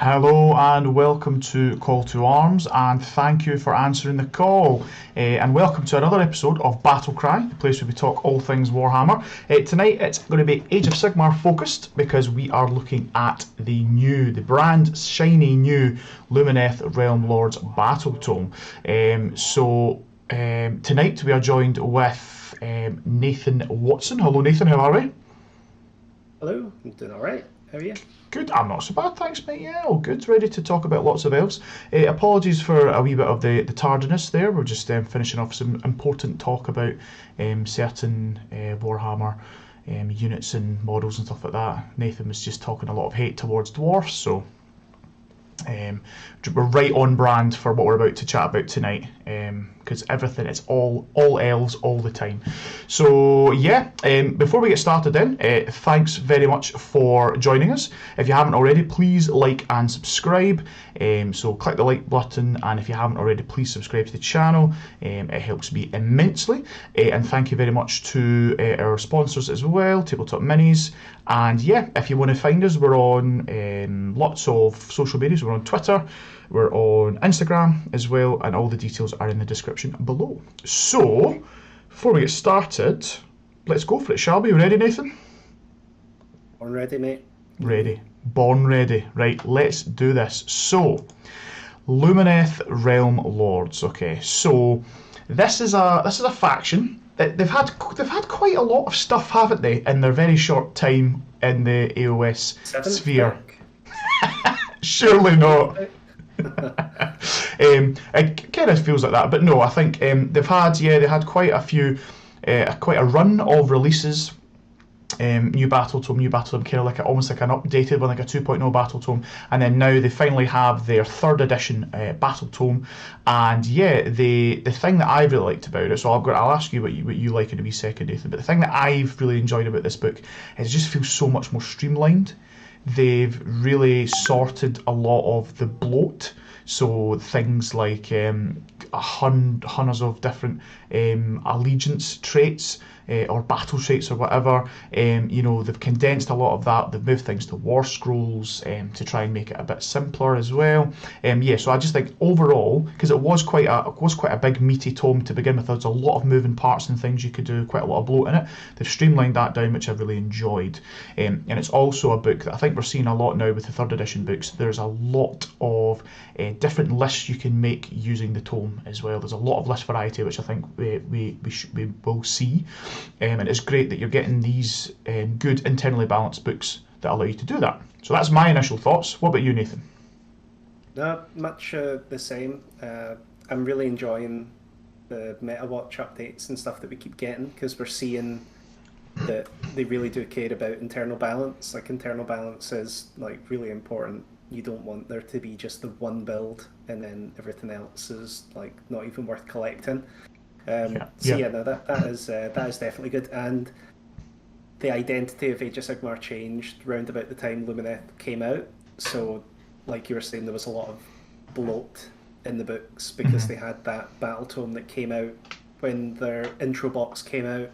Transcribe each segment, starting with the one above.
Hello and welcome to Call to Arms, and thank you for answering the call. And welcome to another episode of Battlecry, the place where we talk all things Warhammer. Tonight it's going to be Age of Sigmar focused because we are looking at the brand shiny new Lumineth Realm Lords Battletome. Tonight we are joined with Nathan Watson. Hello Nathan, how are we? Hello, I'm doing alright. How are you? Good, I'm not so bad, thanks mate, yeah, all good, ready to talk about lots of elves. Apologies for a wee bit of the tardiness there, we're just finishing off some important talk about certain Warhammer units and models and stuff like that. Nathan was just talking a lot of hate towards dwarfs, so we're right on brand for what we're about to chat about tonight, because everything, it's all elves all the time. So yeah, before we get started then, thanks very much for joining us. If you haven't already, please like and subscribe. So click the like button, and if you haven't already, please subscribe to the channel. It helps me immensely. And thank you very much to our sponsors as well, Tabletop Minis. And yeah, if you want to find us, we're on lots of social media. So we're on Twitter, we're on Instagram as well, and all the details are in the description below. So, before we get started, let's go for it, shall we? You ready, Nathan? Born ready, mate. Ready. Born ready. Right, let's do this. So, Lumineth Realm Lords. Okay, so this is a faction. They've had quite a lot of stuff, haven't they, in their very short time in the AOS sphere? Surely not. It kind of feels like that, but no, I think they had quite a run of releases. New Battletome, kind of like almost like an updated one, like a 2.0 Battletome, and then now they finally have their 3rd edition Battletome. And yeah, the thing that I've really liked about it, so I'll ask you what you like in a wee second, Nathan, but the thing that I've really enjoyed about this book is it just feels so much more streamlined. They've really sorted a lot of the bloat, so things like hundreds of different allegiance traits or battle traits or whatever. They've condensed a lot of that. They've moved things to war scrolls to try and make it a bit simpler as well. So I just think overall, because it was quite a big meaty tome to begin with, there's a lot of moving parts and things you could do, quite a lot of bloat in it. They've streamlined that down, which I've really enjoyed. And it's also a book that I think we're seeing a lot now with the 3rd edition books. There's a lot of different lists you can make using the tome as well. There's a lot of list variety, which I think we will see. And it's great that you're getting these good internally balanced books that allow you to do that. So that's my initial thoughts. What about you, Nathan? Not much the same. I'm really enjoying the Meta Watch updates and stuff that we keep getting, because we're seeing that they really do care about internal balance. Like, internal balance is like really important. You don't want there to be just the one build and then everything else is like not even worth collecting. That is definitely good. And the identity of Age of Sigmar changed round about the time Lumineth came out. So, like you were saying, there was a lot of bloat in the books because they had that Battletome that came out when their intro box came out.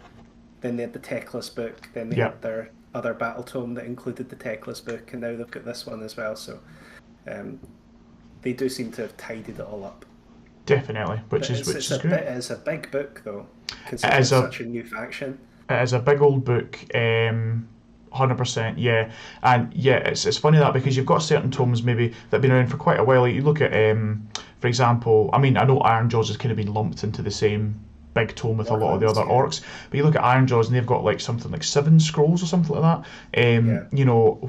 Then they had the Teclis book. Then they had their other Battletome that included the Teclis book, and now they've got this one as well. So, they do seem to have tidied it all up. Definitely, which is great. It's a big book, though, considering it's such a new faction. It is a big old book, 100%, yeah. And yeah, it's funny that because you've got certain tomes maybe that have been around for quite a while. Like you look at, for example, I know Ironjaws has kind of been lumped into the same big tome with a lot of the other orcs, but you look at Ironjaws and they've got like something like 7 scrolls or something like that.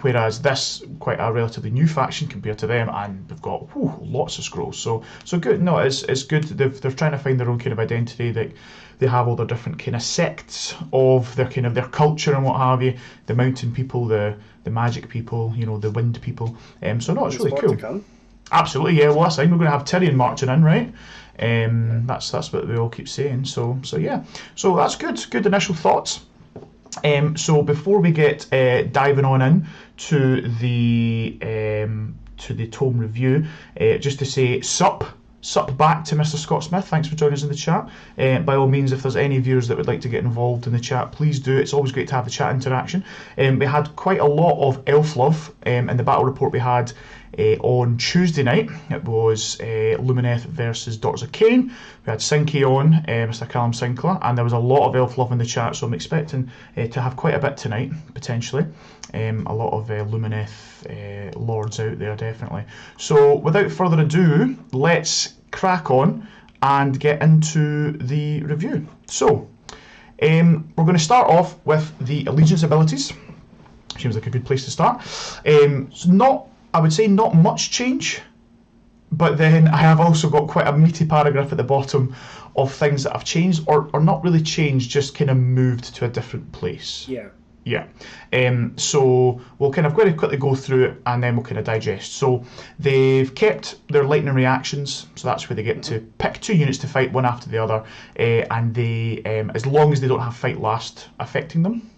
Whereas this quite a relatively new faction compared to them, and they've got lots of scrolls. So good. No, it's good. They're trying to find their own kind of identity. They have all their different kind of sects of their kind of their culture and what have you. The mountain people, the magic people, the wind people. So no, it's really cool. Absolutely, yeah. Well, that's fine. We're going to have Tyrion marching in, right? That's what we all keep saying. So yeah. So that's good. Good initial thoughts. So before we get diving on in to the tome review, just to say sup back to Mr. Scott Smith. Thanks for joining us in the chat. By all means, if there's any viewers that would like to get involved in the chat, please do. It's always great to have the chat interaction. We had quite a lot of elf love in the battle report we had On Tuesday night, it was Lumineth versus Daughters of Cain. We had Sinky on, Mr. Callum Sinclair, and there was a lot of elf love in the chat, so I'm expecting to have quite a bit tonight, potentially. A lot of Lumineth lords out there, definitely. So without further ado, let's crack on and get into the review. So, we're going to start off with the allegiance abilities. Seems like a good place to start. So I would say not much change, but then I have also got quite a meaty paragraph at the bottom of things that have changed, or not really changed, just kind of moved to a different place. Yeah. Yeah. So we'll kind of very quickly go through it and then we'll kind of digest. So they've kept their lightning reactions, so that's where they get to pick 2 units to fight, one after the other, and they, as long as they don't have fight last affecting them,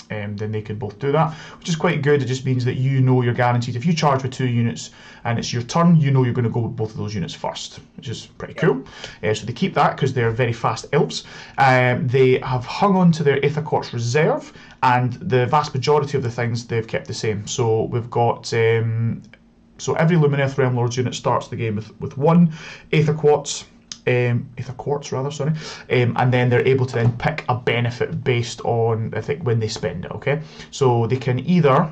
then they can both do that, which is quite good. It just means that you know you're guaranteed. If you charge with 2 units and it's your turn, you know you're going to go with both of those units first, which is pretty cool. So they keep that because they're very fast elves. They have hung on to their Aether Quartz reserve, and the vast majority of the things they've kept the same. So we've got so every Lumineth Realm Lords unit starts the game with 1 Aether Quartz. Aether Quartz rather, sorry, and then they're able to then pick a benefit based on, I think, when they spend it. Okay, so they can either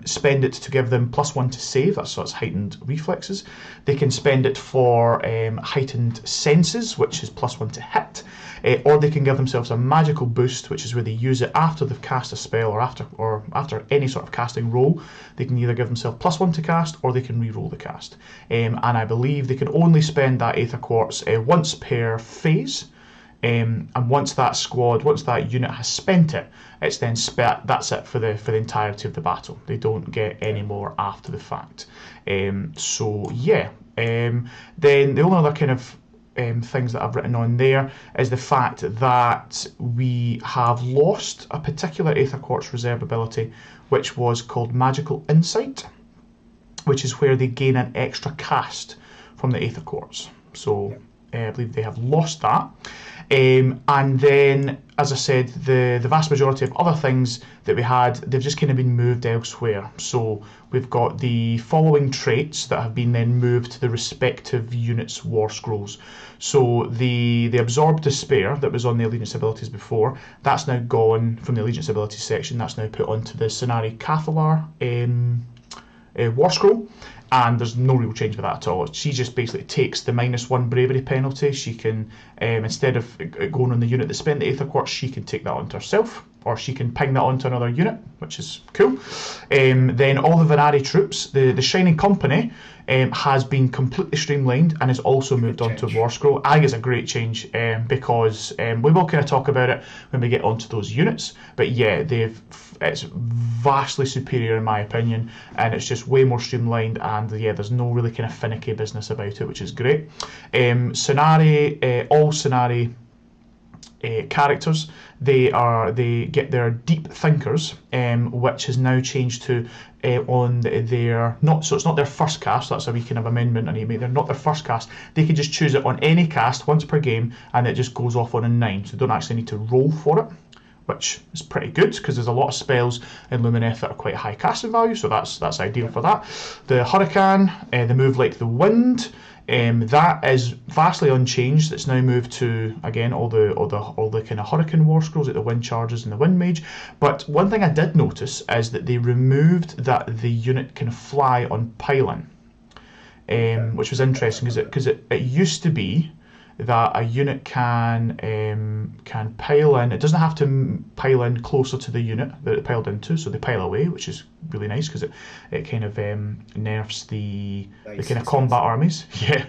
spend it to give them +1 to save, that's heightened reflexes. They can spend it for heightened senses, which is +1 to hit, or they can give themselves a magical boost, which is where they use it after they've cast a spell or after any sort of casting roll. They can either give themselves +1 to cast, or they can re-roll the cast. And I believe they can only spend that Aether Quartz once per phase. And once that unit has spent it, it's then that's it for the entirety of the battle. They don't get any more after the fact. So yeah. Then the only other kind of things that I've written on there is the fact that we have lost a particular Aether Quartz reserve ability, which was called Magical Insight, which is where they gain an extra cast from the Aether Quartz. So I believe they have lost that. And then, as I said, the vast majority of other things that we had, they've just kind of been moved elsewhere. So we've got the following traits that have been then moved to the respective units' war scrolls. So the Absorbed Despair that was on the Allegiance abilities before, that's now gone from the Allegiance abilities section. That's now put onto the Sonari Cathalar war scroll. And there's no real change with that at all. She just basically takes the -1 bravery penalty. She can, instead of going on the unit that spent the Aether Quartz, she can take that onto herself, or she can ping that onto another unit, which is cool. Then all the Venari troops, the Shining Company, has been completely streamlined and is also moved onto War Scroll. I think it's a great change because we will kind of talk about it when we get onto those units. But yeah, it's vastly superior in my opinion, and it's just way more streamlined, and yeah, there's no really kind of finicky business about it, which is great. All Sonari characters, they get their Deep Thinkers, which has now changed to on their so it's not their first cast. That's a wee kind of amendment I need to make. They're not their first cast. They can just choose it on any cast once per game, and it just goes off on a 9, so they don't actually need to roll for it, which is pretty good because there's a lot of spells in Lumineth that are quite high casting value, so that's ideal for that. The Hurricane, the move like the wind, that is vastly unchanged. It's now moved to, again, all the kind of Hurricane war scrolls, like the Wind Charges and the Wind Mage. But one thing I did notice is that they removed that the unit can fly on pylon, which was interesting because it used to be that a unit can pile in. It doesn't have to pile in closer to the unit that it piled into, so they pile away, which is really nice because it kind of nerfs the kind of combat armies. Yeah.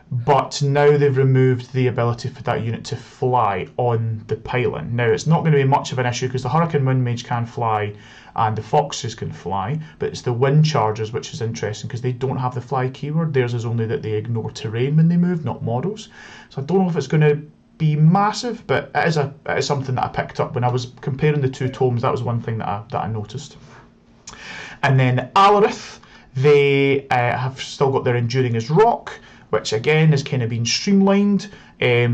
But now they've removed the ability for that unit to fly on the pylon. Now it's not going to be much of an issue because the Hurricane Wind Mage can fly and the Foxes can fly, but it's the Wind Chargers which is interesting because they don't have the fly keyword. Theirs is only that they ignore terrain when they move, not models. So I don't know if it's going to be massive, but it is something that I picked up when I was comparing the two tomes. That was one thing that I noticed. And then Alarith, they have still got their Enduring as Rock, which again has kind of been streamlined.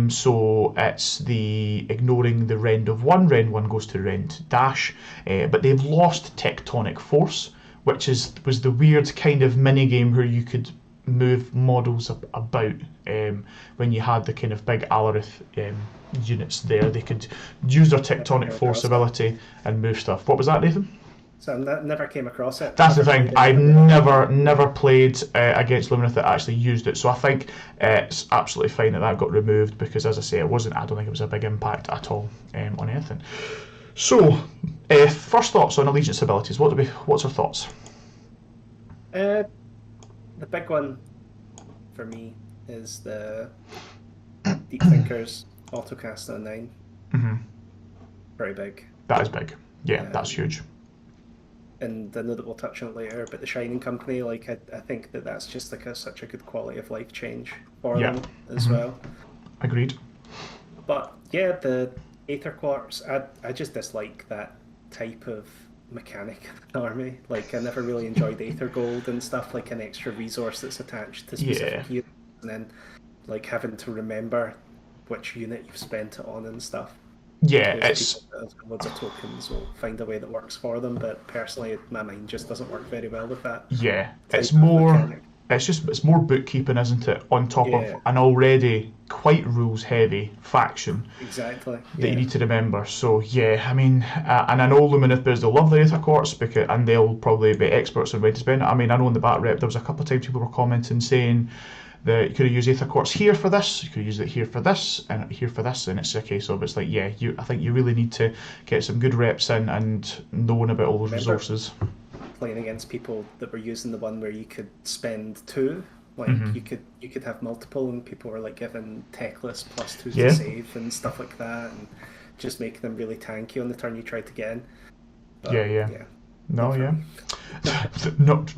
So it's the ignoring the rend of 1. Rend 1 goes to rend dash, but they've lost Tectonic Force, which was the weird kind of mini game where you could move models about. When you had the kind of big Alarith units there, they could use their tectonic force ability and move stuff. What was that, Nathan? So I never came across it. That's the thing. I've never played against Lumineth that actually used it. So I think it's absolutely fine that got removed because, as I say, I don't think it was a big impact at all on anything. So, first thoughts on Allegiance abilities. What's our thoughts? The big one for me is the Deep Thinkers autocast on 9. Mm-hmm. Very big. That is big. Yeah, that's huge. And I know that we'll touch on it later, but the Shining Company, like I think that's just like such a good quality of life change for them as well. Agreed. But yeah, the Aether Quartz, I just dislike that type of mechanic in the army. Like I never really enjoyed Aether Gold and stuff, like an extra resource that's attached to specific units, and then like having to remember which unit you've spent it on and stuff. Yeah, it's loads of tokens will find a way that works for them, but personally my mind just doesn't work very well with that. Yeah, it's more bookkeeping, isn't it, on top of an already quite rules heavy faction. Exactly. That you need to remember. So yeah, I mean, and I know Lumineth Bears, they'll love the Aether Quartz and they'll probably be experts on when to spend it. I mean, I know in the Bat Rep there was a couple of times people were commenting saying that you could have used Aether Quartz here for this, you could use it here for this, and here for this, and it's a case of it's like, I think you really need to get some good reps in and knowing about all those resources. Playing against people that were using the one where you could spend 2, like you could have multiple, and people were like giving Teclis +2 to save and stuff like that, and just making them really tanky on the turn you tried to get in. But,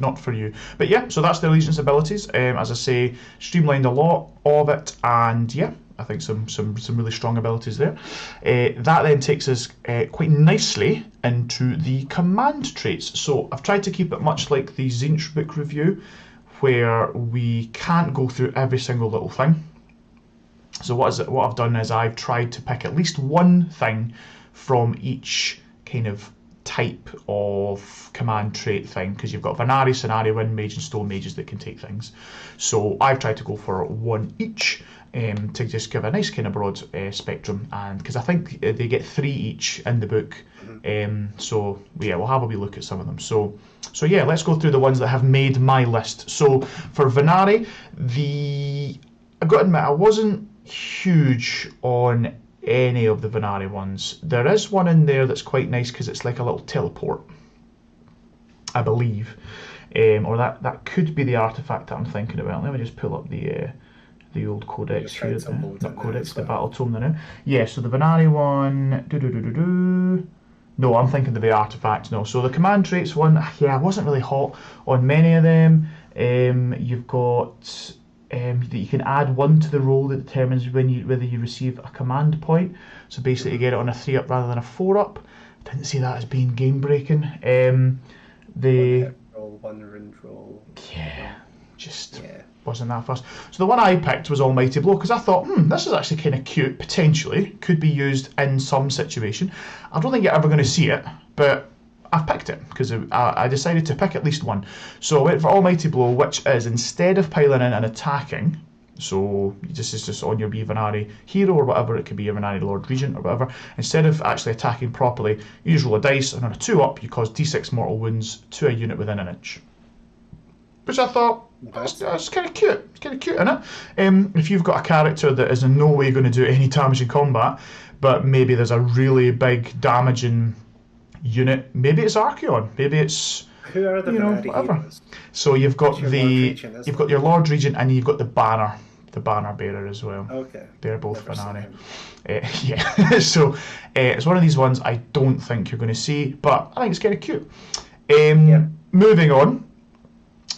not for you. But yeah, so that's the Allegiance abilities. As I say, streamlined a lot of it, and I think some really strong abilities there. That then takes us quite nicely into the command traits. So I've tried to keep it much like the Tzeentch book review, where we can't go through every single little thing. So what I've done is I've tried to pick at least one thing from each kind of type of command trait thing, because you've got Vanari, Cenari, Wind Mage and Stone Mages that can take things. So I've tried to go for one each to just give a nice kind of broad spectrum, and because I think they get 3 each in the book. So we'll have a wee look at some of them. So let's go through the ones that have made my list. So for Vanari, I've got to admit I wasn't huge on any of the Vanari ones. There is one in there that's quite nice because it's like a little teleport, I believe, or that could be the artifact that I'm thinking about. Let me just pull up the old codex here, the Battletome now. Yeah, so the Vanari one. No, I'm thinking of the artifact. No, so the command traits one. I wasn't really hot on many of them. You've got. That you can add 1 to the roll that determines whether you receive a command point. So basically you get it on a 3-up rather than a 4-up. I didn't see that as being game breaking. One roll, 1 rune roll. Wasn't that fast. So the one I picked was Almighty Blow, because I thought, this is actually kind of cute, potentially. Could be used in some situation. I don't think you're ever going to see it, but I've picked it because I decided to pick at least one. So I went for Almighty Blow, which is instead of piling in and attacking, so this is just on your Vanari hero or whatever, it could be a Vanari Lord Regent or whatever, instead of actually attacking properly, you just roll a dice, and on a 2-up you cause d6 mortal wounds to a unit within an inch. Which I thought, that's kind of cute. It's kind of cute, isn't it? If you've got a character that is in no way going to do any damage in combat, but maybe there's a really big damaging unit, maybe it's Archeon, maybe it's who are the whatever. Heroes? So you've got your Lord Regent, and you've got the banner bearer as well. Okay. They're both Vanari. So it's one of these ones I don't think you're going to see, but I think it's kind of cute. Moving on.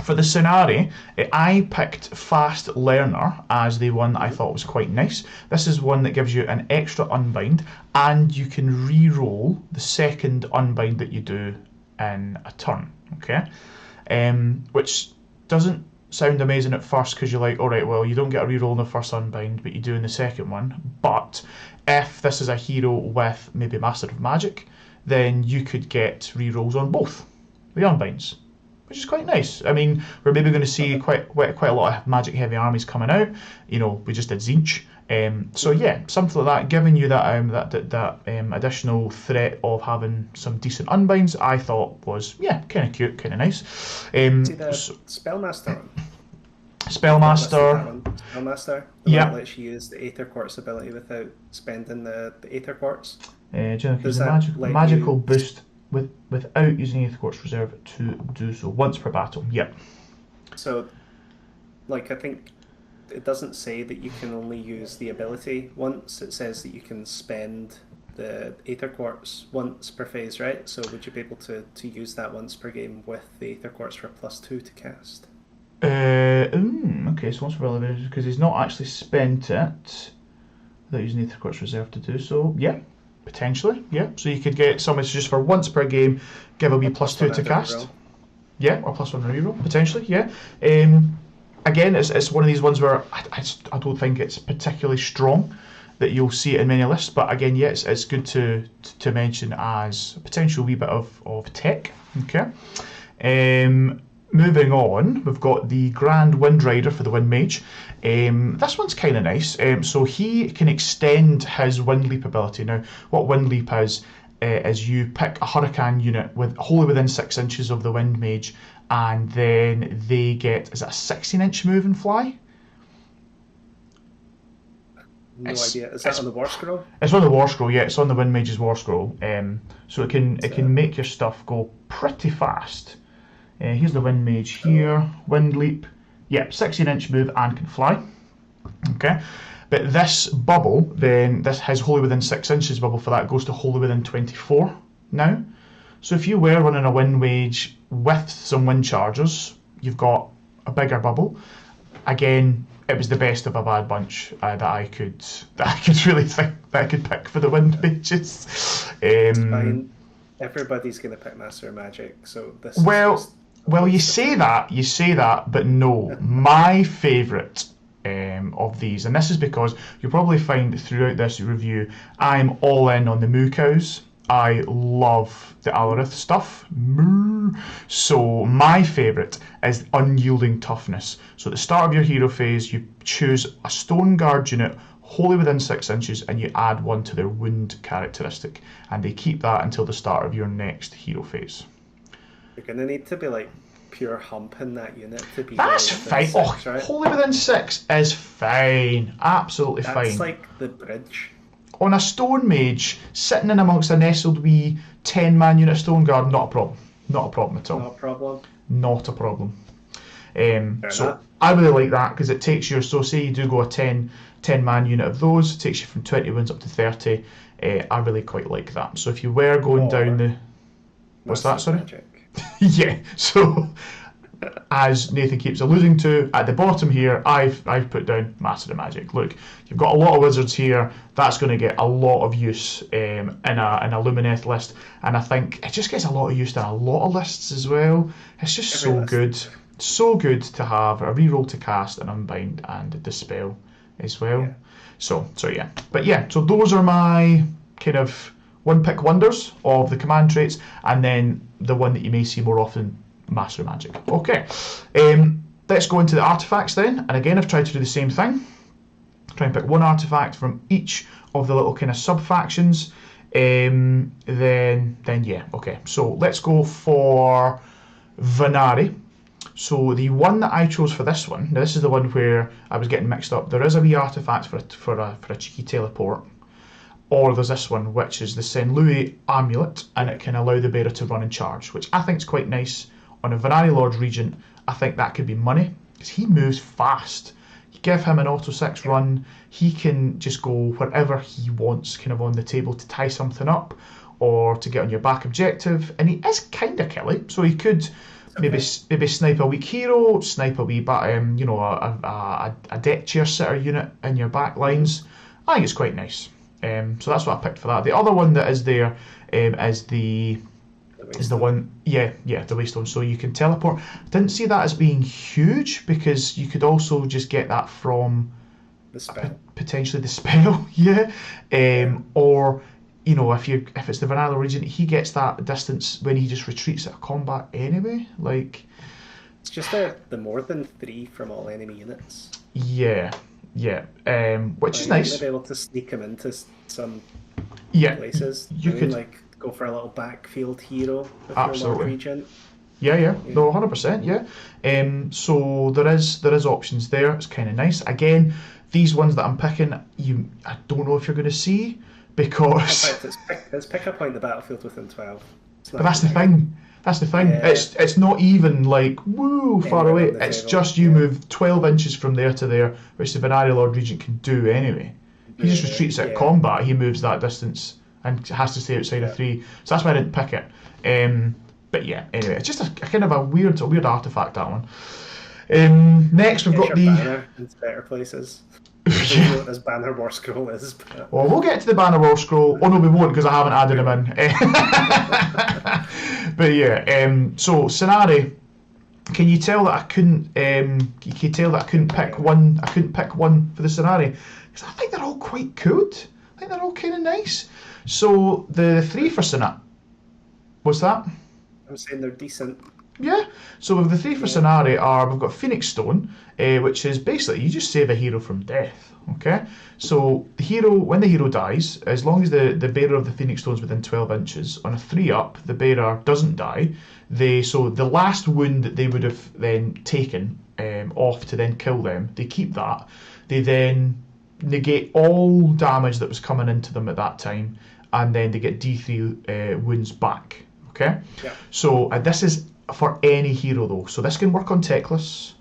For the Cenari, I picked Fast Learner as the one that I thought was quite nice. This is one that gives you an extra unbind, and you can re-roll the second unbind that you do in a turn. Okay, which doesn't sound amazing at first because you're like, all right, well, you don't get a re-roll in the first unbind, but you do in the second one. But if this is a hero with maybe Master of Magic, then you could get re-rolls on both the unbinds. which is quite nice. I mean, we're maybe going to see quite a lot of magic heavy armies coming out. You know, we just did Tzeentch. So yeah, something like that, giving you that additional threat of having some decent unbinds, I thought was kind of cute, kind of nice. See the Spellmaster one? Spellmaster. Spellmaster. Yeah. Lets you use the Aether Quartz ability without spending the Aether Quartz. Use a magical boost without using Aether Quartz Reserve to do so once per battle. Yep. So, like, I think it doesn't say that you can only use the ability once. It says that you can spend the Aether Quartz once per phase, right? So would you be able to use that once per game with the Aether Quartz for +2 to cast? Okay, so once per relevant, because he's not actually spent it without using Aether Quartz Reserve to do so. Yeah, potentially. Yeah, so you could get somebody just for once per game, give a wee +2 to cast. Yeah, or +1 reroll, potentially. Yeah. Again, it's one of these ones where I don't think it's particularly strong that you'll see it in many lists, but again, yeah, it's good to mention as a potential wee bit of tech. Okay. Moving on, we've got the Grand Wind Rider for the Wind Mage. This one's kind of nice. So he can extend his Wind Leap ability. Now, what Wind Leap is you pick a Hurricane unit wholly within 6 inches of the Wind Mage, and then they get, is it a 16-inch move and fly? No idea. Is that on the War Scroll? It's on the War Scroll, yeah. It's on the Wind Mage's War Scroll. So it can make your stuff go pretty fast. Here's the Wind Mage here. Wind Leap. Yep, 16-inch move and can fly. Okay. But this bubble, then, this has wholly within 6 inches bubble for that, goes to wholly within 24 now. So if you were running a Wind Mage with some Wind Chargers, you've got a bigger bubble. Again, it was the best of a bad bunch that I could really think that I could pick for the Wind Mages. It's fine. Everybody's going to pick Master of Magic, so this. Well, you say that, but no. My favourite of these, and this is because you'll probably find throughout this review, I'm all in on the Moo Cows. I love the Alarith stuff. Moo. So my favourite is Unyielding Toughness. So at the start of your hero phase, you choose a Stone Guard unit wholly within 6 inches, and you add 1 to their wound characteristic, and they keep that until the start of your next hero phase. You're going to need to be like pure hump in that unit to be. That's fine. 6, right? Wholly within 6 is fine. Absolutely fine. That's like the bridge. On a Stone Mage, sitting in amongst a nestled wee 10-man unit Stone Guard, not a problem. Not a problem at all. Not a problem. Not a problem. So I really like that because it takes you, so say you do go a 10-man unit of those, it takes you from 20 wounds up to 30. I really quite like that. So if you were going down the... What's that, sorry? Yeah, so as Nathan keeps alluding to, at the bottom here, I've put down Master of Magic. Look, you've got a lot of wizards here. That's going to get a lot of use in a Lumineth list, and I think it just gets a lot of use in a lot of lists as well. It's just so good. So good to have a reroll to cast, an unbind, and dispel as well. Yeah. So yeah. But yeah, so those are my kind of one-pick wonders of the command traits, and then the one that you may see more often, Master of Magic. Okay, let's go into the artifacts then, and again I've tried to do the same thing. Try and pick one artifact from each of the little kind of sub-factions. Then yeah, okay. So let's go for Vanari. So the one that I chose for this one, now this is the one where I was getting mixed up. There is a wee artifact for a cheeky teleport, or there's this one which is the St. Louis Amulet, and it can allow the bearer to run and charge, which I think is quite nice. On a Vanari Lord Regent, I think that could be money because he moves fast. You give him an auto 6 run, he can just go wherever he wants kind of on the table to tie something up or to get on your back objective, and he is kind of killy, so he could maybe snipe a weak hero, snipe a wee a deck chair sitter unit in your back lines. I think it's quite nice. So that's what I picked for that. The other one that is there is the one, the Waystone. So you can teleport. I didn't see that as being huge because you could also just get that from the spell. Potentially the spell, yeah. Or if it's the vanilla region, he gets that distance when he just retreats out of combat anyway. Like, It's just the more than 3 from all enemy units. yeah, which is You're nice. gonna be able to sneak him into some Yeah, places. you could, like go for a little backfield hero with absolutely. your Lord Regent. Yeah, no, 100%, yeah. So there is options there. It's kind of nice. Again, these ones that I'm picking, I don't know if you're going to see, because. In fact, it's pick a point the battlefield within 12. But that's the thing. That's the thing. Yeah. It's not even like woo far away. It's table. just you move 12 inches from there to there, which the Venari Lord Regent can do anyway. He just retreats out of combat. He moves that distance and has to stay outside of 3. So that's why I didn't pick it. But yeah, anyway, it's just a kind of a weird artifact, that one. Next, we've got the banner in better places. I don't know what this banner war scroll is. But... Well, we'll get to the banner war scroll. Oh no, we won't, because I haven't added them in. But yeah, so Scenari. Can you tell that I couldn't? Pick one. I couldn't pick one for the Scenari because I think they're all quite good. I think they're all kind of nice. So the 3 for Scenari. What's that? I'm saying they're decent. Yeah, so with the 3 for Scenari we've got Phoenix Stone, which is basically you just save a hero from death. Okay, so when the hero dies, as long as the bearer of the Phoenix Stone is within 12 inches, on a 3-up, the bearer doesn't die. So the last wound that they would have then taken off to then kill them, they keep that. They then negate all damage that was coming into them at that time, and then they get D3 wounds back. Okay, so this is for any hero though, so this can work on Teclis,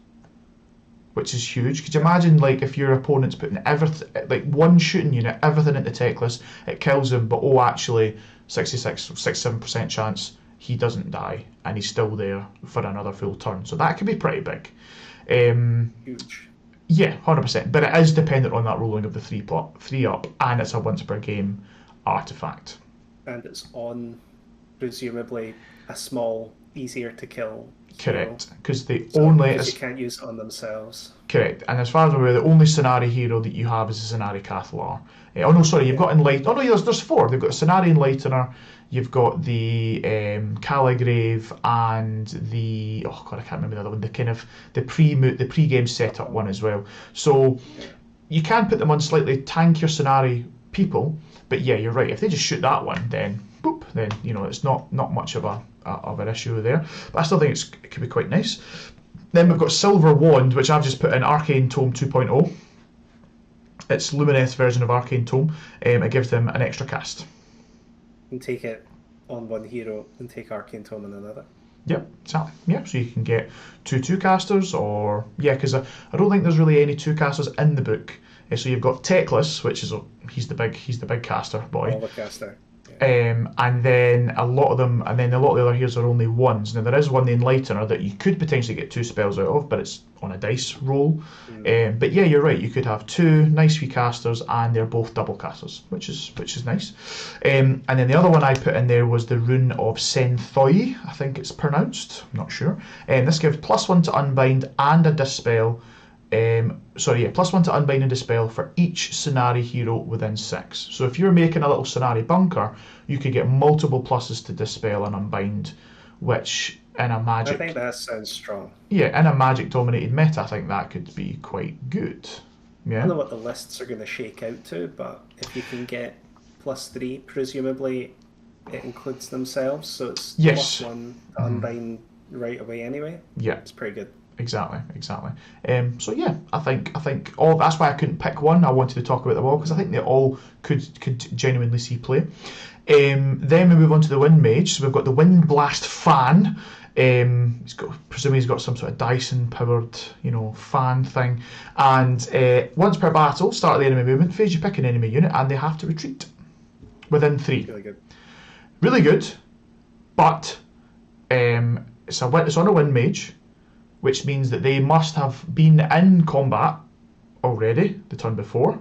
which is huge. Could you imagine, like, if your opponent's putting everything, like one shooting unit, everything into Teclis, it kills him, but actually 67% chance he doesn't die and he's still there for another full turn. So that could be pretty big. Huge. Yeah, 100%. But it is dependent on that rolling of the 3-up, and it's a once per game artifact. And it's on presumably a small, easier to kill. Correct, because you can't use it on themselves. Correct, and as far as I'm aware, the only Scenari hero that you have is the Scenari Cathalar. Oh no, sorry, you've got Enlighten. Oh no, there's 4. They've got Scenari Enlightener. You've got the Caligrave and the I can't remember the other one. The pre-game setup one as well. So you can put them on slightly tankier Scenari people, but yeah, you're right. If they just shoot that one, then boop, then it's not much of an issue there. But I still think it could be quite nice. Then we've got Silver Wand, which I've just put in Arcane Tome 2.0. It's Lumineth's version of Arcane Tome. It gives them an extra cast. And take it on one hero and take Arcane Tome on another. Yep, exactly. Yeah, so you can get 2 casters, or because I don't think there's really any 2 casters in the book. So you've got Teclis, which is he's the big caster boy. All the caster. And then a lot of the other heroes are only 1s. Now there is one, the Enlightener, that you could potentially get 2 spells out of, but it's on a dice roll. But yeah, you're right. You could have 2 nice wee casters, and they're both double casters, which is nice. And then the other one I put in there was the Rune of Senthoi, I think it's pronounced. I'm not sure. This gives +1 to Unbind and a Dispel. +1 to Unbind and Dispel for each Scenari hero within 6. So if you're making a little Scenari bunker, you could get multiple pluses to Dispel and Unbind, which in a magic... I think that sounds strong. Yeah, in a magic-dominated meta, I think that could be quite good. Yeah. I don't know what the lists are going to shake out to, but if you can get +3, presumably it includes themselves, so it's +1 to Unbind right away anyway. Yeah. It's pretty good. Exactly. So yeah, I think all that's why I couldn't pick one. I wanted to talk about them all because I think they all could genuinely see play. Then we move on to the Wind Mage. So we've got the Wind Blast Fan. Presumably he's got some sort of Dyson powered, fan thing. And once per battle, start of the enemy movement phase, you pick an enemy unit and they have to retreat within 3. Really good. Really good, but it's on a Wind Mage, which means that they must have been in combat already the turn before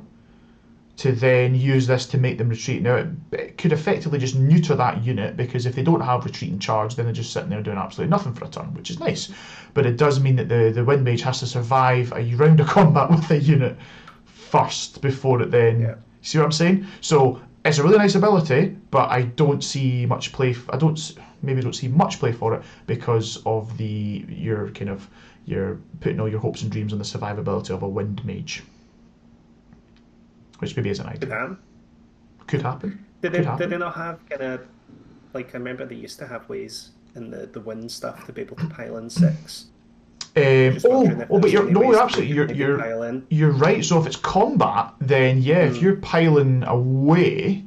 to then use this to make them retreat. Now, it could effectively just neuter that unit, because if they don't have retreat and charge, then they're just sitting there doing absolutely nothing for a turn, which is nice. But it does mean that the Wind Mage has to survive a round of combat with a unit first before it then... Yeah. See what I'm saying? So It's a really nice ability, but I don't see much play. Don't see much play for it because of you're putting all your hopes and dreams on the survivability of a wind mage, which maybe isn't ideal. Could happen. Did they not have kind of like, I remember they used to have ways in the wind stuff to be able to pile in 6. But you're absolutely you're right. So if it's combat, then if you're piling away,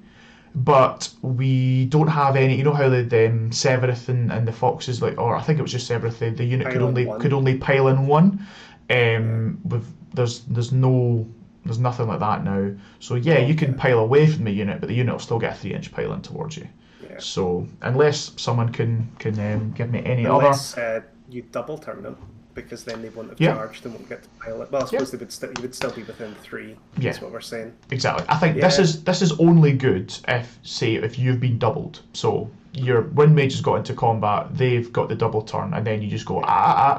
but we don't have any. You know how the Severith and the Foxes, like, or I think it was just Severith. The unit could only pile in 1. There's nothing like that now. So you can pile away from the unit, but the unit will still get a 3-inch pile in towards you. Yeah. So unless someone can give me any other, you double turn them. Because then they won't have charged and won't get to pile it. Well, I suppose you would still be within 3. That's what we're saying. Exactly. I think this is only good if you've been doubled. So your wind mage has got into combat, they've got the double turn, and then you just go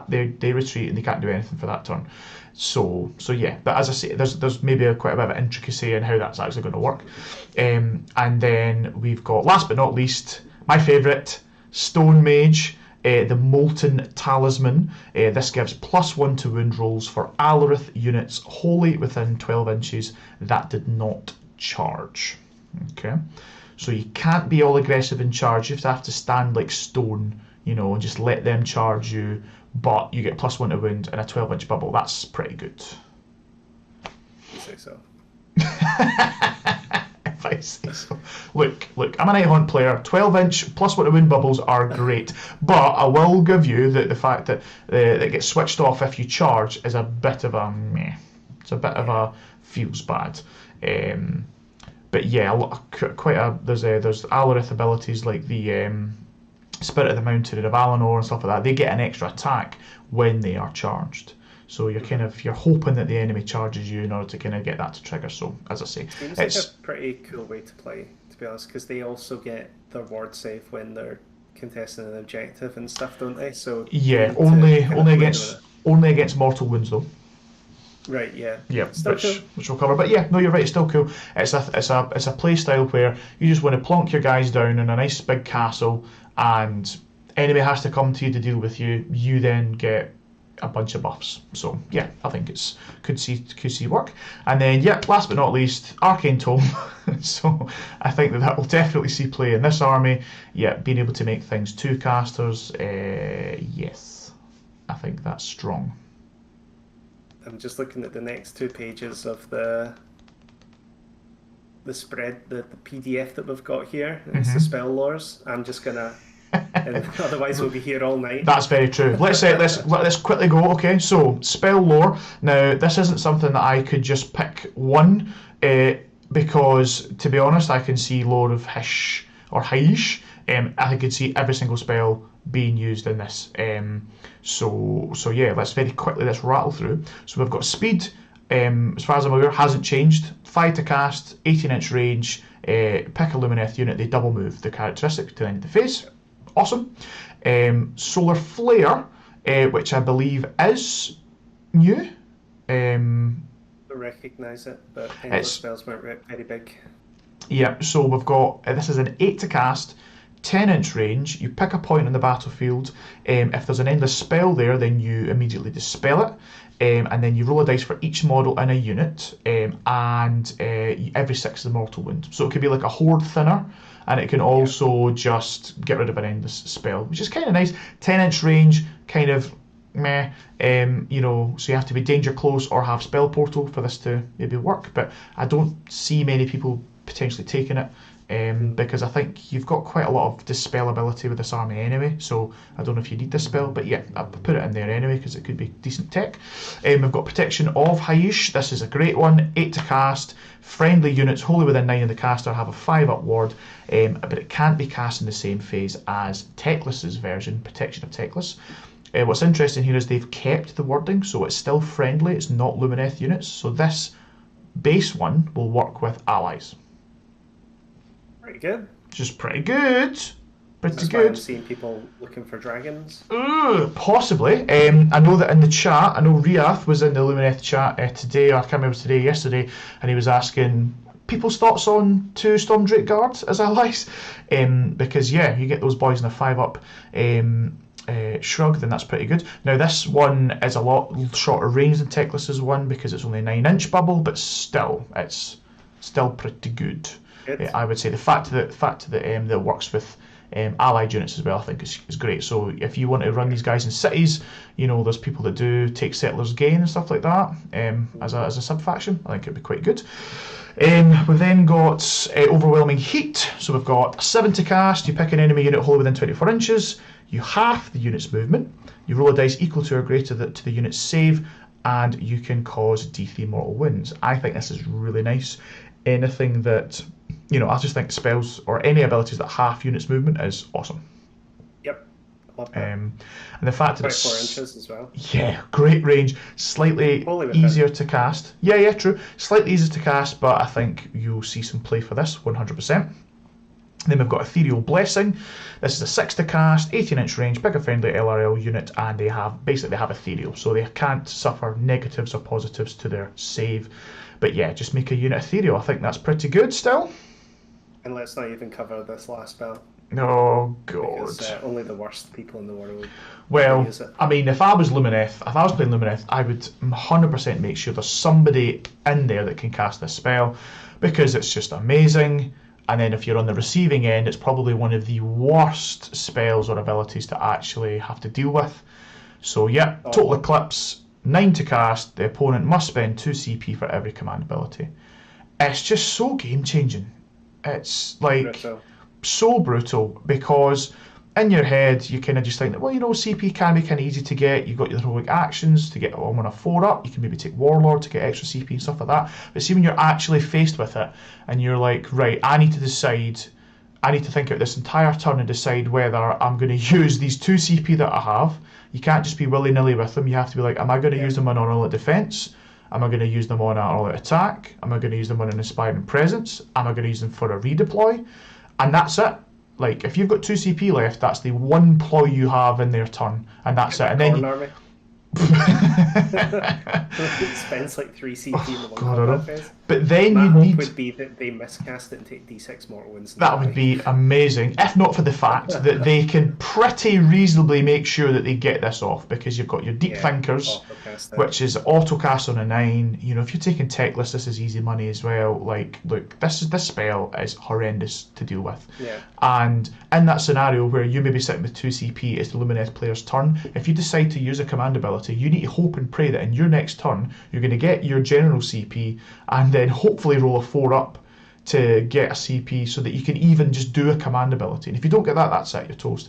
they retreat and they can't do anything for that turn. So but as I say, there's maybe quite a bit of intricacy in how that's actually going to work. And then we've got, last but not least, my favourite, Stone Mage. The Molten Talisman. This gives +1 to wound rolls for Aelves units wholly within 12 inches that did not charge. Okay, so you can't be all aggressive in charge. You have to stand like stone, and just let them charge you. But you get +1 to wound and a 12-inch bubble. That's pretty good. You say so. If I say so. Look, I'm an Night Hunt player. 12-inch +1 to wound bubbles are great, but I will give you the fact that it gets switched off if you charge is a bit of a meh. It's a bit of a feels bad. But there's Aelves abilities like the Spirit of the Mountain of Valinor and stuff like that. They get an extra attack when they are charged. So you're hoping that the enemy charges you in order to kind of get that to trigger. So as I say, it's like a pretty cool way to play, to be honest, because they also get their ward save when they're contesting an objective and stuff, don't they? So only against mortal wounds though. Right. Yeah. Yeah. Which we'll cover. But you're right. It's still cool. It's a play style where you just want to plonk your guys down in a nice big castle, and enemy has to come to you to deal with you. You then get a bunch of buffs. So I think could see work. And then last but not least, Arcane Tome. So I think that will definitely see play in this army. Being able to make things 2 casters. Yes, I think that's strong. I'm just looking at the next 2 pages of the spread, the PDF that we've got here. It's the spell lores. I'm just gonna. And otherwise we'll be here all night. That's very true. Let's quickly go. Okay, so spell lore. Now this isn't something that I could just pick one, because to be honest, I can see lore of Hish or Haish. I could see every single spell being used in this. Let's very quickly rattle through. So we've got speed. As far as I'm aware, hasn't changed. 5 to cast, 18-inch range. Pick a Lumineth unit. They double move the characteristic to the end of the phase. Awesome. Solar Flare, which I believe is new. I recognise it, but the spells weren't very big. Yeah, so we've got, this is an 8 to cast, 10-inch range. You pick a point on the battlefield. If there's an endless spell there, then you immediately dispel it. And then you roll a dice for each model in a unit, and every 6 is a mortal wound. So it could be like a horde thinner, and it can also just get rid of an endless spell, which is kind of nice. 10-inch range, kind of meh. So you have to be danger close or have spell portal for this to maybe work. But I don't see many people potentially taking it. Because I think you've got quite a lot of dispel ability with this army anyway, so I don't know if you need dispel, but I put it in there anyway because it could be decent tech. We've got Protection of Haish. This is a great one. 8 to cast. Friendly units wholly within 9 of the caster have a 5-up ward, but it can't be cast in the same phase as Teclis' version, Protection of Teclis. What's interesting here is they've kept the wording, so it's still friendly. It's not Lumineth units, so this base one will work with allies. Pretty good. Just pretty good. That's good. Why I'm seeing people looking for dragons. Possibly. I know that in the chat, Riath was in the Lumineth chat today, or I can't remember today, yesterday, and he was asking, people's thoughts on 2 Stormdrake Guards as allies, because yeah, you get those boys in a 5-up shrug, then that's pretty good. Now this one is a lot shorter range than Teclis' one because it's only a 9-inch bubble, but still, it's still pretty good. I would say the fact that it works with allied units as well, I think is great. So if you want to run these guys in cities, you know, there's people that do take Settlers Gain and stuff like that as a sub-faction. I think it'd be quite good. We've then got Overwhelming Heat. So we've got 7 to cast. You pick an enemy unit wholly within 24 inches. You halve the unit's movement. You roll a dice equal to or greater to the unit's save, and you can cause D3 mortal wounds. I think this is really nice. Anything that, you know, I just think spells or any abilities that half units movement is awesome. Yep. Love that. And the fact that it's 24 inches as well. Yeah, great range. Slightly easier to cast. Yeah, true. Slightly easier to cast, but I think you'll see some play for this 100%. Then we've got Ethereal Blessing. This is a 6 to cast, 18-inch range, bigger friendly LRL unit, and they have ethereal, so they can't suffer negatives or positives to their save. But yeah, just make a unit ethereal. I think that's pretty good still. And let's not even cover this last spell. Oh god. Because only the worst people in the world use it. I mean, if I was playing Lumineth, I would 100% make sure there's somebody in there that can cast this spell, because it's just amazing. And then if you're on the receiving end, it's probably one of the worst spells or abilities to actually have to deal with. So yeah, Total Eclipse, 9 to cast. The opponent must spend 2 CP for every command ability. It's just so game changing. It's like so brutal, because in your head you kind of just think that, well, you know, CP can be kind of easy to get. You've got your heroic actions to get them on a 4-up. You can maybe take Warlord to get extra CP and stuff like that. But see, when you're actually faced with it and you're like, right, I need to think out this entire turn and decide whether I'm going to use these 2 CP that I have. You can't just be willy-nilly with them. You have to be like, am I going to use them on all-out defense? Am I going to use them on an all-out attack? Am I going to use them on an Inspiring Presence? Am I going to use them for a redeploy? And that's it. Like, if you've got 2 CP left, that's the one ploy you have in their turn, and that's it. And then it spends like 3 CP in the one combat phase. But then my you hope need would be that they miscast it and take D6 mortal wounds. That would be amazing, if not for the fact that they can pretty reasonably make sure that they get this off, because you've got your Deep Thinkers, which is autocast on a 9. You know, if you're taking Teclis, this is easy money as well. Like, look, this spell is horrendous to deal with. Yeah. And in that scenario where you may be sitting with 2 CP, it's the Lumineth player's turn. If you decide to use a command ability, you need to hope and pray that in your next turn you're going to get your general CP and then hopefully roll a 4-up to get a CP so that you can even just do a command ability. And if you don't get that, that's it, you're toast.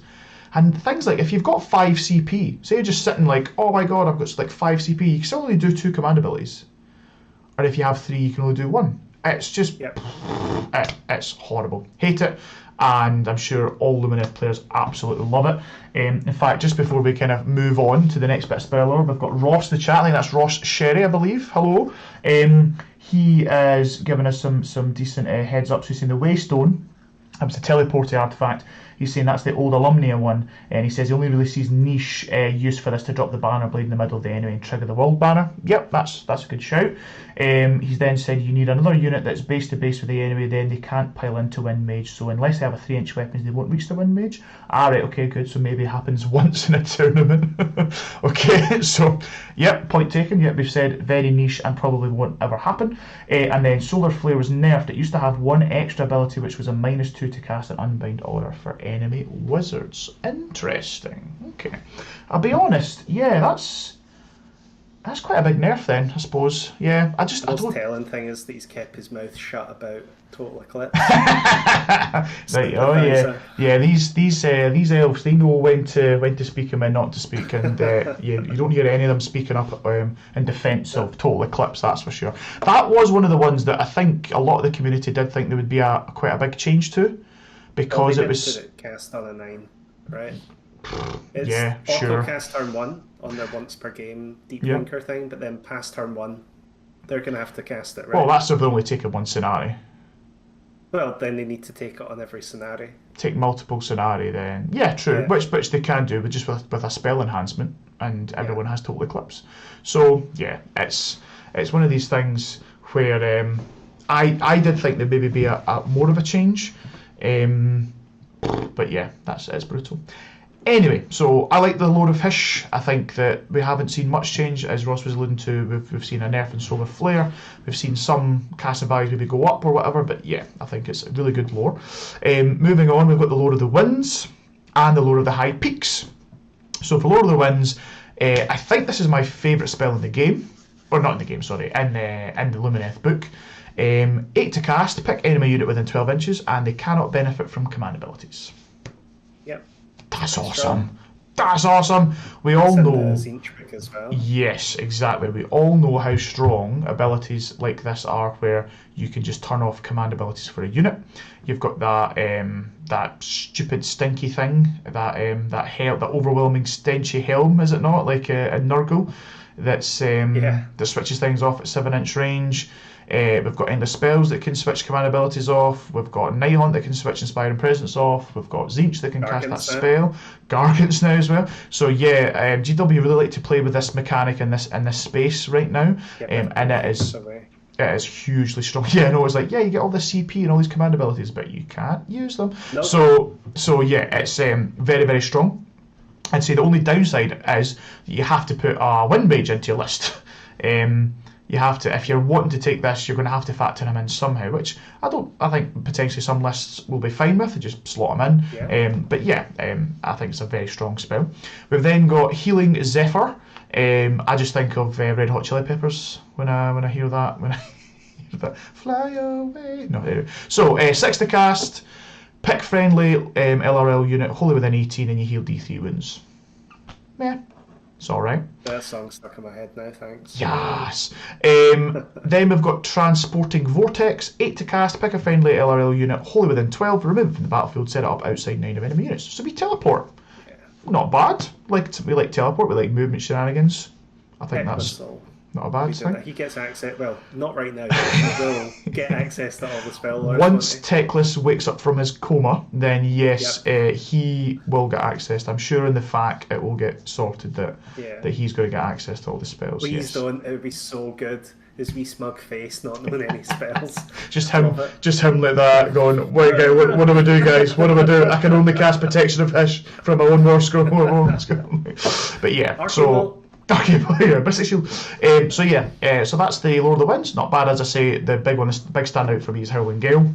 And things like, if you've got 5 CP, say you're just sitting like, oh my god, I've got like 5 CP, you can still only do 2 command abilities. Or if you have 3, you can only do 1. It's just, it's horrible. Hate it. And I'm sure all Lumineth players absolutely love it. In fact, just before we kind of move on to the next bit of spell lore, we've got Ross in the chat. I think that's Ross Sherry, I believe. Hello. He is giving us some decent heads up. So he's saying the Waystone, it's a teleporting artifact. He's saying that's the old Alumnia one, and he says he only really sees niche use for this to drop the banner blade in the middle of the enemy and trigger the world banner. Yep, that's a good shout. He's then said you need another unit that's base to base with the enemy, then they can't pile into Wind Mage, so unless they have a 3-inch weapons they won't reach the Wind Mage. Alright, okay, good, so maybe it happens once in a tournament. Okay, so yep, point taken. Yep, we've said very niche and probably won't ever happen. And then Solar Flare was nerfed. It used to have 1 extra ability which was a -2 to cast an Unbind Aura for enemy wizards. Interesting. Okay, I'll be honest, yeah, that's quite a big nerf then, I suppose. Yeah, I don't... telling thing is that he's kept his mouth shut about Total Eclipse. Right, oh yeah, yeah. These elves, they know when to speak and when not to speak, and you don't hear any of them speaking up in defence of Total Eclipse. That's for sure. That was one of the ones that I think a lot of the community did think there would be quite a big change to, because it was put it cast on a 9, right? It's sure. Cast turn 1 on their once per game Deep Thinker thing, but then past turn 1 they're going to have to cast it, right? Well, that's if they only take it one scenario. Well, then they need to take it on every scenario. Take multiple scenario then. Yeah, true. Yeah. Which they can do, but just with a spell enhancement, and everyone has Total Eclipse. So yeah, it's one of these things where I did think there'd maybe be a more of a change, but yeah, it's brutal. Anyway, so I like the Lord of Hish. I think that we haven't seen much change, as Ross was alluding to. We've seen a nerf in Solar Flare. We've seen some casting values maybe go up or whatever, but yeah, I think it's really good lore. Moving on, we've got the Lord of the Winds and the Lord of the High Peaks. So for Lord of the Winds, I think this is my favourite spell in the game. Or not in the game, sorry, in the Lumineth book. 8 to cast, pick enemy unit within 12 inches, and they cannot benefit from command abilities. Yep. That's awesome. That's awesome. We all know. As well. Yes, exactly. We all know how strong abilities like this are, where you can just turn off command abilities for a unit. You've got that stupid stinky thing, that overwhelming stenchy helm, is it not? Like a Nurgle, that switches things off at 7-inch range. We've got Endless Spells that can switch command abilities off. We've got Nighthunt that can switch Inspiring Presence off. We've got Tzeentch that can cast that spell. Gargants now as well. So yeah, GW really like to play with this mechanic in this space right now, and it is hugely strong. Yeah, no, it's like, yeah, you get all this CP and all these command abilities, but you can't use them. Nope. So yeah, it's very, very strong. I'd say the only downside is that you have to put a Wind Mage into your list. You have to, if you're wanting to take this, you're going to have to factor him in somehow, which I think potentially some lists will be fine with, and just slot him in. Yeah. But yeah, I think it's a very strong spell. We've then got Healing Zephyr. I just think of Red Hot Chili Peppers when I hear that. When I hear that, fly away. No, anyway. So 6 to cast, pick friendly LRL unit, wholly within 18, and you heal D3 wounds. Yeah. It's alright. That song's stuck in my head now, thanks. Yes. Then we've got Transporting Vortex, 8 to cast, pick a friendly LRL unit, wholly within 12, remove from the battlefield, set it up outside 9 of enemy units. So we teleport. Yeah. Not bad. We like teleport, we like movement shenanigans. I think that's not a bad thing. He gets access, well, not right now, he will get access to all the spell lords. Once Teclis wakes up from his coma, then yes, he will get access. I'm sure in the FAQ it will get sorted that he's going to get access to all the spells. Please don't, it would be so good. His wee smug face, not knowing any spells. just him like that, going, wait, guys, what do we do, guys? What do I do? I can only cast Protection of Hish from my own war scroll. But yeah, so... Okay, yeah, British Shield. So that's the Lord of the Winds. Not bad, as I say. The big standout for me is Howling Gale.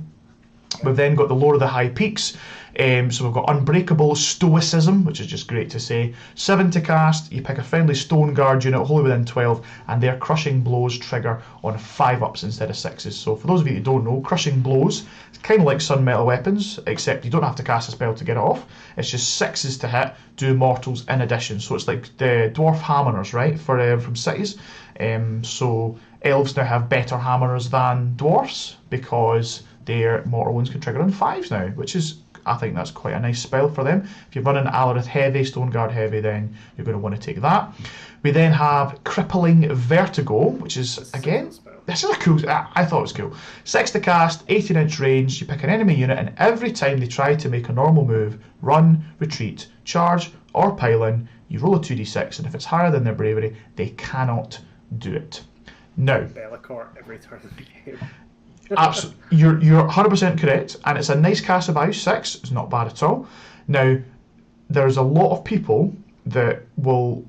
We've then got the Lord of the High Peaks. So we've got Unbreakable Stoicism, which is just great to say. 7 to cast, you pick a friendly Stone Guard unit, wholly within 12, and their Crushing Blows trigger on 5-ups instead of 6s. So for those of you that don't know, Crushing Blows, it's kind of like Sun Metal Weapons, except you don't have to cast a spell to get it off. It's just 6s to hit, do mortals in addition. So it's like the Dwarf Hammerers, right, from cities. So Elves now have better Hammerers than Dwarfs, because their mortal wounds can trigger on 5s now, which is... I think that's quite a nice spell for them. If you're running Alarith Heavy, Stone Guard Heavy, then you're going to want to take that. We then have Crippling Vertigo, which is, again, this is a cool... I thought it was cool. 6 to cast, 18-inch range, you pick an enemy unit, and every time they try to make a normal move, run, retreat, charge, or pile in, you roll a 2d6, and if it's higher than their bravery, they cannot do it. Now... Bellicort every turn of the game. Absolutely, you're 100% correct, and it's a nice cast of Ice 6. It's not bad at all. Now, there's a lot of people that will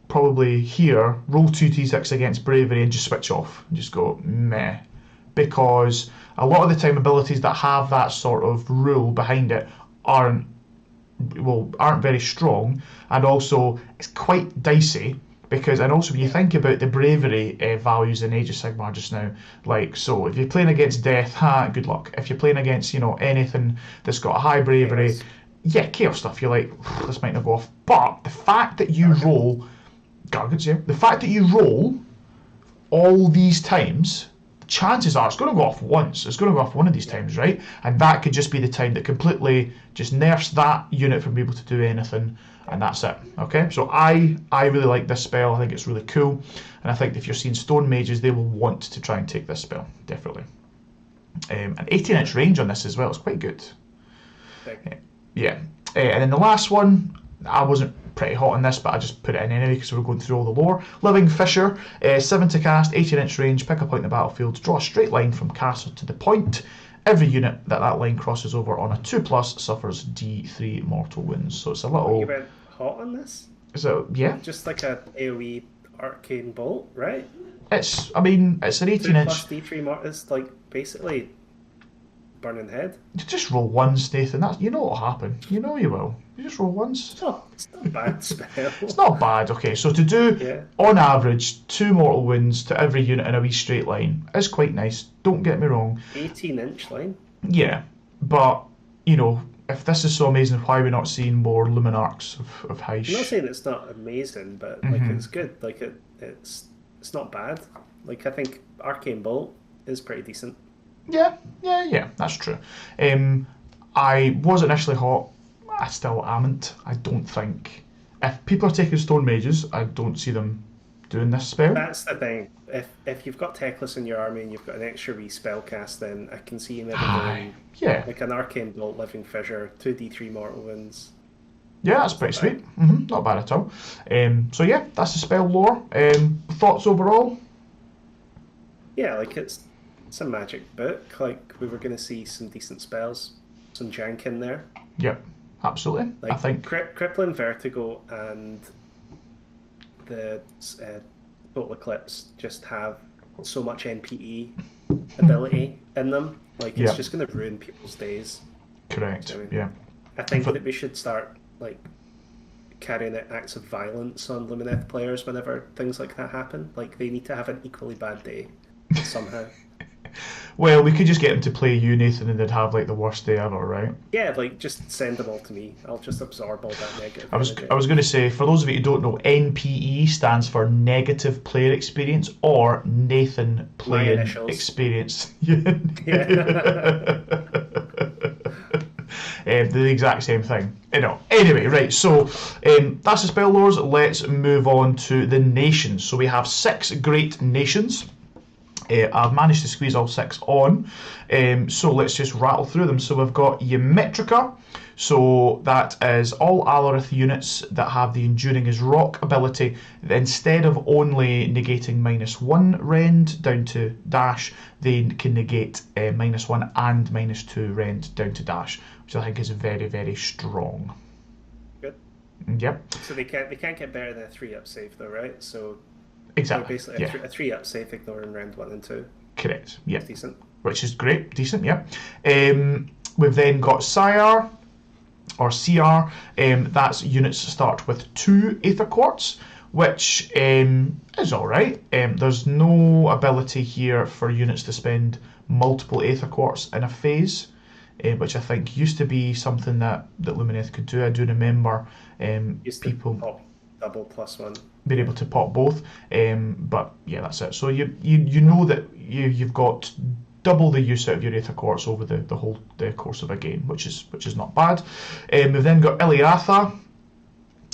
probably here roll 2d6 against bravery and just switch off and just go meh, because a lot of the time abilities that have that sort of rule behind it aren't very strong, and also it's quite dicey. Because, and also when you think about the bravery values in Age of Sigmar just now, like, so if you're playing against death, good luck. If you're playing against, anything that's got a high bravery, chaos stuff, you're like, this might not go off. But the fact that you roll, the fact that you roll all these times, chances are it's going to go off once. It's going to go off one of these times, right? And that could just be the time that completely just nerfs that unit from being able to do anything. And that's it. Okay, so I really like this spell. I think it's really cool, and I think if you're seeing Stone Mages, they will want to try and take this spell, definitely. An 18-inch range on this as well. It's quite good. Yeah, and then the last one, I wasn't pretty hot on this, but I just put it in anyway because we were going through all the lore. Living Fisher, 7 to cast, 18-inch range, pick a point in the battlefield, draw a straight line from castle to the point. Every unit that line crosses over on a 2+ suffers D3 mortal wounds. So it's a little... You went hot on this? So, yeah. Just like a AoE arcane bolt, right? It's an 18-inch... 2+ D3 mortal is like basically burning head. You just roll ones, Nathan. You know what'll happen. You know you will. You just roll ones. It's not a bad spell. It's not bad. Okay, so to do, on average, 2 mortal wounds to every unit in a wee straight line is quite nice. Don't get me wrong. 18-inch line? Yeah, but, if this is so amazing, why are we not seeing more Luminarchs of Heish? I'm not saying it's not amazing, but like it's good. Like it's not bad. Like I think Arcane Bolt is pretty decent. Yeah, that's true. I was initially hot. I still amn't. I don't think. If people are taking Stone Mages, I don't see them doing this spell. That's the thing. If you've got Teclis in your army and you've got an extra wee spell cast, then I can see you maybe doing like an Arcane Bolt, Living Fissure, 2d3 mortal wounds. Yeah, that's pretty sweet. Not bad at all. So yeah, that's the spell lore. Thoughts overall? Yeah, like it's a magic book. Like we were going to see some decent spells, some jank in there. Yep, absolutely. Like I think Crippling Vertigo and the Total Eclipse just have so much NPE ability in them. Like it's just going to ruin people's days. Correct. So, yeah. I think that we should start like carrying out acts of violence on Lumineth players whenever things like that happen. Like they need to have an equally bad day somehow. Well, we could just get them to play you, Nathan, and they'd have like the worst day ever, right? Yeah, like just send them all to me. I'll just absorb all that negative. I was going to say, for those of you who don't know, NPE stands for Negative Player Experience, or Nathan Playing Experience. The exact same thing. Anyway, right, so that's the spell lores. Let's move on to the nations. So we have 6 great nations. I've managed to squeeze all 6 on, so let's just rattle through them. So we've got Ymetrica, so that is all Alarith units that have the Enduring as Rock ability. Instead of only negating -1 rend down to dash, they can negate -1 and -2 rend down to dash, which I think is very, very strong. Good. Yep. So they can't get better than a 3-up save though, right? So exactly. Basically a 3-up save, ignoring round 1 and 2. Correct. Yeah. That's decent. Which is great. Decent. Yeah. We've then got Sire or CR. That's units start with 2 Aether Quartz, which is all right. There's no ability here for units to spend multiple Aether Quartz in a phase, which I think used to be something that Lumineth could do. I do remember people pop double +1. Being able to pop both, but yeah, that's it. So you know that you've got double the use out of your Aether Quartz over the whole course of a game, which is not bad. We've then got Iliatha.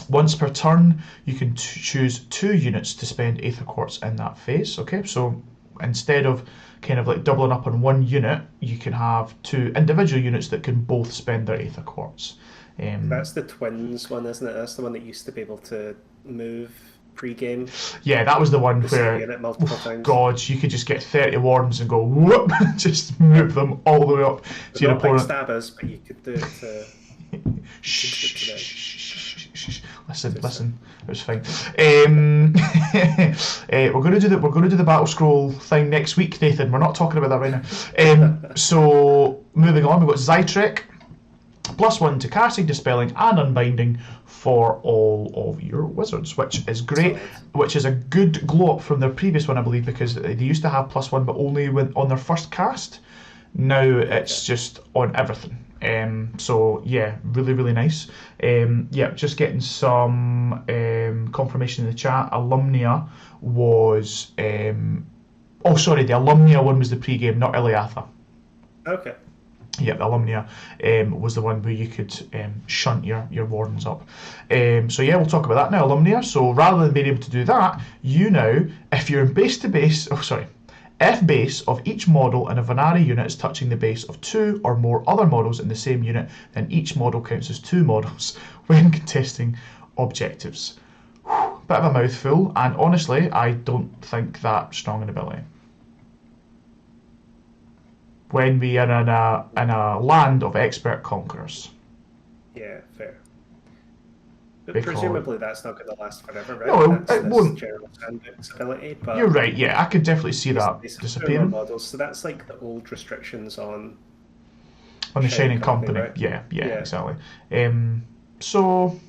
Once per turn, you can choose 2 units to spend Aether Quartz in that phase. Okay, so instead of kind of like doubling up on 1 unit, you can have 2 individual units that can both spend their Aether Quartz. That's the twins one, isn't it? That's the one that used to be able to move pre-game. Yeah, that was the one where, God, you could just get 30 wardens and go whoop, just move them all the way up to your opponent. Not like stabbers, but you could do it to... Listen, it was fine. We're going to do the battle scroll thing next week, Nathan. We're not talking about that right now. So moving on, we've got Zytrek. +1 to casting, dispelling, and unbinding for all of your wizards, which is great. Which is a good glow up from their previous one, I believe, because they used to have +1, but only on their first cast. Now it's just on everything. So yeah, really, really nice. Yeah, just getting some confirmation in the chat. Alumnia was the Alumnia one was the pre-game, not Iliatha. Okay. Yeah, the Alumnia was the one where you could shunt your wardens up. So yeah, we'll talk about that now, Alumnia. So rather than being able to do that, you now, if you're in base to base, If base of each model in a Vanari unit is touching the base of 2 or more other models in the same unit, then each model counts as 2 models when contesting objectives. Whew, bit of a mouthful, and honestly, I don't think that's strong in ability. When we are in a land of expert conquerors. Yeah, fair. But Because... presumably that's not going to last forever, right? No, that's it won't. General Handbook's ability, but you're right, yeah, I could definitely see that disappearing. Models, so that's like the old restrictions on the Shining Company, right? yeah, exactly. So,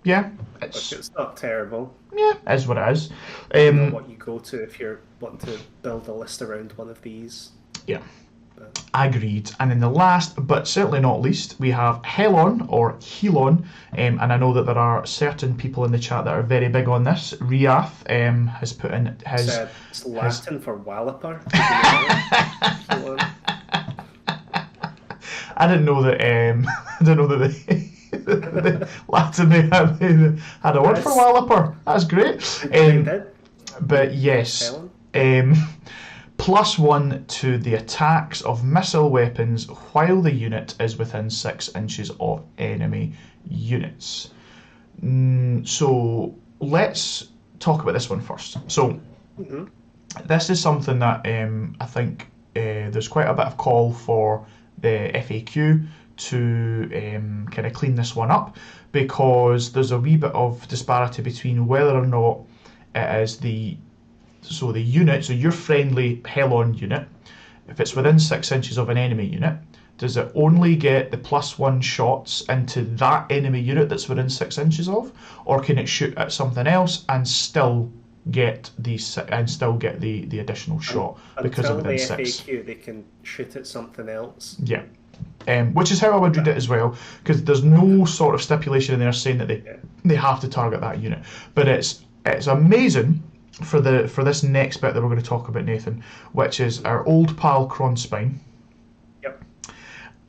yeah, it's not terrible. Yeah, it is what it is. Not what you go to if you're wanting to build a list around one of these. Yeah. Agreed. And then the last, but certainly not least, we have Helon or Helon, and I know that there are certain people in the chat that are very big on this. Riath has put in his... It's Latin for Walloper. I didn't know that. I didn't know that the Latin they had a word for Walloper. That's great. But yes. +1 to the attacks of missile weapons while the unit is within 6 inches of enemy units. So let's talk about this one first. So this is something that I think there's quite a bit of call for the FAQ to kind of clean this one up, because there's a wee bit of disparity between whether or not it is the unit, so your friendly Helon unit, if it's within 6 inches of an enemy unit, does it only get the +1 shots into that enemy unit that's within 6 inches of, or can it shoot at something else and still get the additional shot because of within 6? Until the FAQ, they can shoot at something else. Yeah. Which is how I would read it as well, because there's no sort of stipulation in there saying that they have to target that unit. But it's amazing for this next bit that we're going to talk about, Nathan, which is our old pal Kronspine. Yep.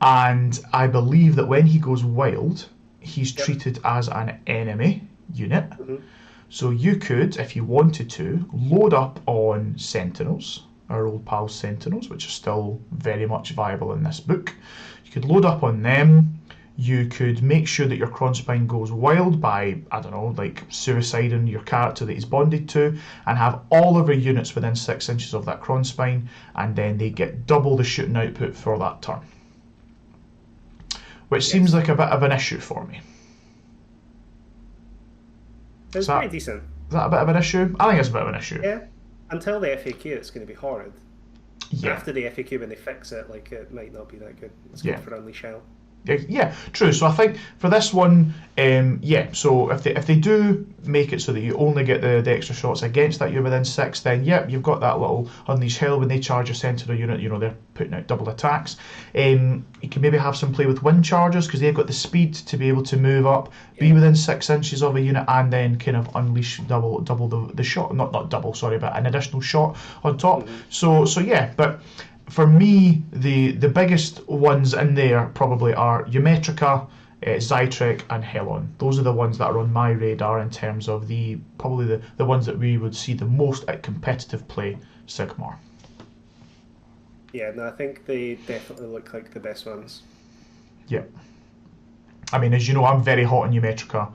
And I believe that when he goes wild, he's treated as an enemy unit. So you could, if you wanted to, load up on Sentinels, our old pal Sentinels, which are still very much viable in this book. You could load up on them. You could make sure that your Kronspine goes wild by, I don't know, like suiciding your character that he's bonded to, and have all of your units within 6 inches of that Kronspine, and then they get double the shooting output for that turn. Which seems like a bit of an issue for me. It's pretty decent. Is that a bit of an issue? I think it's a bit of an issue. Yeah. Until the FAQ, it's going to be horrid. Yeah. After the FAQ, when they fix it, like, it might not be that good. It's good for Unleash Hell. Yeah, true. So I think for this one, so if they do make it so that you only get the extra shots against that you're within 6, then you've got that little Unleash Hell. When they charge a Sentinel unit, they're putting out double attacks. You can maybe have some play with Wind Chargers, because they've got the speed to be able to move up, be within 6 inches of a unit, and then kind of unleash double the shot. Not double, sorry, but an additional shot on top. So yeah, but for me, the biggest ones in there probably are Eumetrica, Zytrek, and Helon. Those are the ones that are on my radar in terms of probably the ones that we would see the most at competitive play, Sigmar. Yeah, no, I think they definitely look like the best ones. Yeah. I mean, as you know, I'm very hot on Eumetrica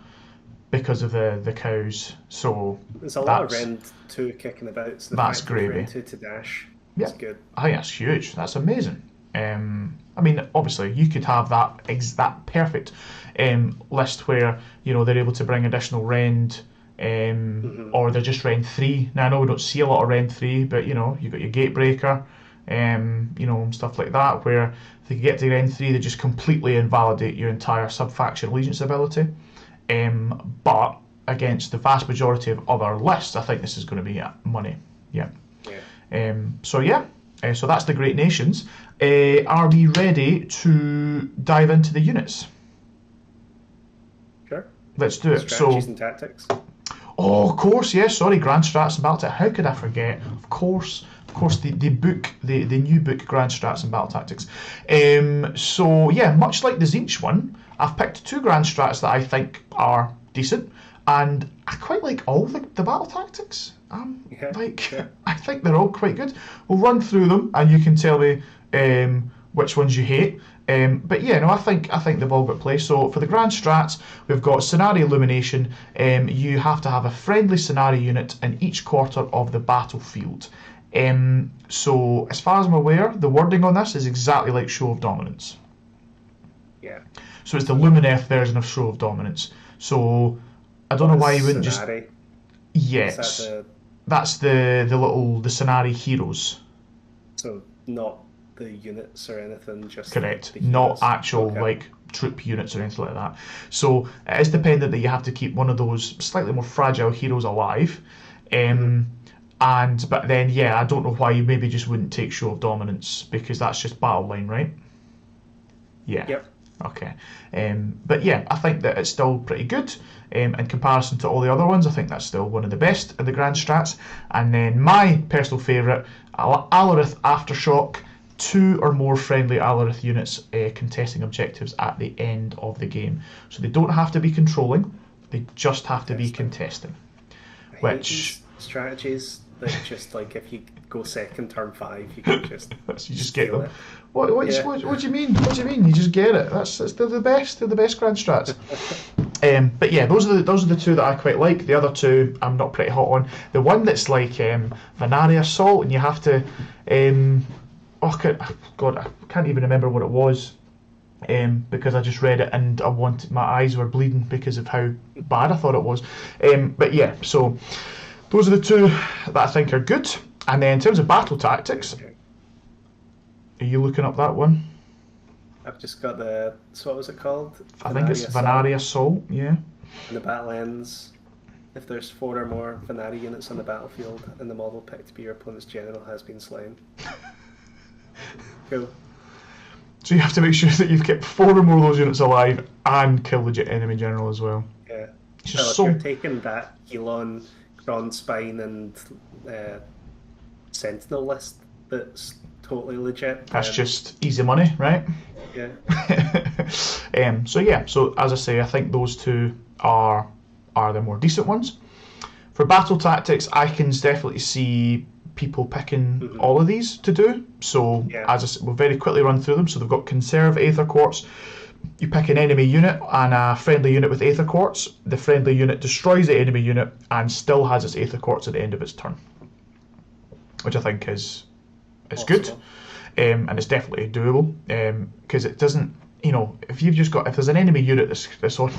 because of the cows. So there's a lot of Rend 2 kicking about. So that's gravy. Rend 2 to dash. That's good. I think that's huge. That's amazing. I mean, obviously, you could have that perfect list where they're able to bring additional Rend, or they're just Rend 3. Now I know we don't see a lot of Rend 3, but you've got your Gatebreaker, stuff like that, where if they get to Rend 3, they just completely invalidate your entire sub-faction allegiance ability. But against the vast majority of other lists, I think this is going to be money. Yeah. So that's the Great Nations. Are we ready to dive into the units? Sure. Let's do it. Strategies and tactics. Oh, of course, yes. Sorry, Grand Strats and Battle Tactics. How could I forget? Of course, the book, the new book, Grand Strats and Battle Tactics. So yeah, much like the Tzeentch one, I've picked 2 Grand Strats that I think are decent, and I quite like all the Battle Tactics. Sure. I think they're all quite good. We'll run through them, and you can tell me which ones you hate. But yeah, no, I think they've all got play. So for the grand strats, we've got scenario illumination. You have to have a friendly scenario unit in each quarter of the battlefield. So as far as I'm aware, the wording on this is exactly like Show of Dominance. Yeah. So it's the Lumineth version of Show of Dominance. So I don't know why you wouldn't just. Yes. That's the Scenari heroes. So not the units or anything, just correct. Not actual like troop units or anything like that. So it is dependent that you have to keep one of those slightly more fragile heroes alive. But then I don't know why you maybe just wouldn't take Show of Dominance, because that's just battle line, right? Yeah. Yep. Okay. But yeah, I think that it's still pretty good. In comparison to all the other ones, I think that's still one of the best of the grand strats. And then my personal favourite, Alarith Aftershock. 2 or more friendly Alarith units contesting objectives at the end of the game. So they don't have to be controlling, they just have to be contesting. Which strategies that just like if you go second turn 5, you can just you just get them. What do you mean? What do you mean? You just get it. They're the best. They're the best grand strats. But yeah, those are the 2 that I quite like. The other 2 I'm not pretty hot on. The one that's like Vanari Assault, and you have to I can't even remember what it was, because I just read it and my eyes were bleeding because of how bad I thought it was. But yeah, so those are the 2 that I think are good. And then in terms of battle tactics, are you looking up that one? I've just got so what was it called? I think it's Vanari Assault, yeah. And the battle ends if there's 4 or more Vanari units on the battlefield and the model picked to be your opponent's general has been slain. Cool. So you have to make sure that you've kept 4 or more of those units alive and kill the enemy general as well. Yeah. If you're taking that Elon, Cron Spine and Sentinel list, that's totally legit. That's just easy money, right? Yeah. So as I say, I think those 2 are the more decent ones. For battle tactics, I can definitely see people picking all of these to do. So as I said, we'll very quickly run through them. So they've got Conserve Aether Quartz. You pick an enemy unit and a friendly unit with Aether Quartz. The friendly unit destroys the enemy unit and still has its Aether Quartz at the end of its turn, which I think is good, and it's definitely doable, because it doesn't, if there's an enemy unit that's on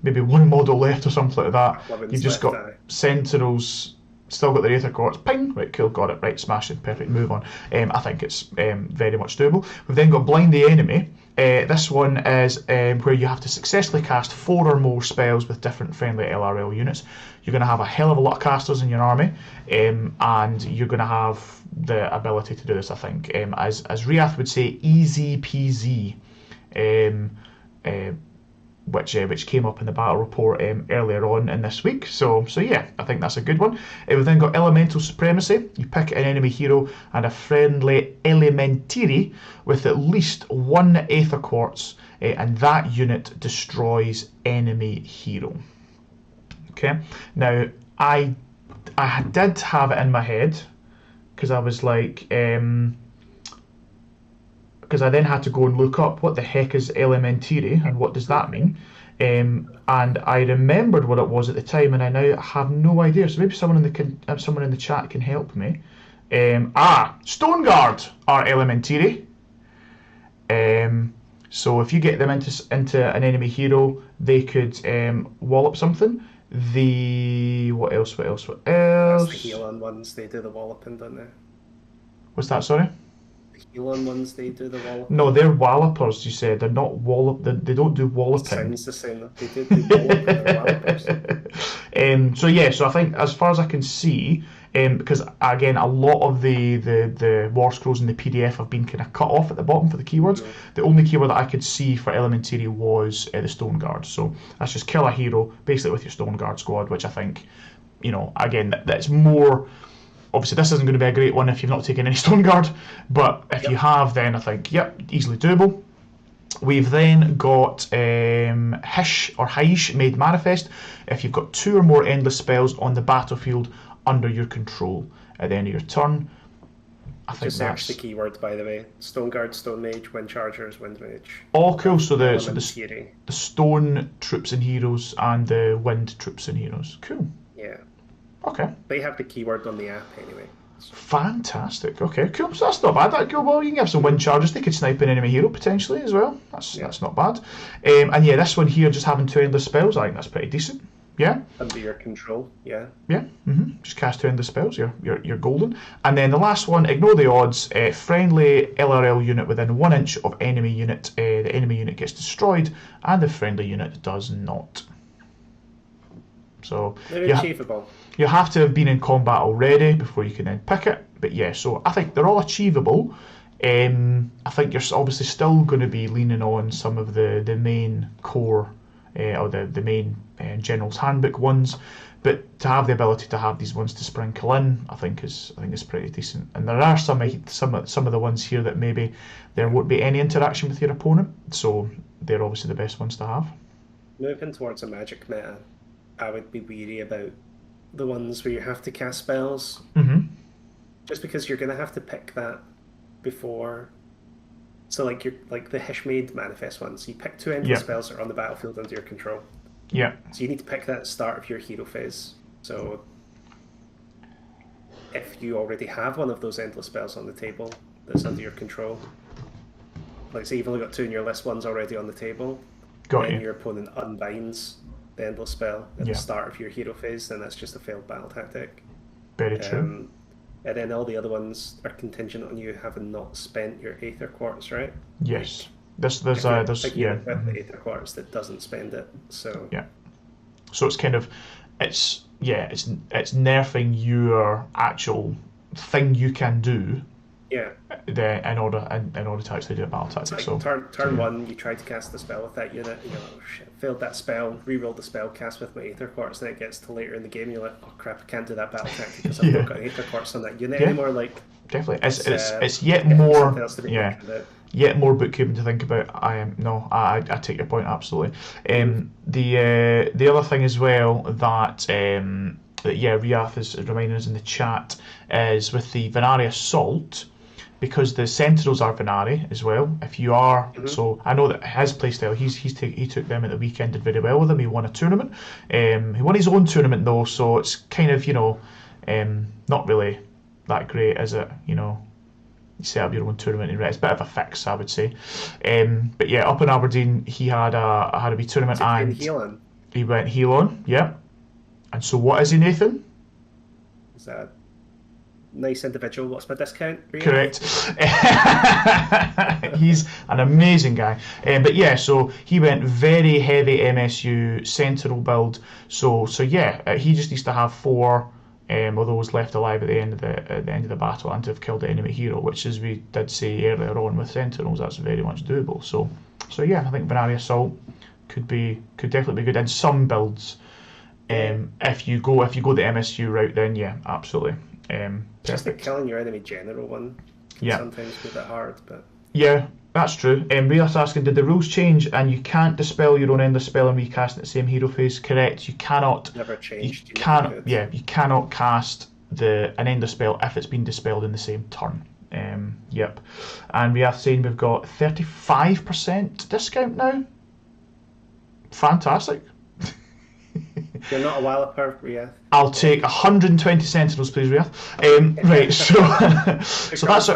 maybe 1 model left or something like that, you've just got Sentinels still got the Aether Quartz, ping, right, cool, got it, right, smashing, perfect, move on. I think it's very much doable. We've then got Blind the Enemy. This one is where you have to successfully cast 4 or more spells with different friendly LRL units. You're going to have a hell of a lot of casters in your army, and you're going to have the ability to do this, I think. As Riath would say, easy peasy, which came up in the battle report earlier on in this week. So yeah, I think that's a good one. We've then got Elemental Supremacy. You pick an enemy hero and a friendly Elementiri with at least 1 Aether Quartz, and that unit destroys enemy hero. Okay, now I did have it in my head, because I was like, because I then had to go and look up what the heck is Elementiri and what does that mean. And I remembered what it was at the time, and I now have no idea. So maybe someone in the chat can help me. Stone Guard are Elementiri. So if you get them into an enemy hero, they could wallop something. What else? That's the heal-on ones. They do the walloping, don't they? What's that? Sorry. Heal-on ones, they do the walloping. No, they're wallopers, you said. They're not wallop. They don't do walloping. Sounds the same. They do walloping. They're wallopers. So I think, as far as I can see, because again, a lot of the War Scrolls in the PDF have been kind of cut off at the bottom for the keywords. The only keyword that I could see for Elementiri was the Stone Guard. So that's just kill a hero, basically with your Stone Guard squad, which I think, again, that's more. Obviously, this isn't going to be a great one if you've not taken any Stone Guard, but if you have, then I think, easily doable. We've then got Hish or Haish Made Manifest. If you've got 2 or more endless spells on the battlefield under your control at the end of your turn. I think Just search the that's keywords, by the way. Stone Guard, Stone Mage, Wind Chargers, Wind Mage. all cool. So the Theory. the stone troops and heroes and the wind troops and heroes. Cool. Yeah. Okay. They have the keyword on the app anyway. Fantastic. Okay, cool. So that's not bad. That cool. Well, you can have some wind charges. They could snipe an enemy hero potentially as well. That's not bad. And yeah, this one here, just having 2 endless spells, I think that's pretty decent. Yeah. Under your control. Yeah. Yeah. Just cast 2 endless spells. You're golden. And then the last one, ignore the odds. Friendly LRL unit within 1 inch of enemy unit. The enemy unit gets destroyed, and the friendly unit does not. So they're achievable. You have to have been in combat already before you can then pick it. But yeah, so I think they're all achievable. I think you're obviously still going to be leaning on some of the main core or the main General's Handbook ones. But to have the ability to have these ones to sprinkle in, I think is pretty decent. And there are some of the ones here that maybe there won't be any interaction with your opponent. So they're obviously the best ones to have. Moving towards a magic meta, I would be weary about the ones where you have to cast spells. Just because you're going to have to pick that before. So like the Hishmade manifest ones, you pick 2 endless spells that are on the battlefield under your control. Yeah. So you need to pick that at the start of your hero phase. So if you already have one of those endless spells on the table that's under your control, like say you've only got 2 in your list, one's already on the table, then your opponent unbinds the endless spell at the start of your hero phase, then that's just a failed battle tactic. Very true. And then all the other ones are contingent on you having not spent your Aether Quartz, right? Yes. With the Aether Quartz that doesn't spend it. So yeah. So it's kind of it's nerfing your actual thing you can do. Yeah. In order to actually do a battle tactic. Like so turn 1, you try to cast the spell with that unit, and you're like, oh shit, failed that spell, reroll the spell cast with my Aether Quartz, then it gets to later in the game, you're like, oh crap, I can't do that battle tactic because I've not got Aether Quartz on that unit anymore. Like definitely, it's yet more yet more bookkeeping to think about. I take your point absolutely. The other thing as well that Riath is reminding us in the chat is with the Venari Assault. Because the Sentinels are Venari as well. If you are, so I know that his playstyle, he took them at the weekend, did very well with them. He won a tournament. He won his own tournament though, so it's kind of not really that great, is it? You set up your own tournament, and it's a bit of a fix, I would say. But yeah, up in Aberdeen, he had a wee tournament and he went Helon, yeah. And so what is he, Nathan? Is that nice individual? What's my discount? Correct. He's an amazing guy. But yeah, so he went very heavy MSU Sentinel build. So yeah, he just needs to have 4 of those left alive at the end of the battle and to have killed the enemy hero, which, as we did say earlier on with Sentinels, that's very much doable. So yeah, I think Venari Assault could definitely be good in some builds. If you go the MSU route, then yeah, absolutely. Just the killing your enemy general one can sometimes be a bit hard, but yeah, that's true. Ria's asking, did the rules change and you can't dispel your own endless spell and recast in the same hero phase? Correct. You cannot. Never changed. You cannot cast an endless spell if it's been dispelled in the same turn. Yep. And Ria's saying we've got 35% discount now. Fantastic. You're not a walloper, Riath. I'll take 120 Sentinels, please, Riath. Right, so that's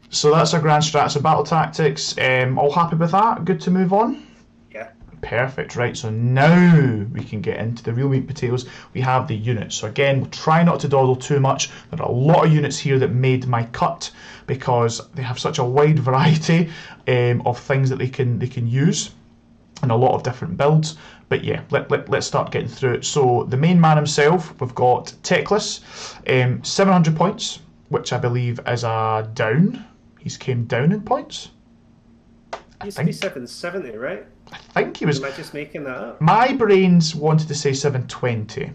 so that's our grand strats and battle tactics. All happy with that? Good to move on? Yeah. Perfect. Right, so now we can get into the real meat and potatoes. We have the units. So again, we'll try not to dawdle too much. There are a lot of units here that made my cut because they have such a wide variety of things that they can use and a lot of different builds. But yeah, let's start getting through it. So the main man himself, we've got Teclis, 700 points, which I believe is a down. He's came down in points. He used to be 770, right? I think he was. Am I just making that up? My brains wanted to say 720.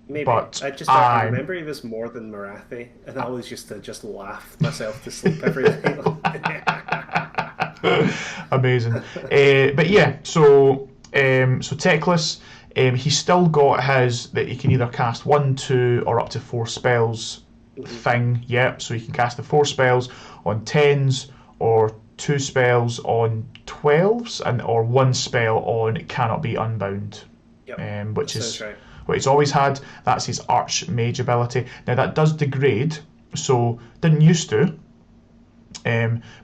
Maybe. But I remember he was more than Marathi, and I always used to laugh myself to sleep every day. Amazing. But yeah, so Teclis, He's still got his that he can either cast 1, 2, or up to 4 spells thing. Yep, so he can cast the 4 spells on 10s, or 2 spells on 12s, and or 1 spell on cannot be unbound. Yep. Which is right. What he's always had. That's his Archmage ability. Now that does degrade, so didn't used to.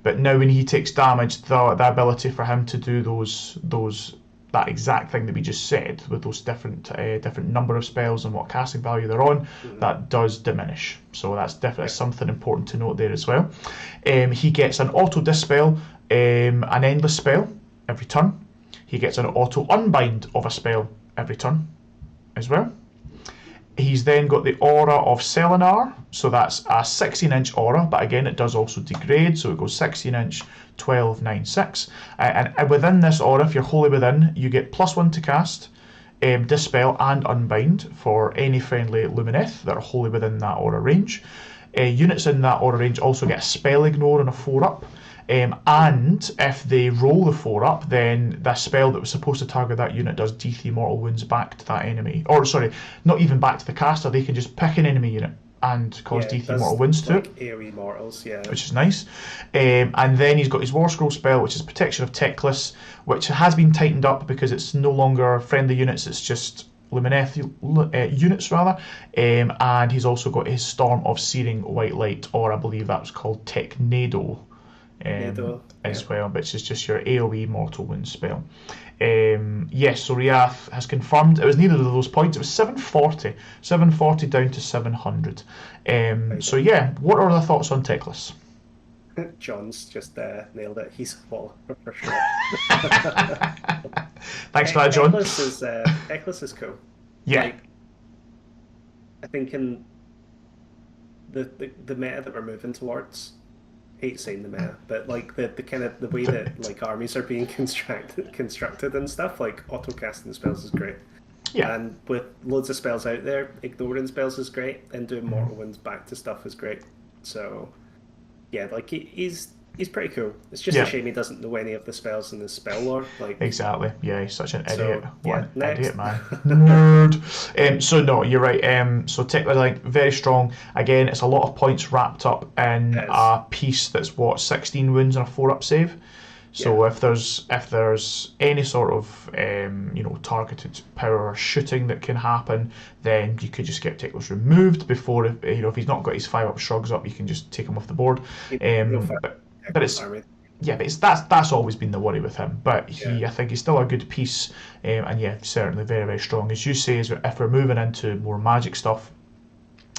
But now when he takes damage, the ability for him to do that exact thing that we just said with those different number of spells and what casting value they're on, that does diminish. So that's definitely something important to note there as well. He gets an auto dispel, an endless spell every turn. He gets an auto unbind of a spell every turn as well. He's then got the aura of Selenar, so that's a 16-inch aura, but again it does also degrade, so it goes 16-inch, 12, 9, 6. And within this aura, if you're wholly within, you get +1 to cast, Dispel and Unbind for any friendly Lumineth that are wholly within that aura range. Units in that aura range also get a Spell Ignore and a 4-up. And if they roll the 4-up, then the spell that was supposed to target that unit does D3 mortal wounds back to that enemy. Or, sorry, not even back to the caster, they can just pick an enemy unit and cause D3 mortal wounds to it. AoE mortals, yeah. Which is nice. And then he's got his War Scroll spell, which is Protection of Teclis, which has been tightened up because it's no longer friendly units, it's just Lumineth units rather. And he's also got his Storm of Searing White Light, or I believe that was called Technado. As well, which is just your AoE mortal wound spell. Yes, so Riath has confirmed it was neither of those points. It was 740 down to 700. So yeah, what are the thoughts on Teclis? John's just nailed it. He's full for sure. Thanks for that, John. Teclis is cool. Yeah. Like, I think in the meta that we're moving towards, hate saying the meta, but like the kind of the way that like armies are being constructed and stuff, like auto casting spells is great. Yeah. And with loads of spells out there, ignoring spells is great, and doing mortal wounds back to stuff is great. So yeah, like he's pretty cool. It's just a shame he doesn't know any of the spells in his spell lore. Like exactly. Yeah, he's such an idiot. Next. Idiot, man. Nerd. So no, you're right. So Teclis, like, very strong. Again, it's a lot of points wrapped up in a piece that's 16 wounds and a 4-up save. So if there's any sort of targeted power shooting that can happen, then you could just get Teclis removed before if he's not got his 5-up shrugs up, you can just take him off the board. But it's that's always been the worry with him. But I think he's still a good piece, and certainly very, very strong. As you say, if we're moving into more magic stuff,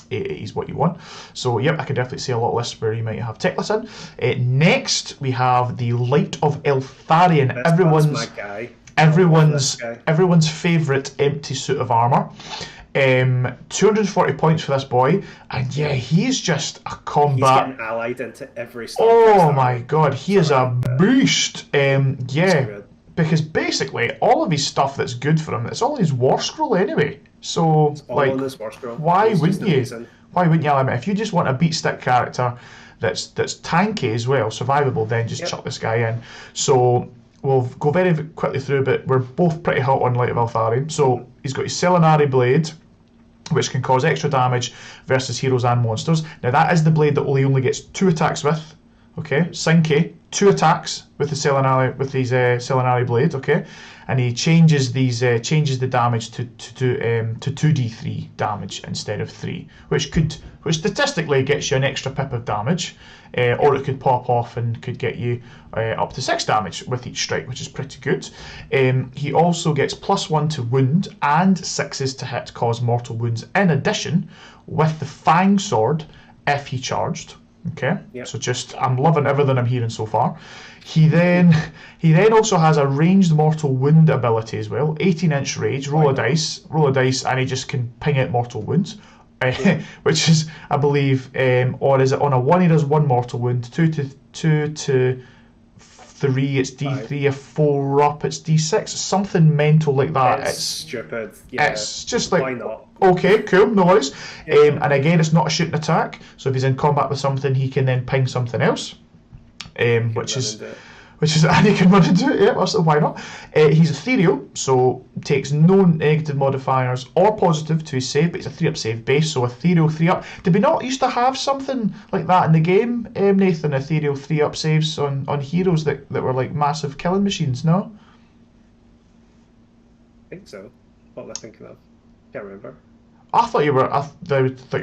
he's what you want. So I can definitely see a lot of lists where you might have Teclis in. Next we have the Light of Eltharion, everyone's favourite empty suit of armour. 240 points for this boy, and he's just a combat. He's getting allied into every. Oh my god, he is a beast. Because basically all of his stuff that's good for him, it's all his War Scroll anyway. So why wouldn't you? Why wouldn't you allow him? If you just want a beat stick character that's tanky as well, survivable, then just chuck this guy in. So we'll go very quickly through, but we're both pretty hot on Light of Eltharion. So he's got his Selenari Blade, which can cause extra damage versus heroes and monsters. Now that is the blade that he only gets 2 attacks with. Okay, Sinke, 2 attacks with the Selenari blade. Okay, and he changes the damage to 2d3 damage instead of 3, which statistically gets you an extra pip of damage, or it could pop off and could get you up to 6 damage with each strike, which is pretty good. He also gets +1 to wound and 6s to hit, cause mortal wounds in addition with the Fang Sword if he charged. Okay, so I'm loving everything I'm hearing so far. He then also has a ranged mortal wound ability as well. 18-inch range, roll a dice, and he just can ping out mortal wounds. Which is, I believe, or is it on a 1 he does 1 mortal wound, 2 to 3 it's D3, a 4 up it's D6, something mental like that. It's stupid. Yeah, it's just like, why not? Okay, cool, no worries. And again, it's not a shooting attack, so if he's in combat with something, he can then ping something else, which is which is and he can run into it. Yeah, so why not? He's ethereal, so takes no negative modifiers or positive to his save, but it's a 3-up save base, so ethereal 3-up. Did we not used to have something like that in the game, Nathan? Ethereal 3-up saves on heroes that were like massive killing machines, no? I think so. What am I thinking of? Can't remember. I thought you were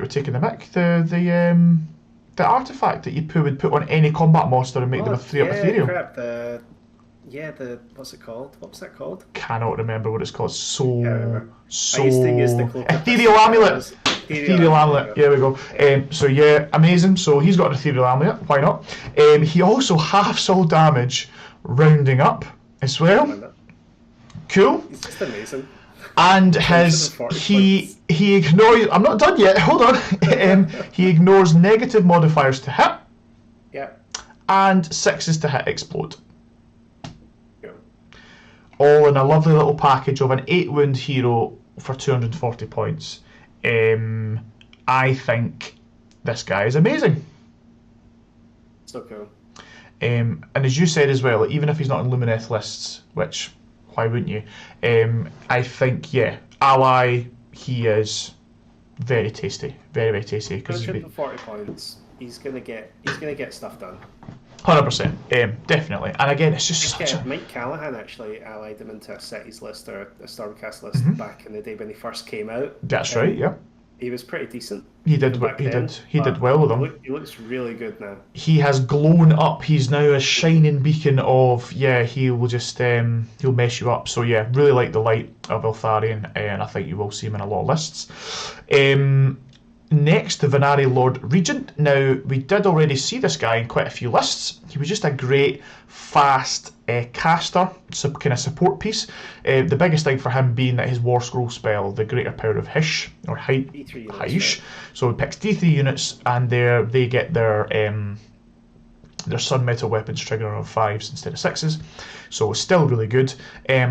taking the mick. The artifact that you would put on any combat monster and make them a 3-up ethereal. Crap, the what's it called? What was that called? Cannot remember what it's called. So I used to use the cloak ethereal amulet. Ethereal amulet. There we go. So yeah, amazing. So he's got an ethereal amulet. Why not? He also halves all damage, rounding up as well. Cool. He's just amazing. And he ignores. I'm not done yet. Hold on. He ignores negative modifiers to hit. Yeah. And 6s to hit explode. Cool. All in a lovely little package of an 8-wound hero for 240 points. I think this guy is amazing. So cool. And as you said as well, even if he's not in Lumineth lists, which why wouldn't you? I think ally, he is very tasty, very very tasty. 140 points. He's gonna get stuff done. 100%, definitely. And again, it's just such a... Mike Callahan actually allied him into a Cities list or a Stormcast list back in the day when he first came out. That's right, yeah. He was pretty decent. He did well with him. He looks really good now. He has blown up. He's now a shining beacon of he will just he'll mess you up. So yeah, really like the light of Eltharion, and I think you will see him in a lot of lists. Next, the Venari Lord Regent. Now, we did already see this guy in quite a few lists. He was just a great, fast caster, kind of support piece. The biggest thing for him being that his War Scroll spell, the Greater Power of Hish, or Hish. Right. So he picks D3 units, and they get their Sun Metal weapons trigger on 5s instead of 6s. So still really good.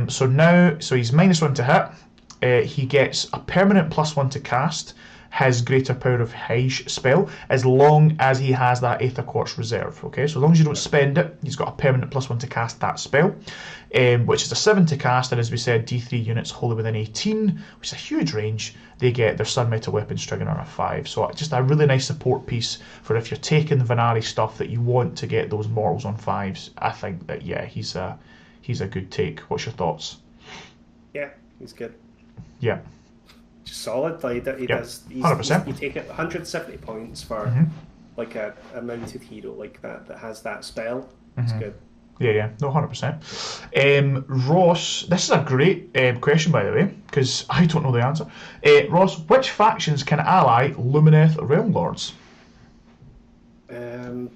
So he's -1 to hit. He gets a permanent +1 to cast his Greater Power of Hish spell, as long as he has that Aether Quartz reserve. Okay, so as long as you don't spend it, he's got a permanent +1 to cast that spell, which is a 7 to cast, and as we said, D3 units wholly within 18, which is a huge range, they get their Sun Metal weapons trigger on a 5. So just a really nice support piece for if you're taking the Venari stuff that you want to get those mortals on 5s. I think that he's a good take. What's your thoughts? Yeah, he's good. Yeah. Solid, like he does. 100%. You take it 170 points for like a mounted hero like that has that spell. It's good. Yeah, no, 100%. Ross, this is a great question, by the way, because I don't know the answer. Ross, which factions can ally Lumineth Realm Lords? Now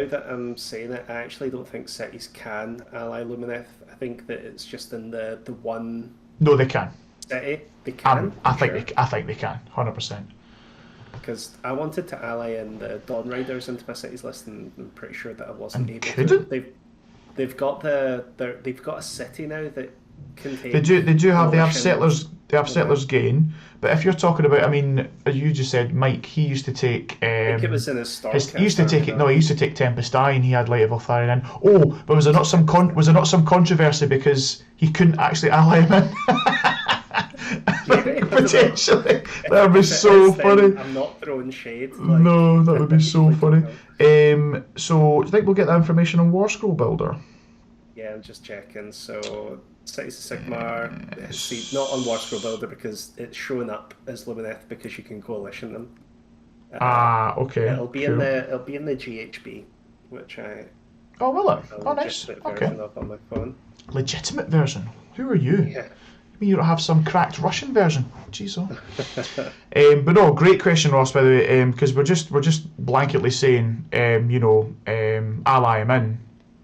that I'm saying it, I actually don't think cities can ally Lumineth. I think that it's just in the one. No, they can. City. They can. I think they can. 100%. Because I wanted to ally in the Dawn Riders into my cities list, and I'm pretty sure that I wasn't able to. They've got a city now that contains. They have settlers. They have settlers gain. But if you're talking about, I mean, as you just said, Mike, he used to take. I think it was in his Stormcast. He used to take it. No, he used to take Tempest Eye, and he had Light of Eltharion in. Oh, but was there not some controversy because he couldn't actually ally him in? Potentially, that would be so funny. I'm not throwing shade. No, that would be so funny. So, do you think we'll get that information on War Scroll Builder? Yeah, I'm just checking. So, Cities of Sigmar, see, not on War Scroll Builder because it's showing up as Lumineth because you can coalition them. Okay. It'll be in the GHB, which I. Oh, will it? Oh, nice. Okay. Of on my phone. Legitimate version. Who are you? Yeah. You don't have some cracked Russian version. Jeez, but no, great question, Ross, by the way, because we're just blanketly saying, ally him in,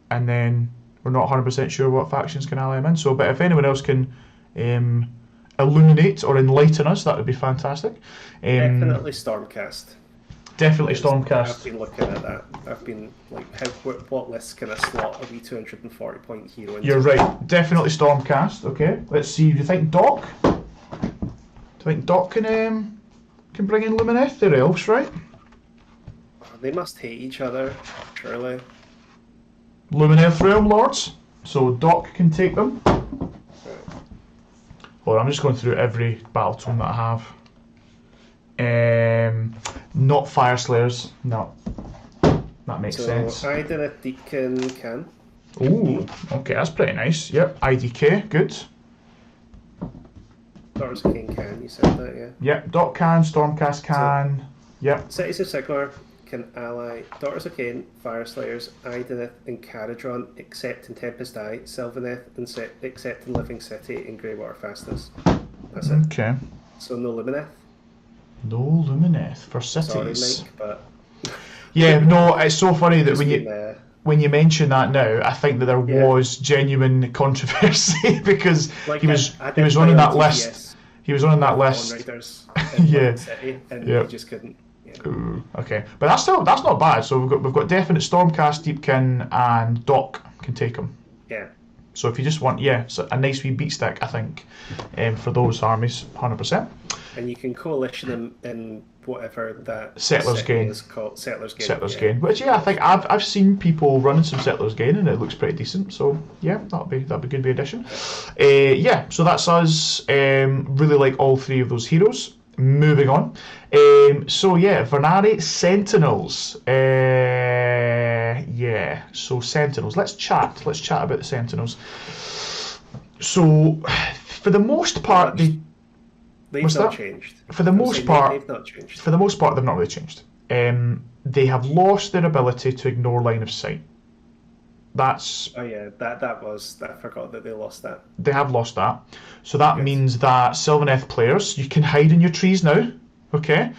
and then we're not 100% sure what factions can ally him in. So, but if anyone else can illuminate or enlighten us, that would be fantastic. Definitely Stormcast. Definitely Stormcast. I've been looking at that. I've been like, what lists can I slot a wee 240 point hero into? You're right. Definitely Stormcast. Okay. Let's see. Do you think Doc? Do you think Doc can bring in Lumineth? They're elves, right? They must hate each other, surely. Lumineth Realm Lords. So Doc can take them. Right. Well, I'm just going through every Battletome that I have. Not Fire Slayers. No. That makes sense. So I did a Deacon can. Ooh, okay, that's pretty nice. Yep, IDK, good. Daughters of Cain can, you said that, yeah. Yep, Doc can, Stormcast can. Yep. Cities of Sigmar can ally Daughters of Cain, Fire Slayers, Idoneth, and Caradron, except in Tempest Eye, Sylvaneth, and except in Living City and Greywater Fastness. That's it. Okay. So no Lumineth. No Lumineth for cities. Sorry, Mike, but yeah, no, it's so funny that just when you mention that now, I think that there was genuine controversy because like he was on that list. He was on that list. Yeah. City, and he just couldn't. Yeah. Ooh, okay, but that's not bad. So we've got definite Stormcast, Deepkin, and Doc can take them. Yeah. So if you just want, so a nice wee beat stick, I think, for those armies, 100%. And you can coalition them in whatever that Settlers Gain is called. Settlers Gain. Which I think I've seen people running some Settlers Gain and it looks pretty decent. So yeah, that'd be a good addition. So that's us. Really like all three of those heroes. Moving on. Vernari Sentinels. So Sentinels. Let's chat about the Sentinels. So for the most part, they've not changed. For the most part, they've not changed. For the most part, they've not really changed. They have lost their ability to ignore line of sight. That's. Oh yeah, that was. I forgot that they lost that. They have lost that, so that means that Sylvaneth players, you can hide in your trees now. Okay,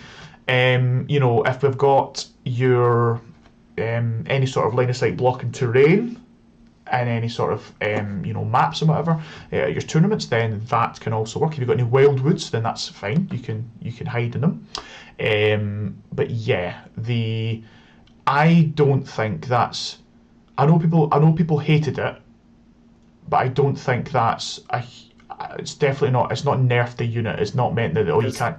if we've got your any sort of line of sight blocking terrain and any sort of maps and whatever, your tournaments, then that can also work. If you've got any wild woods, then that's fine. You can hide in them. But yeah, I don't think that's. I know people hated it, but I don't think that's it's definitely not. It's not nerfed the unit. It's not meant that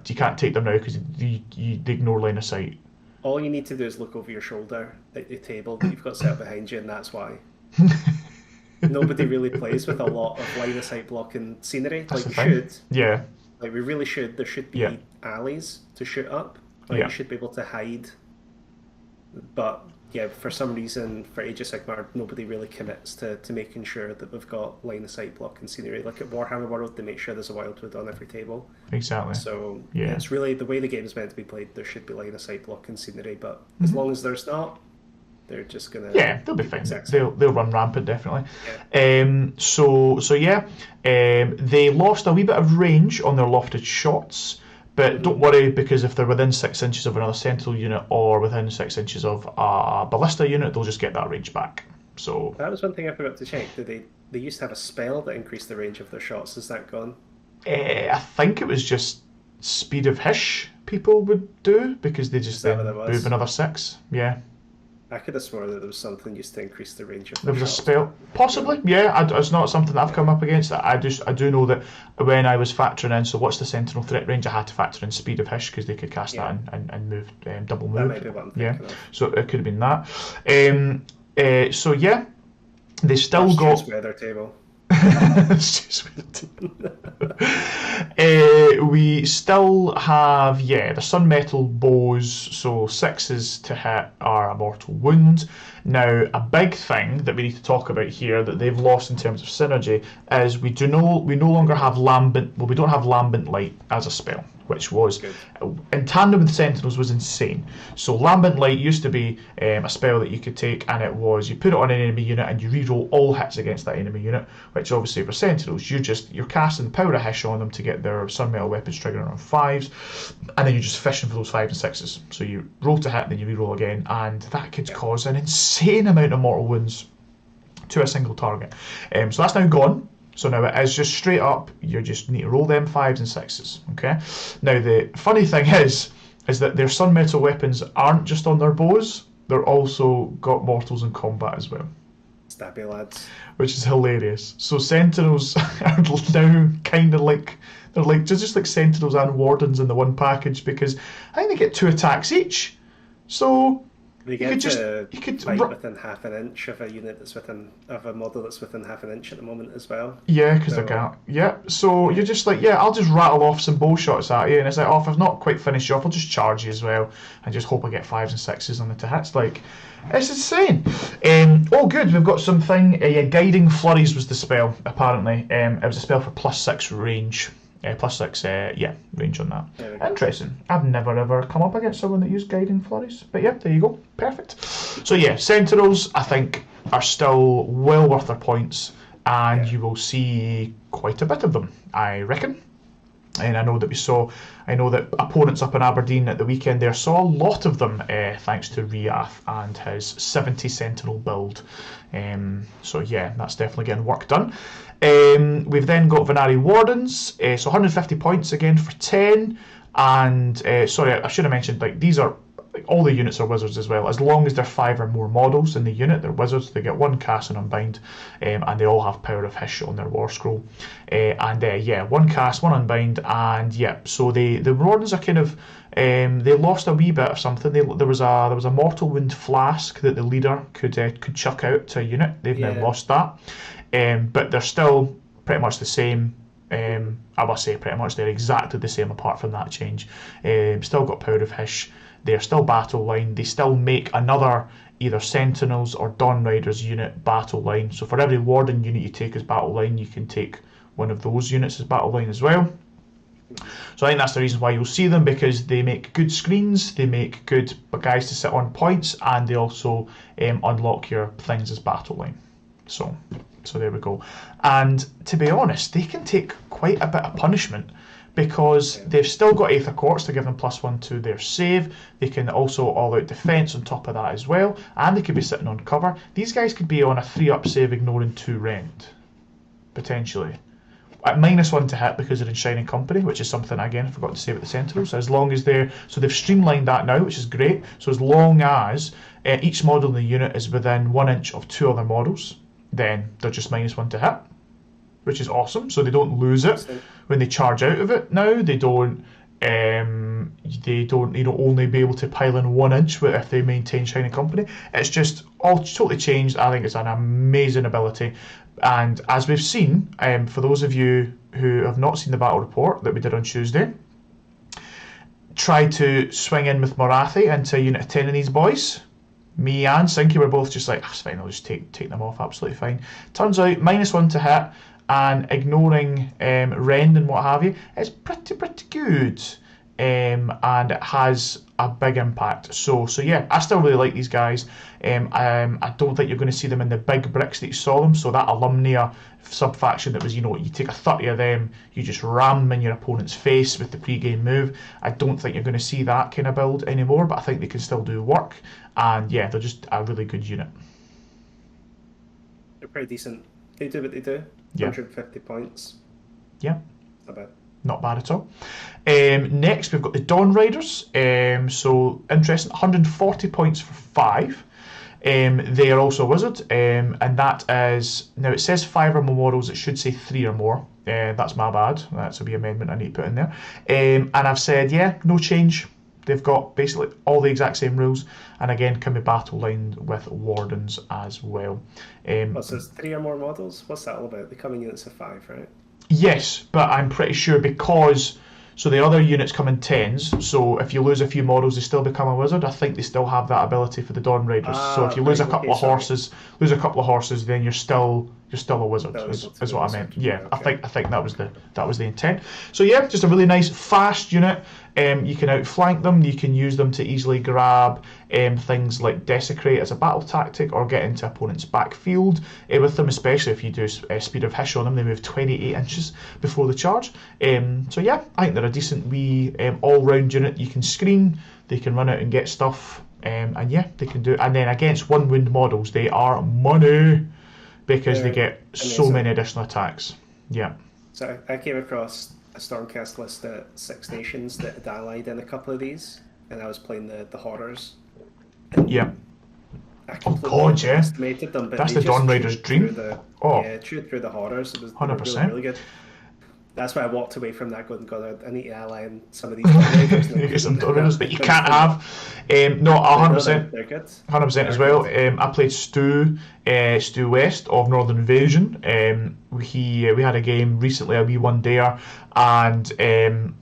you can't take them now because they ignore line of sight. All you need to do is look over your shoulder at the table that you've got set behind you, and that's why. Nobody really plays with a lot of line of sight blocking scenery. That's like we should. Yeah. Like we really should. There should be alleys to shoot up. Like you should be able to hide. But yeah, for some reason, for Age of Sigmar, nobody really commits to making sure that we've got line of sight blocking scenery. Like at Warhammer World, they make sure there's a wildwood on every table. Exactly. So it's really the way the game is meant to be played. There should be line of sight blocking scenery, but as long as there's not, they're just gonna. Yeah, they'll be fine. Exactly. They'll run rampant definitely. Yeah. They lost a wee bit of range on their lofted shots. But don't worry, because if they're within 6 inches of another Sentinel unit or within 6 inches of a Ballista unit, they'll just get that range back. So that was one thing I forgot to check. They used to have a spell that increased the range of their shots. Is that gone? I think it was just Speed of Hish people would do because they just then move another 6. Yeah. I could have sworn that there was something used to increase the range of. There was a spell, possibly. Yeah, it's not something that I've come up against. I do know that when I was factoring in, so what's the Sentinel threat range? I had to factor in Speed of Hish because they could cast that and move double move. That might be what I'm thinking of. So it could have been that. They still got weather table. We still have the Sun Metal bows, so 6s to hit are a mortal wound. Now a big thing that we need to talk about here that they've lost in terms of synergy is we no longer have Lambent. Well, we don't have Lambent Light as a spell, which was in tandem with Sentinels was insane. So Lambent Light used to be a spell that you could take, and it was you put it on an enemy unit and you reroll all hits against that enemy unit. Which obviously for Sentinels, you're casting the power of Hish on them to get their Sun Metal weapons triggering on 5s, and then you're just fishing for those 5s and 6s. So you roll to hit, then you reroll again, and that could cause an insane amount of mortal wounds to a single target. So that's now gone. So now it is just straight up, you just need to roll them 5s and 6s, okay? Now the funny thing is that their Sun Metal weapons aren't just on their bows, they're also got mortals in combat as well. Stabby lads. Which is hilarious. So Sentinels are now kind of like, they're like just like Sentinels and Wardens in the one package because I think they get 2 attacks each. So They get to fight within half an inch of a unit that's of a model that's within half an inch at the moment as well. Yeah, because So, they're got. Yeah, so you're just like, yeah, I'll just rattle off some bow shots at you, and it's like, oh, if I've not quite finished you off, I'll just charge you as well, and just hope I get 5s and 6s on the hits. Like, it's insane. Oh, good, we've got something. Yeah, Guiding Flurries was the spell, apparently. It was a spell for +6 range. +6, range on that. Interesting. I've never ever come up against someone that used Guiding Flurries. But yeah, there you go. Perfect. So yeah, Sentinels, I think, are still well worth their points, and you will see quite a bit of them, I reckon. And I know that opponents up in Aberdeen at the weekend there saw a lot of them, thanks to Riath and his 70 Sentinel build. So yeah, that's definitely getting work done. We've then got Venari Wardens, so 150 points again for 10. And sorry, I should have mentioned, like, these are, like, all the units are wizards as well. As long as they're 5 or more models in the unit, they're wizards. They get 1 cast and unbind, and they all have Power of Hish on their war scroll. 1 cast, 1 unbind, and so the Wardens are kind of, they lost a wee bit of something. There was a Mortal Wound flask that the leader could chuck out to a unit. They've now lost that, but they're still pretty much the same. I must say, pretty much they're exactly the same apart from that change. Still got Power of Hish. They're still battle line. They still make another either Sentinels or Dawn Riders unit battle line. So for every Warden unit you take as battle line, you can take one of those units as battle line as well. So I think that's the reason why you'll see them, because they make good screens, they make good guys to sit on points, and they also unlock your things as battle line. So there we go. And to be honest, they can take quite a bit of punishment, because they've still got Aether Quartz to give them +1 to their save. They can also all-out defense on top of that as well, and they could be sitting on cover. These guys could be on a 3-up save ignoring 2 rend, potentially. At -1 to hit because they're in Shining Company, which is something, again, I forgot to say about the Sentinels. As long as so they've streamlined that now, which is great. So as long as each model in the unit is within 1 inch of 2 other models, then they're just -1 to hit, which is awesome. So they don't lose it when they charge out of it. Now they don't only be able to pile in 1 inch if they maintain Shining Company. It's just all totally changed. I think it's an amazing ability. And as we've seen, for those of you who have not seen the battle report that we did on Tuesday, try to swing in with Morathi into a unit of 10 of these boys. Me and Sinky were both just like, it's fine, I'll just take them off, absolutely fine. Turns out, -1 to hit, and ignoring rend and what have you, it's pretty good. And it has a big impact. So yeah, I still really like these guys. I don't think you're going to see them in the big bricks that you saw them. So that Alumnia sub-faction that was, you take a 30 of them, you just ram them in your opponent's face with the pre-game move. I don't think you're going to see that kind of build anymore, but I think they can still do work. And yeah, they're just a really good unit. They're pretty decent. They do what they do. 150 points. Yeah. Not bad. Not bad at all. Next, we've got the Dawn Riders. So interesting, 140 points for 5. They are also a wizard, and that is, now it says 5 or more models, it should say 3 or more. That's my bad. That's a wee amendment I need to put in there. And I've said, no change. They've got basically all the exact same rules, and again can be battle lined with Wardens as well. So it's 3 or more models? What's that all about? They come in units of 5, right? Yes, but I'm pretty sure because so the other units come in 10s. So if you lose a few models, they still become a wizard. I think they still have that ability for the Dawn Riders. So if you lose a couple of horses, then you're still a wizard. Is what I meant. Yeah, okay. I think that was the intent. So yeah, just a really nice fast unit. You can outflank them. You can use them to easily grab things like Desecrate as a battle tactic, or get into opponent's backfield with them, especially if you do Speed of Hish on them. They move 28 inches before the charge. So yeah, I think they're a decent wee all-round unit. You can screen, they can run out and get stuff, and yeah, they can do it. And then against 1 wound models, they are money, because they get so many additional attacks. Yeah. So I came across a Stormcast list at 6 Nations that had allied in a couple of these, and I was playing the horrors. Yeah. I completely estimated them, but that's the Dawn Riders' dream. Chewed through the horrors. It was 100%. really, really good. That's why I walked away from that going, God, I need to ally in some of these Dawn You get some Dawn that you can't have. No, 100%. They're good. 100% as well. I played Stu West of Northern Invasion. We had a game recently, a wee one there, and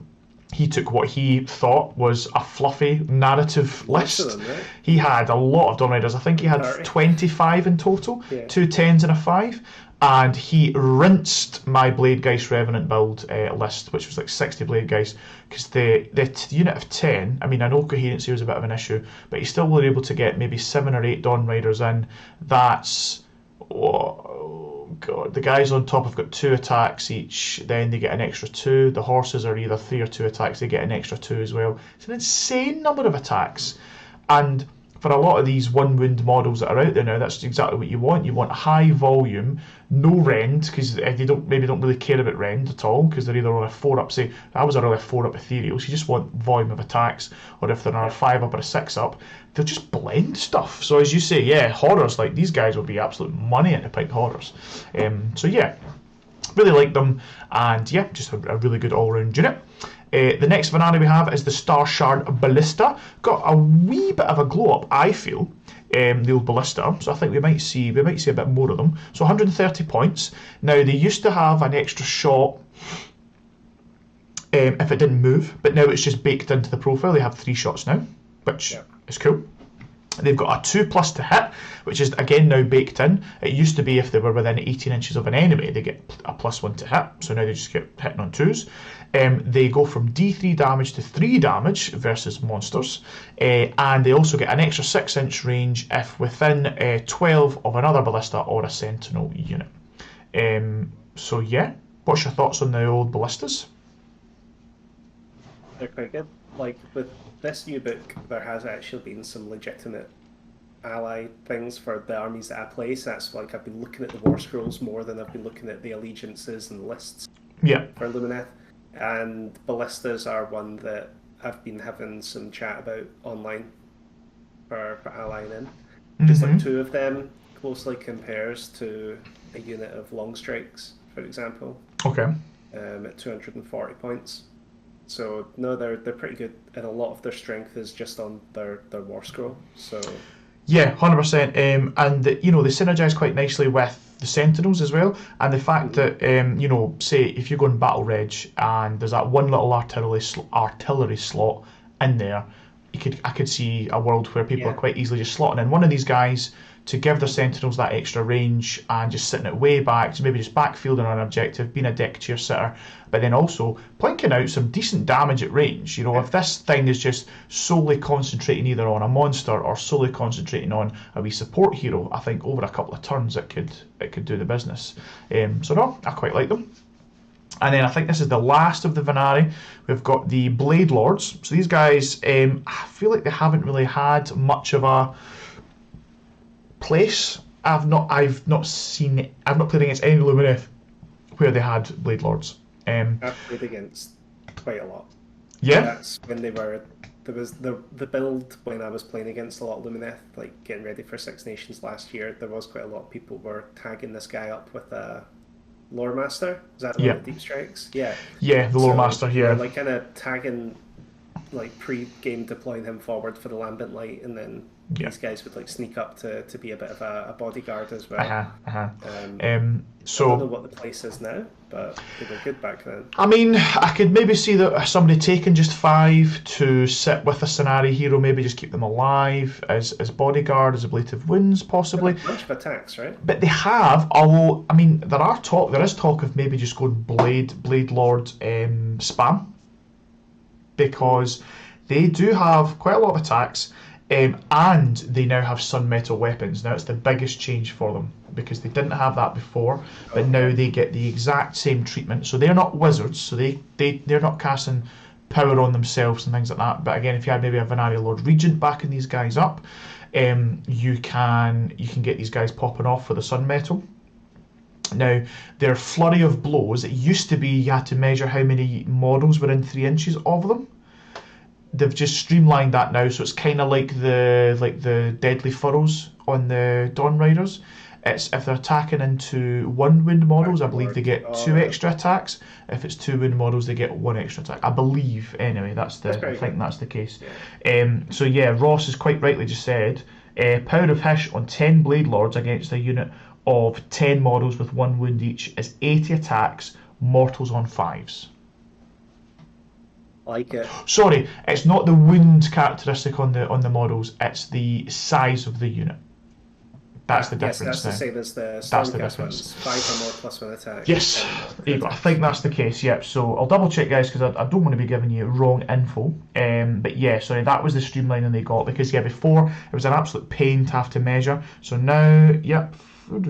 he took what he thought was a fluffy narrative list. Right? He had a lot of Dawn Riders. I think he had 25 in total, 2 10s and a 5. And he rinsed my Bladegeist Revenant build list, which was like 60 Bladegeist, because the unit of 10, I mean, I know coherency was a bit of an issue, but he still were able to get maybe 7 or 8 Dawn Riders in. That's, oh god, the guys on top have got 2 attacks each, then they get an extra 2. The horses are either 3 or 2 attacks, they get an extra 2 as well. It's an insane number of attacks. And for a lot of these one wound models that are out there now, that's exactly what you want. You want high volume, no rend, because they don't really care about rend at all, because they're either on a 4-up, say, I was on a 4-up ethereal, so you just want volume of attacks, or if they're on a 5-up or a 6-up, they'll just blend stuff. So as you say, yeah, horrors, like these guys will be absolute money into pink horrors. So yeah, really like them, and yeah, just a really good all-round unit. The next Vanari we have is the Star Shard Ballista. Got a wee bit of a glow up, I feel, the old Ballista. So I think we might see a bit more of them. So 130 points. Now they used to have an extra shot if it didn't move, but now it's just baked into the profile. They have 3 shots now, which is cool. They've got a 2+ to hit, which is again now baked in. It used to be if they were within 18 inches of an enemy, they get a +1 to hit. So now they just get hitting on 2s. They go from D3 damage to 3 damage versus monsters, and they also get an extra 6-inch range if within 12 of another ballista or a sentinel unit. So yeah, what's your thoughts on the old ballistas? They're quite good. Like with this new book, there has actually been some legitimate ally things for the armies that I play. So that's like I've been looking at the war scrolls more than I've been looking at the allegiances and lists. For Lumineth. And ballistas are one that I've been having some chat about online for allying in. Just like 2 of them closely compares to a unit of long strikes, for example. Okay. At 240 points. So no, they're pretty good, and a lot of their strength is just on their war scroll. So yeah, 100%. And they synergize quite nicely with the Sentinels as well, and the fact that say if you go in Battle Reg and there's that one little artillery slot in there, I could see a world where people are quite easily just slotting in one of these guys to give their Sentinels that extra range and just sitting it way back, so maybe just backfielding on an objective, being a deck chair sitter, but then also plinking out some decent damage at range. If this thing is just solely concentrating either on a monster or solely concentrating on a wee support hero, I think over a couple of turns it could do the business. So no, I quite like them. And then I think this is the last of the Vanari. We've got the Blade Lords. So these guys, I feel like they haven't really had much of a place. I've not played against any Lumineth where they had Blade Lords. I've played against quite a lot. Yeah. That's when there was the build when I was playing against a lot of Lumineth, like getting ready for Six Nations last year. There was quite a lot of people were tagging this guy up with a Lore Master. Is that the one with Deep Strikes? Yeah. Yeah, the Lore Master here. Like kind of tagging, like pre-game deploying him forward for the Lambent Light, and then these guys would like sneak up to be a bit of a bodyguard as well. So I don't know what the place is now, but they were good back then. I mean, I could maybe see that somebody taking just 5 to sit with a scenario hero, maybe just keep them alive as bodyguard, as ablative wounds, possibly. A bunch of attacks, right? But they have, although I mean, there is talk of maybe just going Blade Lord spam, because they do have quite a lot of attacks. And they now have sun metal weapons. Now it's the biggest change for them, because they didn't have that before, but now they get the exact same treatment. So they're not wizards, so they're not casting power on themselves and things like that. But again, if you had maybe a Vanari Lord Regent backing these guys up, you can get these guys popping off with the sun metal. Now, their flurry of blows, it used to be you had to measure how many models were in 3 inches of them. They've just streamlined that now, so it's kind of like the deadly furrows on the Dawn Riders. It's if they're attacking into 1 wound models, I believe they get Oh, 2 right. extra attacks. If it's 2 wound models, they get 1 extra attack. I believe, anyway, I very think good. that's the case. Yeah. So yeah, Ross has quite rightly just said, Power of Hish on 10 Blade Lords against a unit of 10 models with 1 wound each is 80 attacks, mortals on 5s. Like it. Sorry, it's not the wound characteristic on the models, it's the size of the unit. That's the difference. Yes, that's now. the same as the That's the Stormcast difference. ones. 5 or more plus 1 attack. Yes, there you go. I think that's the case. Yep. So I'll double check, guys, because I don't want to be giving you wrong info. But yeah, sorry, that was the streamlining they got, because yeah, before it was an absolute pain to have to measure. So now, yep. What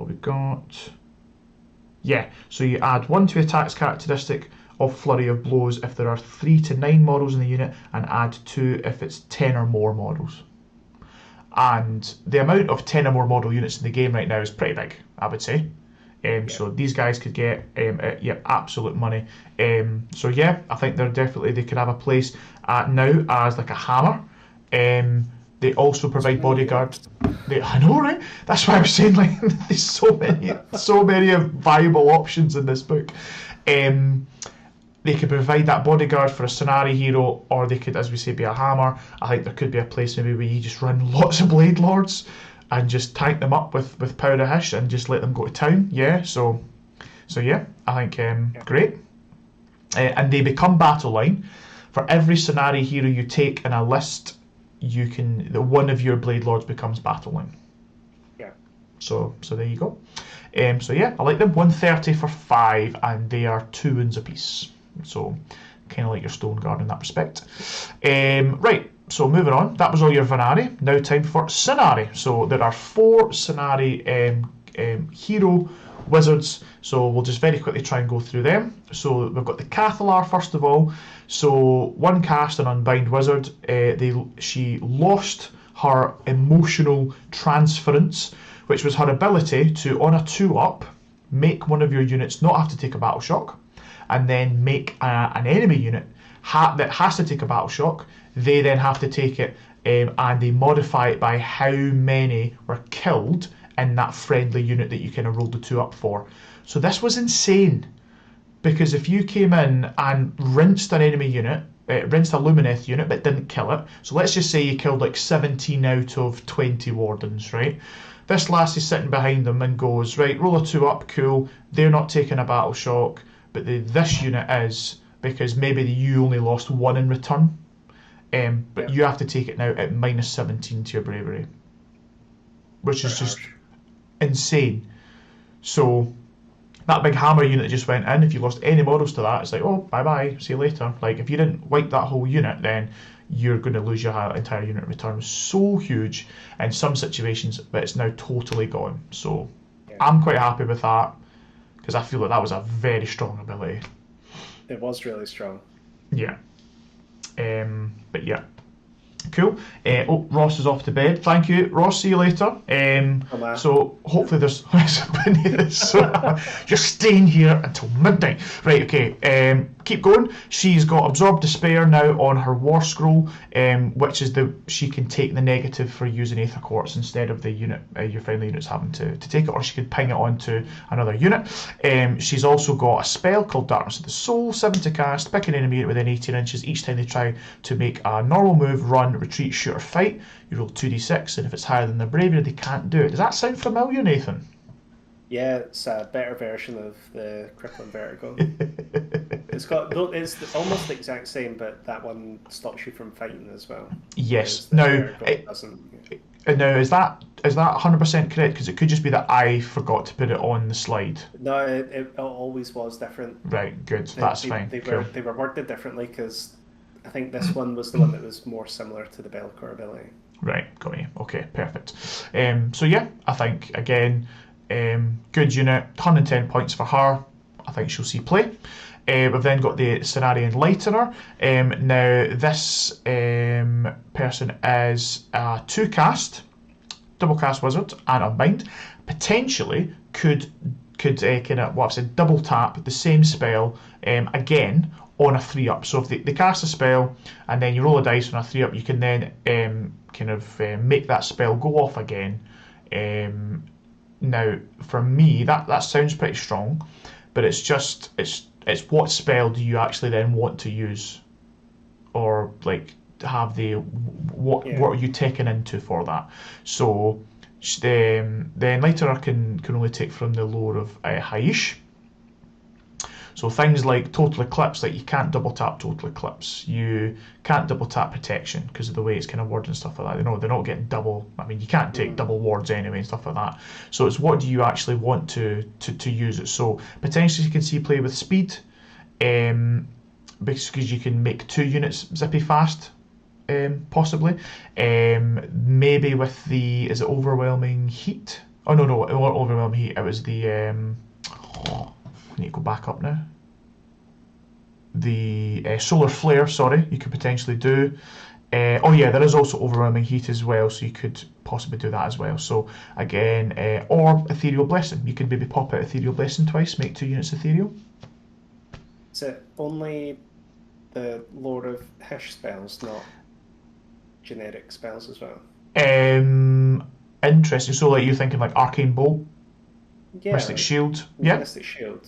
we got? Yeah. So you add 1 to attacks characteristic of Flurry of Blows if there are 3 to 9 models in the unit, and add 2 if it's 10 or more models. And the amount of 10 or more model units in the game right now is pretty big, I would say. So these guys could get absolute money. So yeah, I think they could have a place now as like a hammer. They also provide bodyguard. I know, right? That's why I was saying, like, there's so many viable options in this book. They could provide that bodyguard for a Sonari hero, or they could, as we say, be a hammer. I think there could be a place maybe where you just run lots of Blade Lords and just tank them up with Power of Hish and just let them go to town. Yeah, so yeah, I think great. And they become battle line. For every Sonari hero you take in a list, one of your Blade Lords becomes battle line. Yeah. So there you go. So yeah, I like them. 130 for 5, and they are 2 wounds apiece. So kind of like your Stone Guard in that respect. Right, so moving on. That was all your Vanari. Now time for Sonari. So there are 4 Sonari hero wizards. So we'll just very quickly try and go through them. So we've got the Cathalar first of all. So 1 cast an Unbind Wizard. She lost her emotional transference, which was her ability to, on a 2-up, make one of your units not have to take a battle shock, and then make an enemy unit that has to take a battle shock. They then have to take it, and they modify it by how many were killed in that friendly unit that you kind of rolled the 2-up for. So this was insane, because if you came in and rinsed an enemy unit, rinsed a Lumineth unit but didn't kill it, so let's just say you killed like 17 out of 20 Wardens, right? This lass is sitting behind them and goes, right, roll a 2-up, cool, they're not taking a battle shock, but this unit is, because maybe you only lost 1 in return, but you have to take it now at minus 17 to your bravery, which is just insane. So that big hammer unit that just went in, if you lost any models to that, it's like, oh, bye-bye, see you later. Like, if you didn't wipe that whole unit, then you're going to lose your entire unit return. So huge in some situations, but it's now totally gone. So I'm quite happy with that, because I feel like that was a very strong ability. It was really strong. Yeah. But yeah. Cool. Ross is off to bed. Thank you, Ross. See you later. So hopefully there's plenty of this. You're staying here until midnight. Right, okay. Keep going. She's got Absorb Despair now on her War Scroll, which is she can take the negative for using Aether Quartz instead of the unit, your friendly units having to take it, or she could ping it onto another unit. She's also got a spell called Darkness of the Soul, 7 to cast, pick an enemy unit within 18 inches each time they try to make a normal move, run, retreat, shoot, or fight. You roll 2d6, and if it's higher than their bravery, they can't do it. Does that sound familiar, Nathan? Yeah, it's a better version of the Crippling Vertigo. It's almost the exact same, but that one stops you from fighting as well. Yes. Now, is that 100% correct? Because it could just be that I forgot to put it on the slide. No, it always was different. Right. Good. That's fine. They were worded differently, because I think this one was the one that was more similar to the Battlecry ability. Right. Got you. Okay. Perfect. So yeah, I think again, good unit. 110 points for her. I think she'll see play. We've then got the Cenarian Lightener. Now this person is a 2-cast, double cast wizard and Unbind. Potentially could could kind of, what I've said, double tap the same spell again on a 3-up. So if they cast a spell and then you roll a dice on a 3-up, you can then make that spell go off again. Now, for me, that sounds pretty strong, but it's just it's what spell do you actually then want to use, or like have what are you taking into for that? So the Enlightener can only take from the lore of Haish. So things like Total Eclipse, like you can't double tap Total Eclipse, you can't double tap Protection because of the way it's kind of worded and stuff like that. You know, they're not getting double. I mean, you can't take double wards anyway and stuff like that. So it's what do you actually want to use it. So potentially you can see play with speed, because you can make 2 units zippy fast. Possibly, maybe with the, is it Overwhelming Heat? Oh no, it wasn't Overwhelming Heat. It was the I need to go back up now. The Solar Flare, sorry, you could potentially do. Oh yeah, there is also Overwhelming Heat as well, so you could possibly do that as well. So again, or Ethereal Blessing. You could maybe pop out Ethereal Blessing twice, make 2 units Ethereal. Is it only the Lord of Hish spells, not generic spells as well? Interesting. So like you're thinking like Arcane Bolt, Mystic like Shield, yeah. Mystic Shield.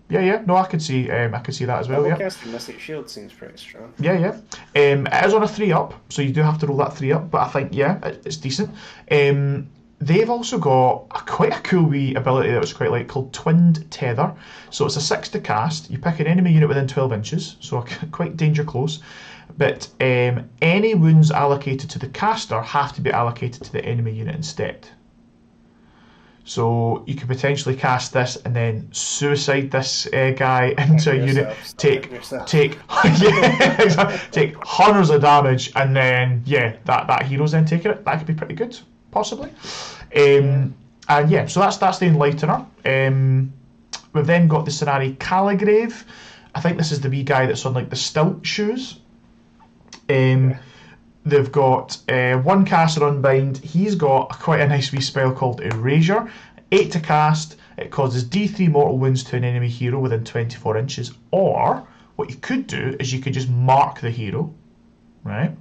Yeah. No, I could see that as well. Yeah. Casting Mystic Shield seems pretty strong. Yeah. It is on a 3-up, so you do have to roll that 3-up. But I think it's decent. They've also got quite a cool wee ability that was quite like called Twinned Tether. So it's a 6 to cast. You pick an enemy unit within 12 inches, so quite danger close. But any wounds allocated to the caster have to be allocated to the enemy unit instead. So you could potentially cast this and then suicide this guy into a unit, take hundreds of damage, and then that hero's then taking it. That could be pretty good, possibly. And so that's the Enlightener. We've then got the Scenari Caligrave. I think this is the wee guy that's on like the stilt shoes. They've got 1 caster Unbind. He's got quite a nice wee spell called Erasure. 8 to cast. It causes D3 mortal wounds to an enemy hero within 24 inches. Or what you could do is you could just mark the hero, right?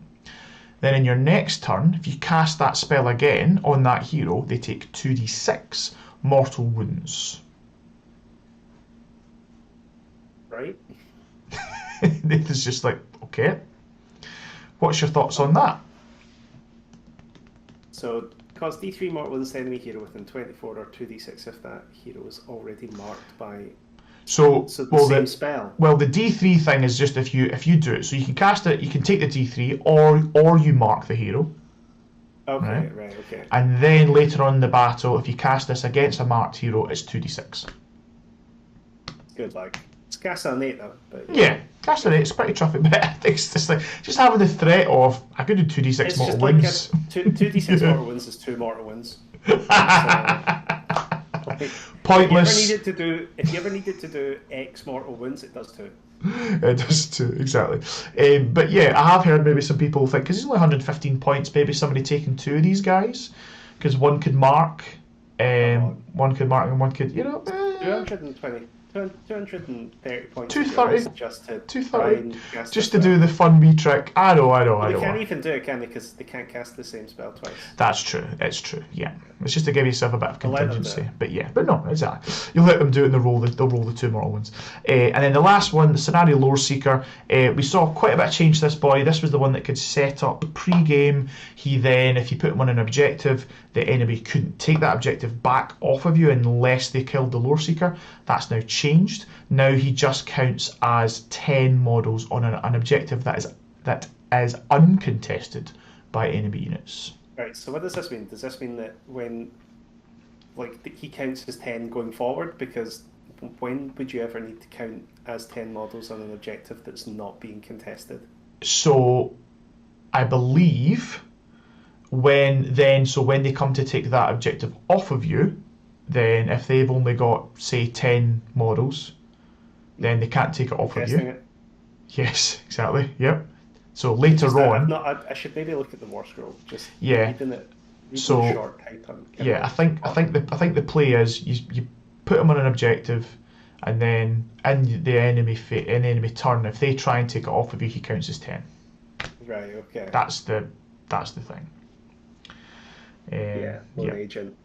Then in your next turn, if you cast that spell again on that hero, they take 2d6 mortal wounds. Right. Nathan's just like, okay. What's your thoughts on that? So, cause D3 mortal wounds to enemy hero within 24 or 2d6 if that hero is already marked by... So the same spell? Well, the D3 thing is just if you do it. So you can cast it, you can take the D3 or you mark the hero. Okay, right, okay. And then later on in the battle, if you cast this against a marked hero, it's 2d6. Good luck. It's cast on 8 though. But yeah, cast on 8, it's pretty tough, but it's just like just having the threat of I could do 2d6 mortal wounds. Like 2d6 mortal wounds is 2 mortal wounds. Pointless. If you ever needed to do X mortal wounds, it does 2. It does too, exactly. But yeah, I have heard maybe some people think because it's only 115 points, maybe somebody taking 2 of these guys because one could mark, one could mark and one could 220. 230 points. 230. Just to 230. Just to do the fun wee trick. I know. They can't even do it, can they? Because they can't cast the same spell twice. That's true. It's true. Yeah. It's just to give yourself a bit of contingency. But no, exactly. You'll let them do it and they'll roll the 2 mortal ones. And then the last one, the Scenario Lore Seeker. We saw quite a bit of change to this boy. This was the one that could set up pre-game. He then, if you put him on an objective, the enemy couldn't take that objective back off of you unless they killed the Lore Seeker. That's now changed. Now he just counts as 10 models on an objective that is uncontested by enemy units. Right, so what does this mean? Does this mean that when he counts as 10 going forward? Because when would you ever need to count as 10 models on an objective that's not being contested? So I believe when they come to take that objective off of you, then if they've only got, say, 10 models, then they can't take it off of you. It. Yes, exactly. Yep. So later on... I should maybe look at the War Scroll. Just yeah. reading it. So short type. I think the play is you put them on an objective, and then in the enemy turn, if they try and take it off of you, he counts as 10. Right. Okay. That's the thing. Lone agent.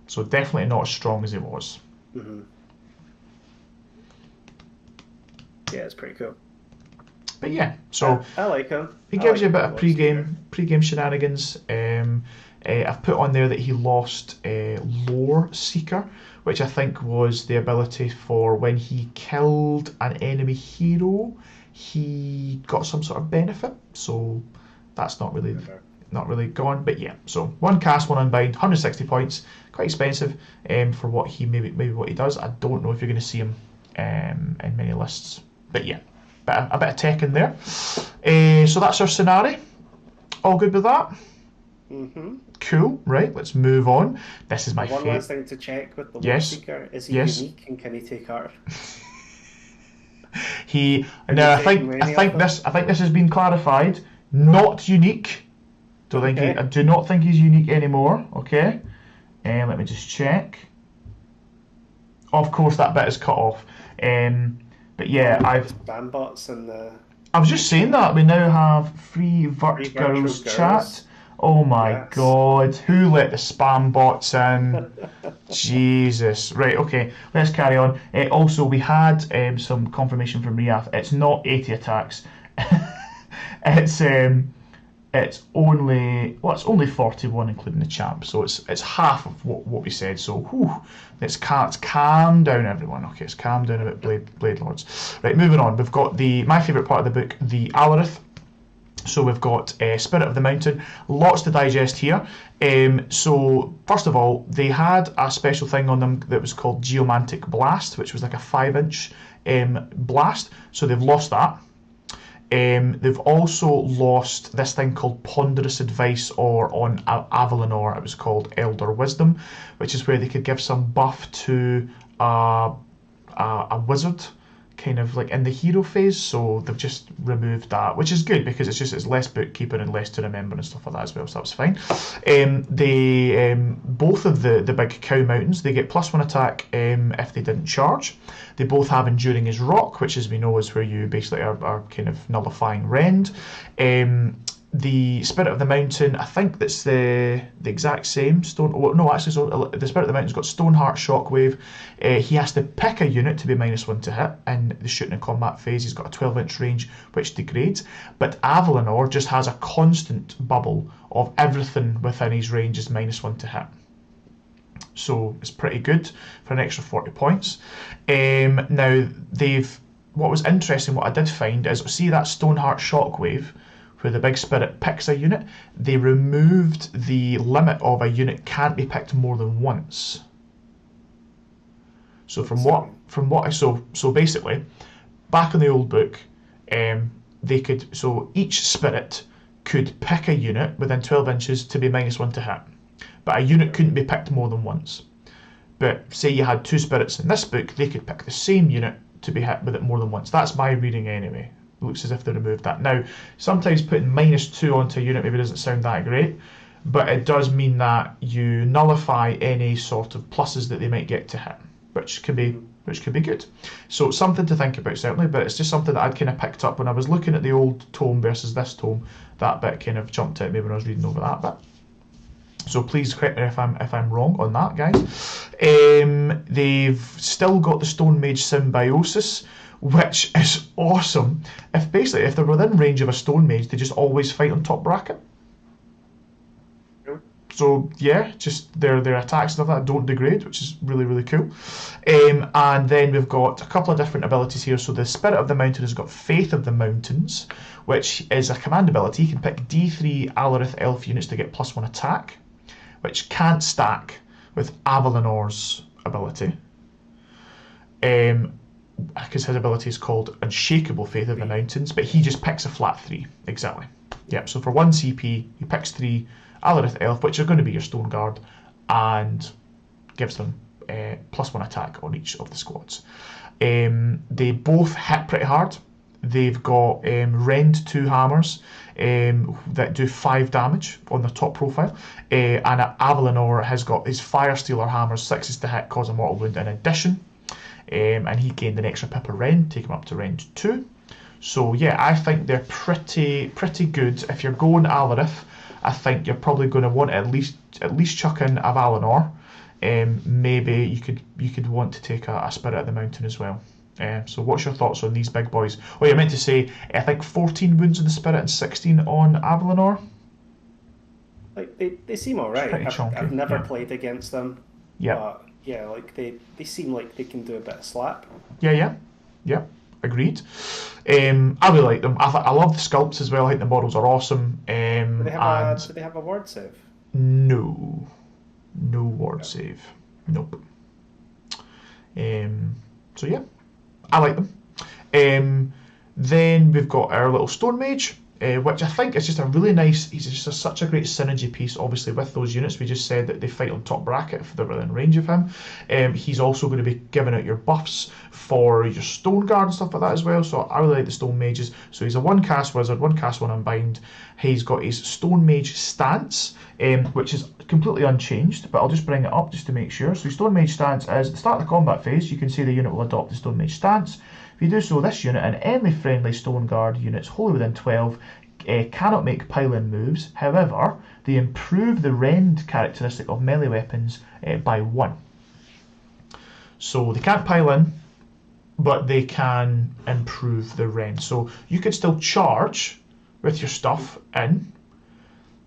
So definitely not as strong as it was. Mm-hmm. Yeah, it's pretty cool. But yeah, so I like him. He gives you a bit of pre-game shenanigans. I've put on there that he lost Lore Seeker, which I think was the ability for when he killed an enemy hero, he got some sort of benefit. So that's not really gone. But yeah, so 1 cast, 1 unbind, 160 points, quite expensive for what he maybe what he does. I don't know if you're going to see him in many lists, but yeah. A bit of tech in there. So that's our scenario. All good with that? Mm-hmm. Cool. Right, let's move on. This is my One last thing to check with the Lore Seeker. Is he unique and can he take art? I think this has been clarified. Not unique. I do not think he's unique anymore. Okay. Let me just check. Of course, that bit is cut off. But yeah, spam bots and I was just saying that we now have free Girls chat. Oh my god, who let the spam bots in? Jesus. Right, okay, let's carry on. Also, we had some confirmation from Riath. It's not 80 attacks. It's only 41 including the champ, so it's half of what we said. So let's calm down, everyone. Okay, let's calm down a bit, Blade Lords. Right, moving on. We've got my favourite part of the book, the Aelves. So we've got Spirit of the Mountain. Lots to digest here. So first of all, they had a special thing on them that was called Geomantic Blast, which was like a 5-inch blast. So they've lost that. They've also lost this thing called Ponderous Advice, or on Avalanor it was called Elder Wisdom, which is where they could give some buff to a wizard, kind of like in the hero phase. So they've just removed that, which is good because it's less bookkeeping and less to remember and stuff like that as well, so that's fine. Both of the big cow mountains, they get +1 attack if they didn't charge. They both have Enduring as Rock, which, as we know, is where you basically are kind of nullifying rend. The Spirit of the Mountain, I think that's the exact same. So the Spirit of the Mountain's got Stoneheart, Shockwave. He has to pick a unit to be -1 to hit in the shooting and combat phase. He's got a 12-inch range, which degrades. But Avalanor just has a constant bubble of everything within his range is -1 to hit. So it's pretty good for an extra 40 points. Now, what was interesting, what I did find is, see that Stoneheart Shockwave, where the big spirit picks a unit, they removed the limit of a unit can't be picked more than once. So so basically, back in the old book, each spirit could pick a unit within 12 inches to be -1 to hit. But a unit couldn't be picked more than once. But say you had 2 spirits in this book, they could pick the same unit to be hit with it more than once. That's my reading anyway. It looks as if they removed that. Now, sometimes putting -2 onto a unit maybe doesn't sound that great, but it does mean that you nullify any sort of pluses that they might get to hit, which can be good. So something to think about, certainly, but it's just something that I'd kind of picked up when I was looking at the old tome versus this tome. That bit kind of jumped at me when I was reading over that bit. So please correct me if I'm wrong on that, guys. They've still got the Stone Mage Symbiosis, which is awesome. If they're within range of a Stone Mage, they just always fight on top bracket. So yeah, just their attacks and stuff like that don't degrade, which is really, really cool. And then we've got a couple of different abilities here. So the Spirit of the Mountain has got Faith of the Mountains, which is a command ability. You can pick D3 Alarith Elf units to get +1 attack, which can't stack with Avalanor's ability. Because his ability is called Unshakable Faith of the Mountains, but he just picks a flat 3. Exactly. Yep, so for 1 CP, he picks 3 Alarith Elf, which are going to be your Stone Guard, and gives them +1 attack on each of the squads. They both hit pretty hard. They've got Rend 2 hammers. that do 5 damage on the top profile. And Avalanor has got his Fire Stealer hammers, 6s to hit, cause a mortal wound in addition. And he gained an extra pip of rend, take him up to rend 2. So yeah, I think they're pretty good. If you're going Alarith, I think you're probably going to want to at least chuck in a Valinor. Maybe you could want to take a Spirit of the Mountain as well. So what's your thoughts on these big boys? Oh, you meant to say I think 14 wounds on the Spirit and 16 on Avalanor. Like they seem alright. I've never played against them. Yeah. But yeah, like they seem like they can do a bit of slap. Yeah. Agreed. I really like them. I love the sculpts as well. I think the models are awesome. Do they have a ward save? No ward save. Nope. So yeah, I like them. Then we've got our little Stone Mage, which I think is just a really nice. He's just such a great synergy piece. Obviously, with those units, we just said that they fight on top bracket if they're within range of him. He's also going to be giving out your buffs for your Stone Guard and stuff like that as well. So I really like the Stone Mages. So he's a 1-cast wizard, 1-cast, 1 unbind. He's got his Stone Mage stance, which is completely unchanged, but I'll just bring it up just to make sure. So Stone Mage stance is at the start of the combat phase. You can see the unit will adopt the Stone Mage stance. If you do so, this unit and any friendly Stone Guard units wholly within 12 cannot make pile-in moves. However, they improve the rend characteristic of melee weapons by 1. So they can't pile in, but they can improve the rend. So you could still charge with your stuff in.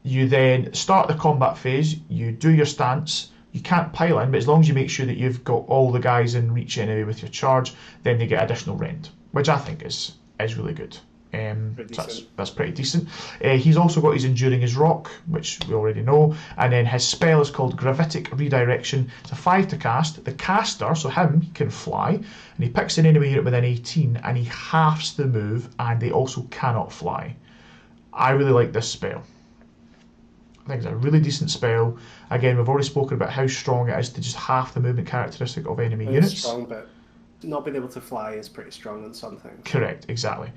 You then start the combat phase, you do your stance. You can't pile in, but as long as you make sure that you've got all the guys in reach anyway with your charge, then they get additional rend, which I think is really good. So that's pretty decent. He's also got his Enduring as Rock, which we already know, and then his spell is called Gravitic Redirection. It's a 5 to cast. The caster, so him, he can fly, and he picks an enemy unit within 18, and he halves the move, and they also cannot fly. I really like this spell. I think it's a really decent spell. Again, we've already spoken about how strong it is to just half the movement characteristic of enemy units. It's strong, but not being able to fly is pretty strong on some things. Correct, exactly.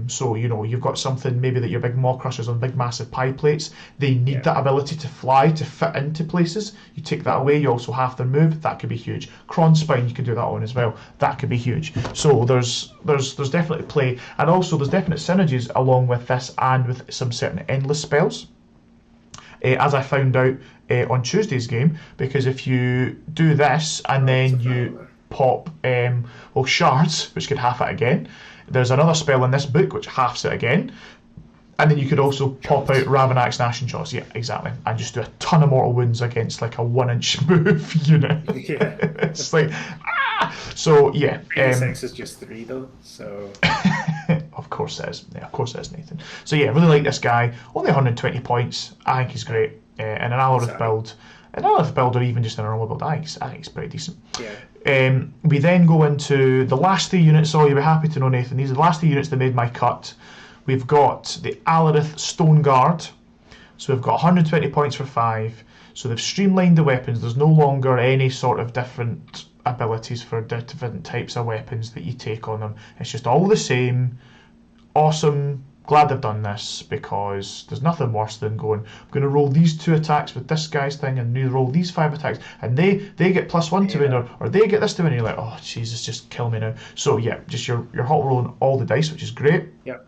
So, you've got something, maybe that your big maw crushers on big massive pie plates, they need that ability to fly, to fit into places. You take that away, you also half their move, that could be huge. Cron Spine, you can do that on as well, that could be huge. So there's definitely play, and also there's definite synergies along with this and with some certain endless spells. As I found out on Tuesday's game, because if you do this and then you pop shards, which could half it again. There's another spell in this book which halves it again, and then you could also pop out Ravanax, Gnash and Jaws. Yeah, exactly, and just do a ton of mortal wounds against like a 1-inch move unit. Yeah, it's like So yeah, 6 is just 3 though. So of course it is. Yeah, of course it is, Nathan. So yeah, really like this guy. Only 120 points. I think he's great. And an Alarith build. Or even just a normal build, I think it's pretty decent. Yeah. We then go into the last 3 units. So you'll be happy to know, Nathan, these are the last 3 units that made my cut. We've got the Alarith Stone Guard. So we've got 120 points for 5. So they've streamlined the weapons. There's no longer any sort of different abilities for different types of weapons that you take on them. It's just all the same. Awesome. Glad they've done this, because there's nothing worse than going, I'm going to roll these 2 attacks with this guy's thing and you roll these 5 attacks and they get +1 to win, or they get this to win, and you're like, oh Jesus, just kill me now. So yeah, just you're hot rolling all the dice, which is great. Yeah.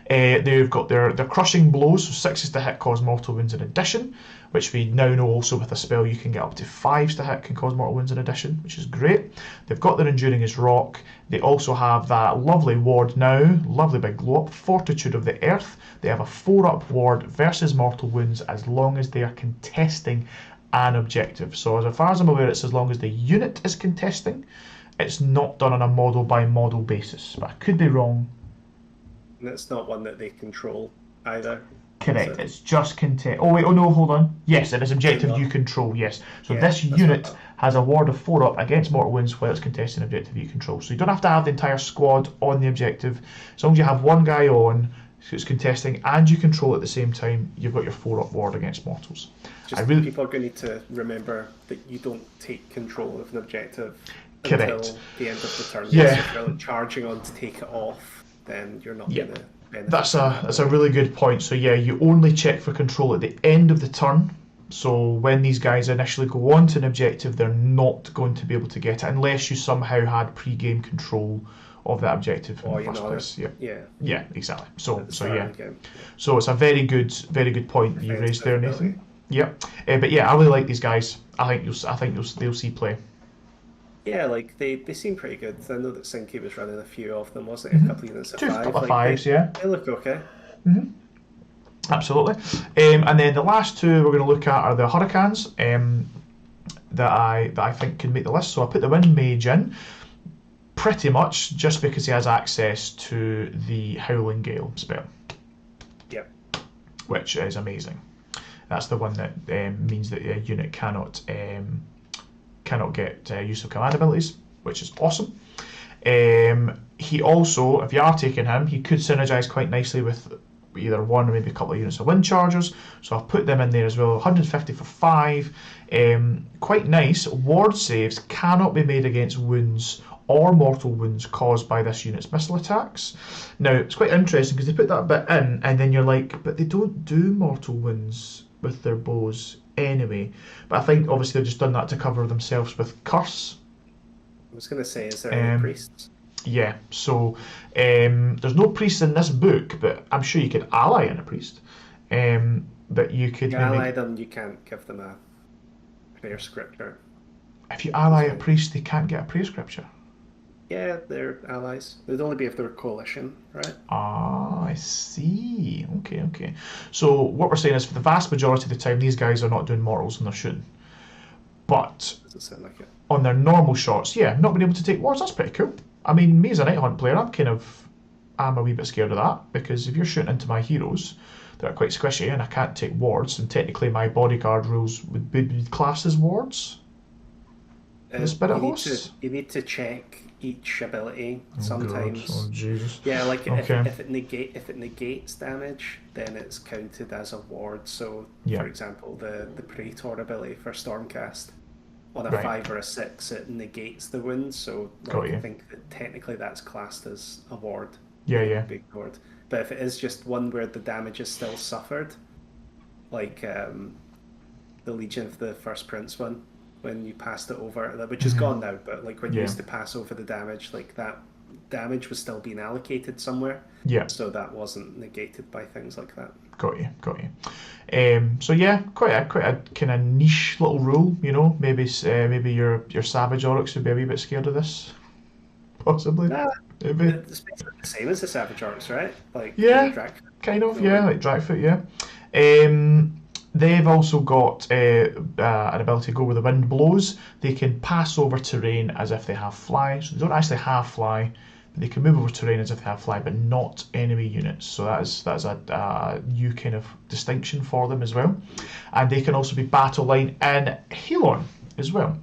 They've got their crushing blows, so 6s to hit cause mortal wounds in addition, which we now know also with a spell you can get up to 5s to hit can cause mortal wounds in addition, which is great. They've got their Enduring as Rock. They also have that lovely ward now, lovely big glow up, Fortitude of the Earth. They have a 4-up ward versus mortal wounds as long as they are contesting an objective. So as far as I'm aware, it's as long as the unit is contesting. It's not done on a model by model basis, but I could be wrong. And it's not one that they control either. Correct, it's just contest. Oh wait, oh no, hold on. Yes, it is objective you control, yes. So this unit has a ward of 4-up against mortal wounds while it's contesting objective you control. So you don't have to have the entire squad on the objective. As long as you have one guy on who's contesting and you control at the same time, you've got your 4-up ward against mortals. People are going to need to remember that you don't take control of an objective until the end of the turn. Yeah. So if you're like charging on to take it off, then you're not going to benefit. That's a really good point. So yeah, you only check for control at the end of the turn. So when these guys initially go on to an objective, they're not going to be able to get it unless you somehow had pre-game control of that objective in the first place. Yeah, exactly. So yeah, so it's a very good point that you've raised there, Nathan. Yeah, but yeah, I really like these guys. I think they'll see play. Yeah, like they seem pretty good. I know that Sinky was running a few of them, wasn't it? A couple of units of Two, five. couple of fives, yeah. They look okay. Absolutely. And then the last two we're going to look at are the Hurricanes that I think can make the list. So I put the Wind Mage in, pretty much just because he has access to the Howling Gale spell. Yep. Which is amazing. That's the one that means that a unit cannot get use of command abilities, which is awesome. He also, if you are taking him, he could synergize quite nicely with either one or maybe a couple of units of Wind Chargers. So I've put them in there as well. 150 for 5. Quite nice. Ward saves cannot be made against wounds or mortal wounds caused by this unit's missile attacks. Now, it's quite interesting because they put that bit in and then you're like, but they don't do mortal wounds with their bows anyway. But I think obviously they've just done that to cover themselves with Curse. I was going to say, is there any priests? Yeah, so there's no priests in this book, but I'm sure you could ally in a priest. But you could ally them, you can't give them a prayer scripture. If you ally a priest, they can't get a prayer scripture. Yeah, they're allies. They'd only be if they're coalition, right? Ah, I see. Okay. So what we're saying is for the vast majority of the time, these guys are not doing mortals and they're shooting. But does it sound like it? On their normal shots, yeah, not being able to take wards, that's pretty cool. I mean, me as a Night Hunt player, I'm a wee bit scared of that, because if you're shooting into my heroes, they're quite squishy and I can't take wards, and technically my bodyguard rules would be classed as wards. The spirit hosts? You need to check each ability sometimes. God. Oh Jesus. Yeah, like if it negates damage, then it's counted as a ward. So for example, the Praetor ability for Stormcast, on a 5 or a 6, it negates the wound. So I think that technically that's classed as a ward. Yeah. Big ward. But if it is just one where the damage is still suffered, like the Legion of the First Prince one, when you passed it over, which is gone now, but like when you used to pass over the damage, like that damage was still being allocated somewhere. Yeah. So that wasn't negated by things like that. Got you. So yeah, quite a kind of niche little rule, you know. Maybe your Savage Oryx would be a wee bit scared of this, possibly. Maybe. It's basically the same as the Savage Oryx, right? Like kind of, like Dragfoot, yeah. They've also got an ability to go where the wind blows. They can pass over terrain as if they have fly. So they don't actually have fly, but they can move over terrain as if they have fly, but not enemy units. So that's a new kind of distinction for them as well. And they can also be battle line and Helon as well.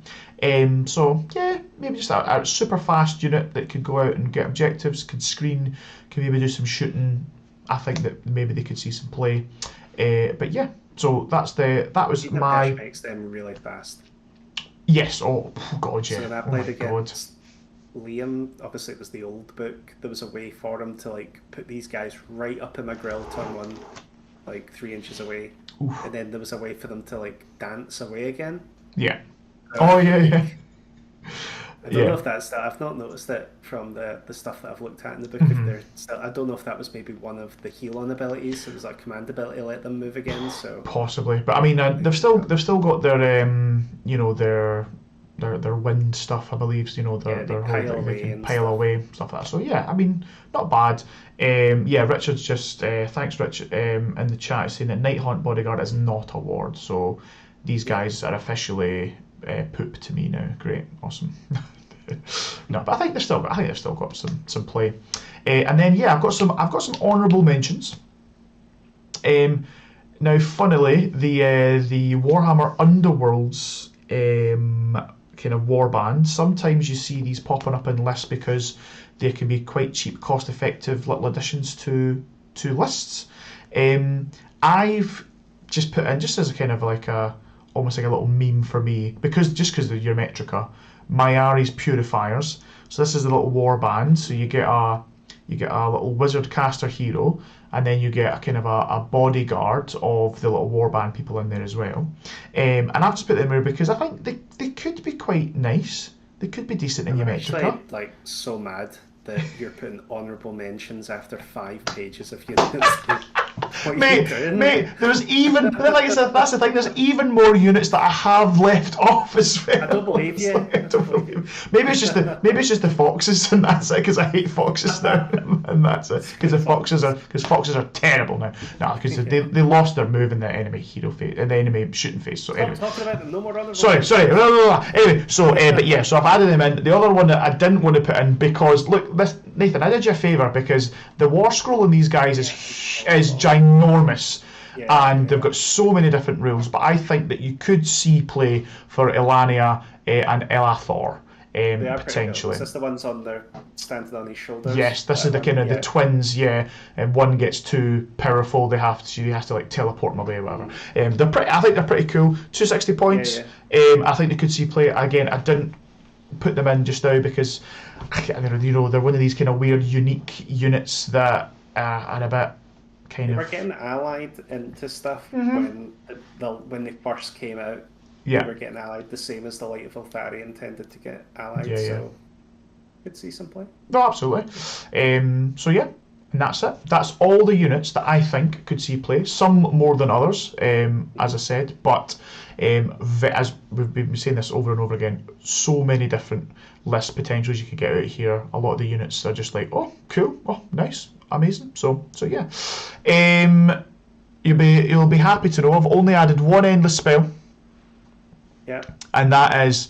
So yeah, maybe just a super fast unit that could go out and get objectives, could screen, can maybe do some shooting. I think that maybe they could see some play. But yeah. So that was my. Makes them really fast. Yes. Oh God, yeah. So when I played against Liam, obviously it was the old book. There was a way for him to like put these guys right up in my grill turn 1, like 3 inches away, and then there was a way for them to like dance away again. Yeah. Yeah. I don't know if that's that. I've not noticed it from the stuff that I've looked at in the book. If they're still, I don't know if that was maybe one of the heal-on abilities. It was like command ability to let them move again. So possibly, but I mean, they've still got their their wind stuff. I believe their whole they can pile away stuff like that. So yeah, I mean, not bad. Richard's just thanks, Rich, in the chat saying that Night Hunt Bodyguard is not a ward. So these guys are officially poop to me now. Great, awesome. No, but I think they've still got some play. And then I've got some honourable mentions. Now, funnily, the Warhammer Underworlds kind of warband. Sometimes you see these popping up in lists because they can be quite cheap, cost-effective little additions to lists. I've just put in, just as a kind of like almost like a little meme for me, because of your Metrica, Myari's Purifiers. So this is the little warband. So you get you get a little wizard caster hero, and then you get a kind of a bodyguard of the little warband people in there as well. And I've just put them there because I think they could be quite nice. They could be decent in your I'm Metrica. actually like so mad that you're putting honourable mentions after 5 pages of units. Mate, there's even, like I said, that's the thing, there's even more units that I have left off as well. I don't believe you. Like, I don't believe. Maybe it's just the foxes, and that's it, because I hate foxes now, and that's it, because foxes are terrible now. No, because they lost their move in the enemy hero phase, in the enemy shooting phase. So anyway, talking about them. No more other. Sorry. Anyway, so but yeah, so I've added them in. The other one that I didn't want to put in because look, Nathan, I did you a favour because the war scroll in these guys is ginormous. And they've got so many different rules, but I think that you could see play for Elania and Elathor potentially. Is this the ones on their standing on his shoulders? Yes, this is the kind of the twins, and one gets too powerful. They have to like teleport them away or whatever. I think they're pretty cool. 260 points. I think they could see play again. I didn't put them in just now because they're one of these kind of weird, unique units that are a bit. They were getting allied into stuff when they first came out. They were getting allied the same as the Light of Elthari intended to get allied. So could see some play. No, absolutely. So yeah, and that's it. That's all the units that I think could see play. Some more than others, as I said, but as we've been saying this over and over again, so many different list potentials you could get out of here. A lot of the units are just like, oh, cool, oh, nice. Amazing. So yeah. You'll be happy to know I've only added one endless spell. Yeah. And that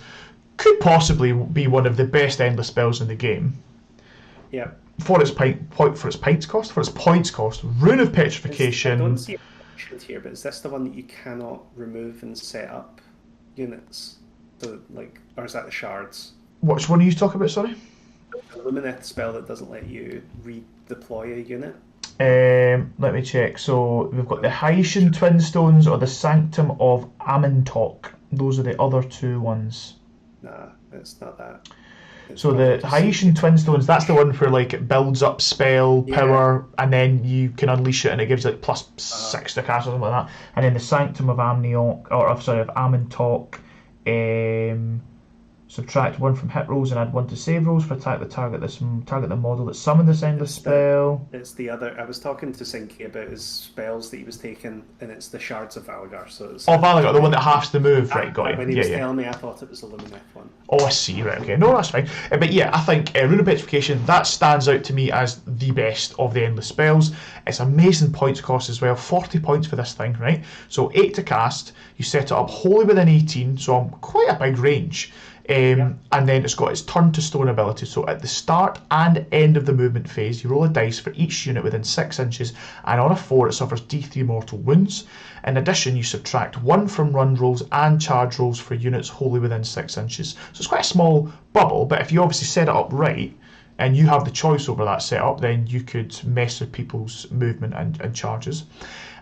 could possibly be one of the best endless spells in the game. Yeah. For its points cost, Rune of Petrification. I don't see it mentioned here, but is this the one that you cannot remove and set up units? So or is that the shards? Which one are you talking about? Sorry. The Lumineth spell that doesn't let you redeploy a unit. Let me check. So we've got the Haitian Twin Stones or the Sanctum of Amintok. Those are the other two ones. Nah, it's not that. So the Haitian Twin Stones, that's the one for like it builds up spell power, and then you can unleash it, and it gives you like +6 to cast or something like that. And then the Sanctum of Amintok. Subtract 1 from hit rolls and add 1 to save rolls for target the model that summoned this endless spell. It's the other. I was talking to Sinky about his spells that he was taking, and it's the Shards of Valgar. So it's Valgar, the one that halves the move, right? Got it. When he was telling me, I thought it was the Lumineth one. Oh, I see. Right, okay. No, that's fine. But yeah, I think Rune of Petrification, that stands out to me as the best of the endless spells. It's amazing points cost as well. 40 points for this thing, right? So 8 to cast. You set it up wholly within 18, so I'm quite a big range. And then it's got its turn to stone ability. So at the start and end of the movement phase, you roll a dice for each unit within 6 inches, and on a 4 it suffers D3 mortal wounds. In addition, you subtract 1 from run rolls and charge rolls for units wholly within 6 inches. So it's quite a small bubble, but if you obviously set it up right, and you have the choice over that setup, then you could mess with people's movement and charges.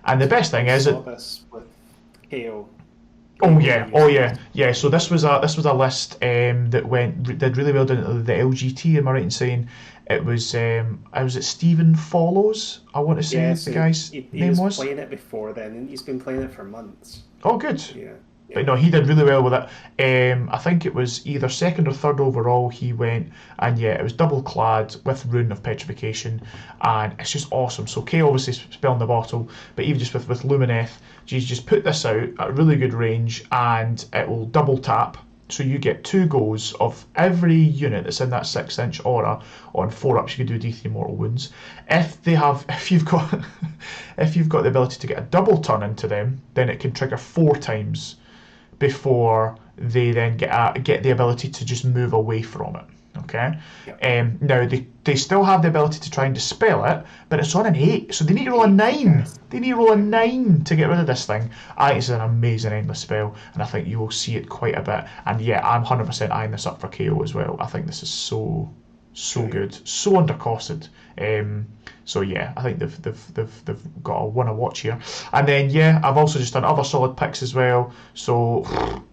And the best thing is that this with KO. Oh yeah. So this was a list that did really well down at the LGT. Am I right in saying it was it Stephen Follows? I want to say the guy's name was. He was playing it before then, and he's been playing it for months. Oh, good. Yeah. But no, he did really well with it. I think it was either 2nd or 3rd overall he went, and yeah, it was double clad with Rune of Petrification, and it's just awesome. So Kay obviously spelling the bottle, but even just with Lumineth, you just put this out at a really good range, and it will double tap. So you get 2 goes of every unit that's in that 6-inch aura. On 4-ups, you can do D3 mortal wounds. If you've got the ability to get a double turn into them, then it can trigger 4 times before they then get the ability to just move away from it. Okay. Yep. Now they still have the ability to try and dispel it, but it's on an 8, so they need to roll a 9. They need to roll a 9 to get rid of this thing. I think it's an amazing endless spell, and I think you will see it quite a bit. And yeah, I'm 100% eyeing this up for KO as well. I think this is so good, so undercosted. So yeah, I think they've got one to watch here. And then yeah, I've also just done other solid picks as well. So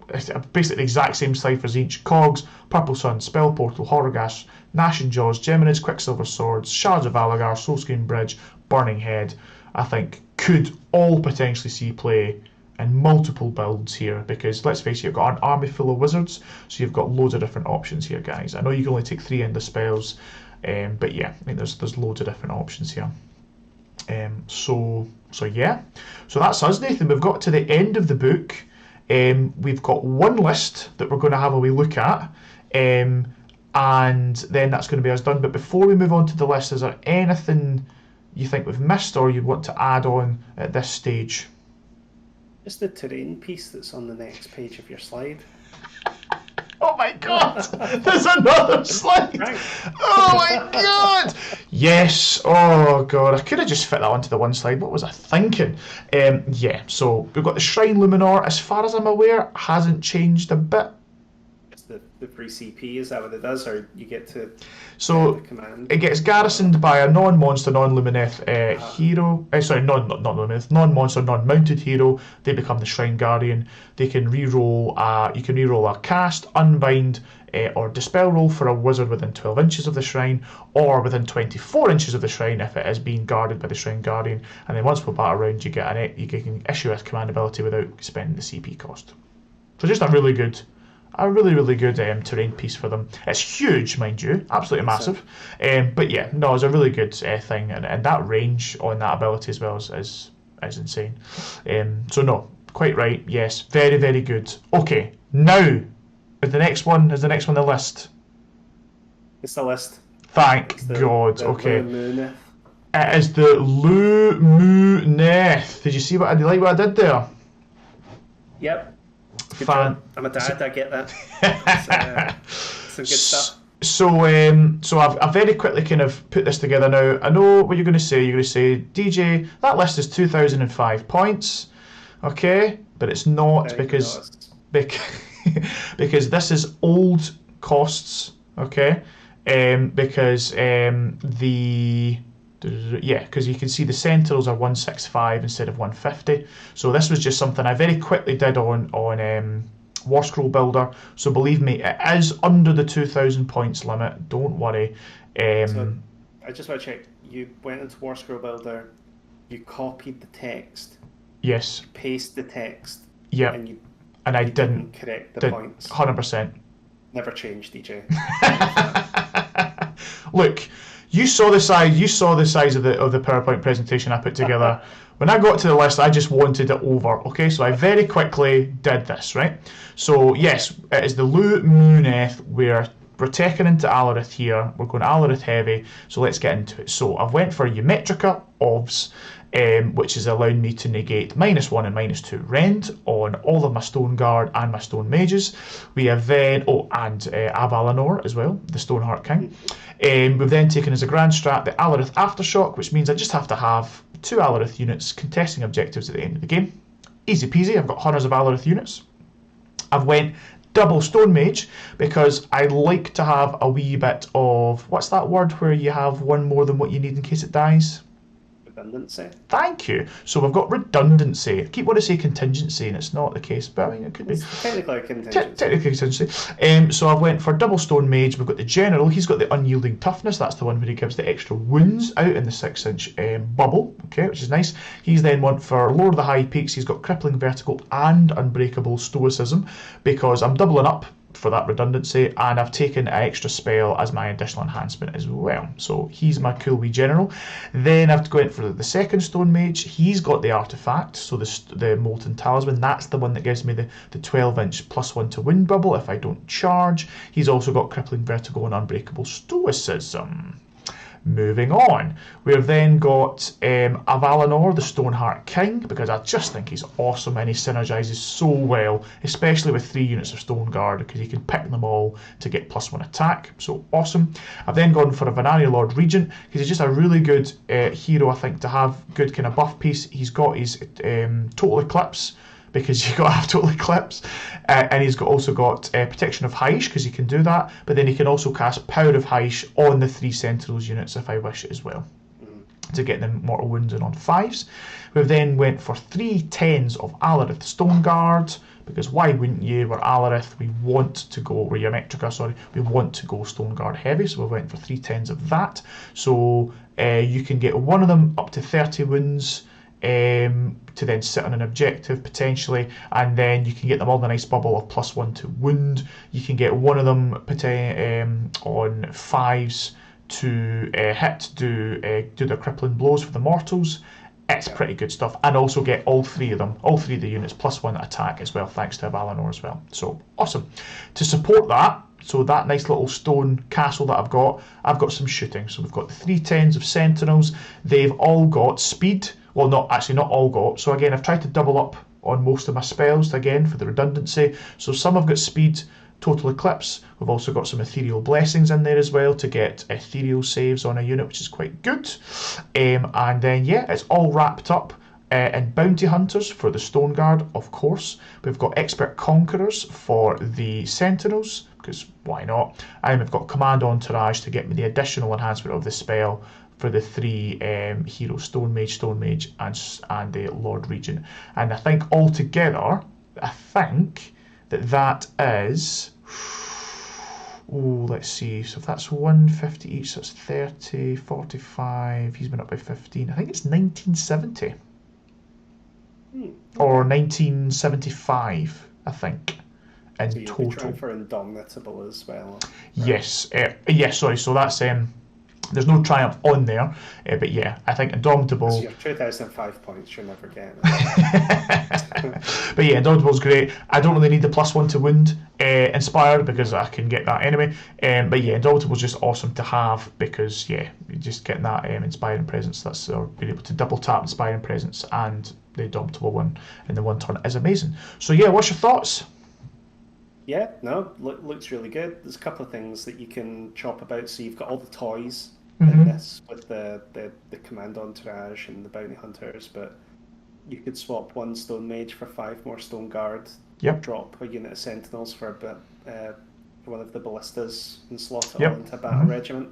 it's basically the exact same ciphers each. Cogs, Purple Sun, Spell Portal, Horrorgash, Gnashing Jaws, Geminids, Quicksilver Swords, Shards of Valagar, Soulscreen Bridge, Burning Head, I think could all potentially see play in multiple builds here, because let's face it, you've got an army full of wizards, so you've got loads of different options here, guys. I know you can only take 3 end of spells, but yeah, I mean there's loads of different options here. So yeah, so that's us, Nathan. We've got to the end of the book. We've got one list that we're going to have a wee look at, and then that's going to be us done. But before we move on to the list, is there anything you think we've missed or you'd want to add on at this stage? Just the terrain piece that's on the next page of your slide. Oh my god! There's another slide! Right. Oh my god! Yes! Oh god, I could have just fit that onto the one slide. What was I thinking? Yeah, so we've got the Shrine Luminor. As far as I'm aware, hasn't changed a bit. It's the free CP, is that what it does? Or you get to So the command? it gets garrisoned by a non-monster, non-Lumineth hero. Sorry, not Lumineth, non-monster, non-mounted hero. They become the Shrine Guardian. They can re-roll. You can re-roll a cast, unbind, or dispel roll for a wizard within 12 inches of the shrine, or within 24 inches of the shrine if it is being guarded by the Shrine Guardian. And then once per battle round, you can issue a command ability without spending the CP cost. So just a really good terrain piece for them. It's huge, mind you, absolutely massive. But yeah, no, it's a really good thing, and that range on that ability as well is insane. So no, quite right. Yes, very, very good. Okay, now is the next one on the list? It's the list. Thank God. Okay. Lumineth. It is the Lumineth. Did you see what I did there? Yep. Good Fan. job. I'm a dad, I get that. Some good stuff. So I've very quickly kind of put this together now. I know what you're going to say. You're going to say, DJ, that list is 2,005 points. Okay? But it's not because this is old costs. Okay? Because because you can see the Sentinels are 165 instead of 150. So this was just something I very quickly did on War Scroll Builder. So believe me, it is under the 2,000 points limit. Don't worry. So I just want to check. You went into War Scroll Builder, you copied the text. Yes. You paste the text. Yeah. And I didn't correct the points. 100%. Never changed, DJ. Look. You saw the size of the PowerPoint presentation I put together. When I got to the list, I just wanted it over. Okay, so I very quickly did this, right? So yes, it is the Lumineth. We're taking into Alarith here. We're going Alarith heavy, so let's get into it. So I've went for Eumetrica Aelves, which is allowing me to negate -1 and -2 rend on all of my Stone Guard and my Stone Mages. We have then, Avalanor as well, the Stoneheart King. We've then taken as a grand strat the Alarith Aftershock, which means I just have to have 2 Alarith units contesting objectives at the end of the game. Easy peasy, I've got hundreds of Alarith units. I've went double Stone Mage because I like to have a wee bit of, what's that word where you have one more than what you need in case it dies? Redundancy. Thank you. So we've got redundancy. I keep wanting to say contingency, and it's not the case, but I mean, it could be. It's technically a contingency. Technically contingency. So I've went for double Stone Mage. We've got the General. He's got the unyielding toughness. That's the one where he gives the extra wounds out in the 6-inch bubble, okay, which is nice. He's then went for Lord of the High Peaks. He's got crippling vertical and unbreakable stoicism because I'm doubling up for that redundancy, and I've taken an extra spell as my additional enhancement as well. So he's my cool wee general. Then I've went for the second Stone Mage. He's got the artifact, so the Molten Talisman. That's the one that gives me the 12-inch +1 to wound bubble if I don't charge. He's also got crippling vertigo and unbreakable stoicism. Moving on, we've then got Avalanor, the Stoneheart King, because I just think he's awesome and he synergizes so well, especially with 3 units of Stone Guard, because he can pick them all to get +1 attack, so awesome. I've then gone for a Vanari Lord Regent, because he's just a really good hero, I think, to have good kind of buff piece. He's got his Total Eclipse, because you've got to have Total Eclipse, and he's also got Protection of Hysh, because he can do that, but then he can also cast Power of Hysh on the 3 Sentinels units if I wish as well, to get them mortal wounds in on 5s. We've then went for 3 10s of Alarith Stone Guard, because why wouldn't you? We're Alarith, we want to go, we're Ymetrica, sorry, we want to go Stoneguard heavy, so we went for 3 10s of that. So you can get one of them up to 30 wounds to then sit on an objective potentially, and then you can get them all in a nice bubble of +1 to wound. You can get one of them on 5s to hit, do their crippling blows for the mortals. It's pretty good stuff, and also get all 3 of them, all 3 of the units +1 attack as well, thanks to Valinor as well. So awesome. To support that, so that nice little stone castle that I've got some shooting. So we've got the 3 10s of Sentinels. They've all got speed. Well, not all got. So again, I've tried to double up on most of my spells again for the redundancy. So some have got speed, Total Eclipse. We've also got some Ethereal Blessings in there as well to get ethereal saves on a unit, which is quite good. And then, yeah, it's all wrapped up in Bounty Hunters for the Stoneguard, of course. We've got Expert Conquerors for the Sentinels, because why not? And we've got Command Entourage to get me the additional enhancement of the spell for the 3 heroes, Stone Mage, and the Lord Regent. And I think altogether, that is... Oh, let's see. So if that's 150 each, so that's 30, 45. He's been up by 15. I think it's 1970. Or 1975, I think, in so total. Trying for Indomitable as well. Right? Yes. Sorry. So that's... there's no Triumph on there, but yeah, I think Indomitable... So you have 2005 points, you're never getting it. But yeah, Indomitable's great. I don't really need the +1 to wound Inspired, because I can get that anyway. But yeah, Indomitable's just awesome to have, because yeah, you're just getting that Inspiring Presence. That's being able to double tap Inspiring Presence and the Indomitable one in the 1 turn is amazing. So yeah, what's your thoughts? Yeah, no, looks really good. There's a couple of things that you can chop about. So you've got all the toys in this with the Command Entourage and the Bounty Hunters, but you could swap 1 Stone Mage for 5 more Stone Guard. Yep. Drop a unit of Sentinels for one of the Ballistas and slot it Yep. all into a battle regiment.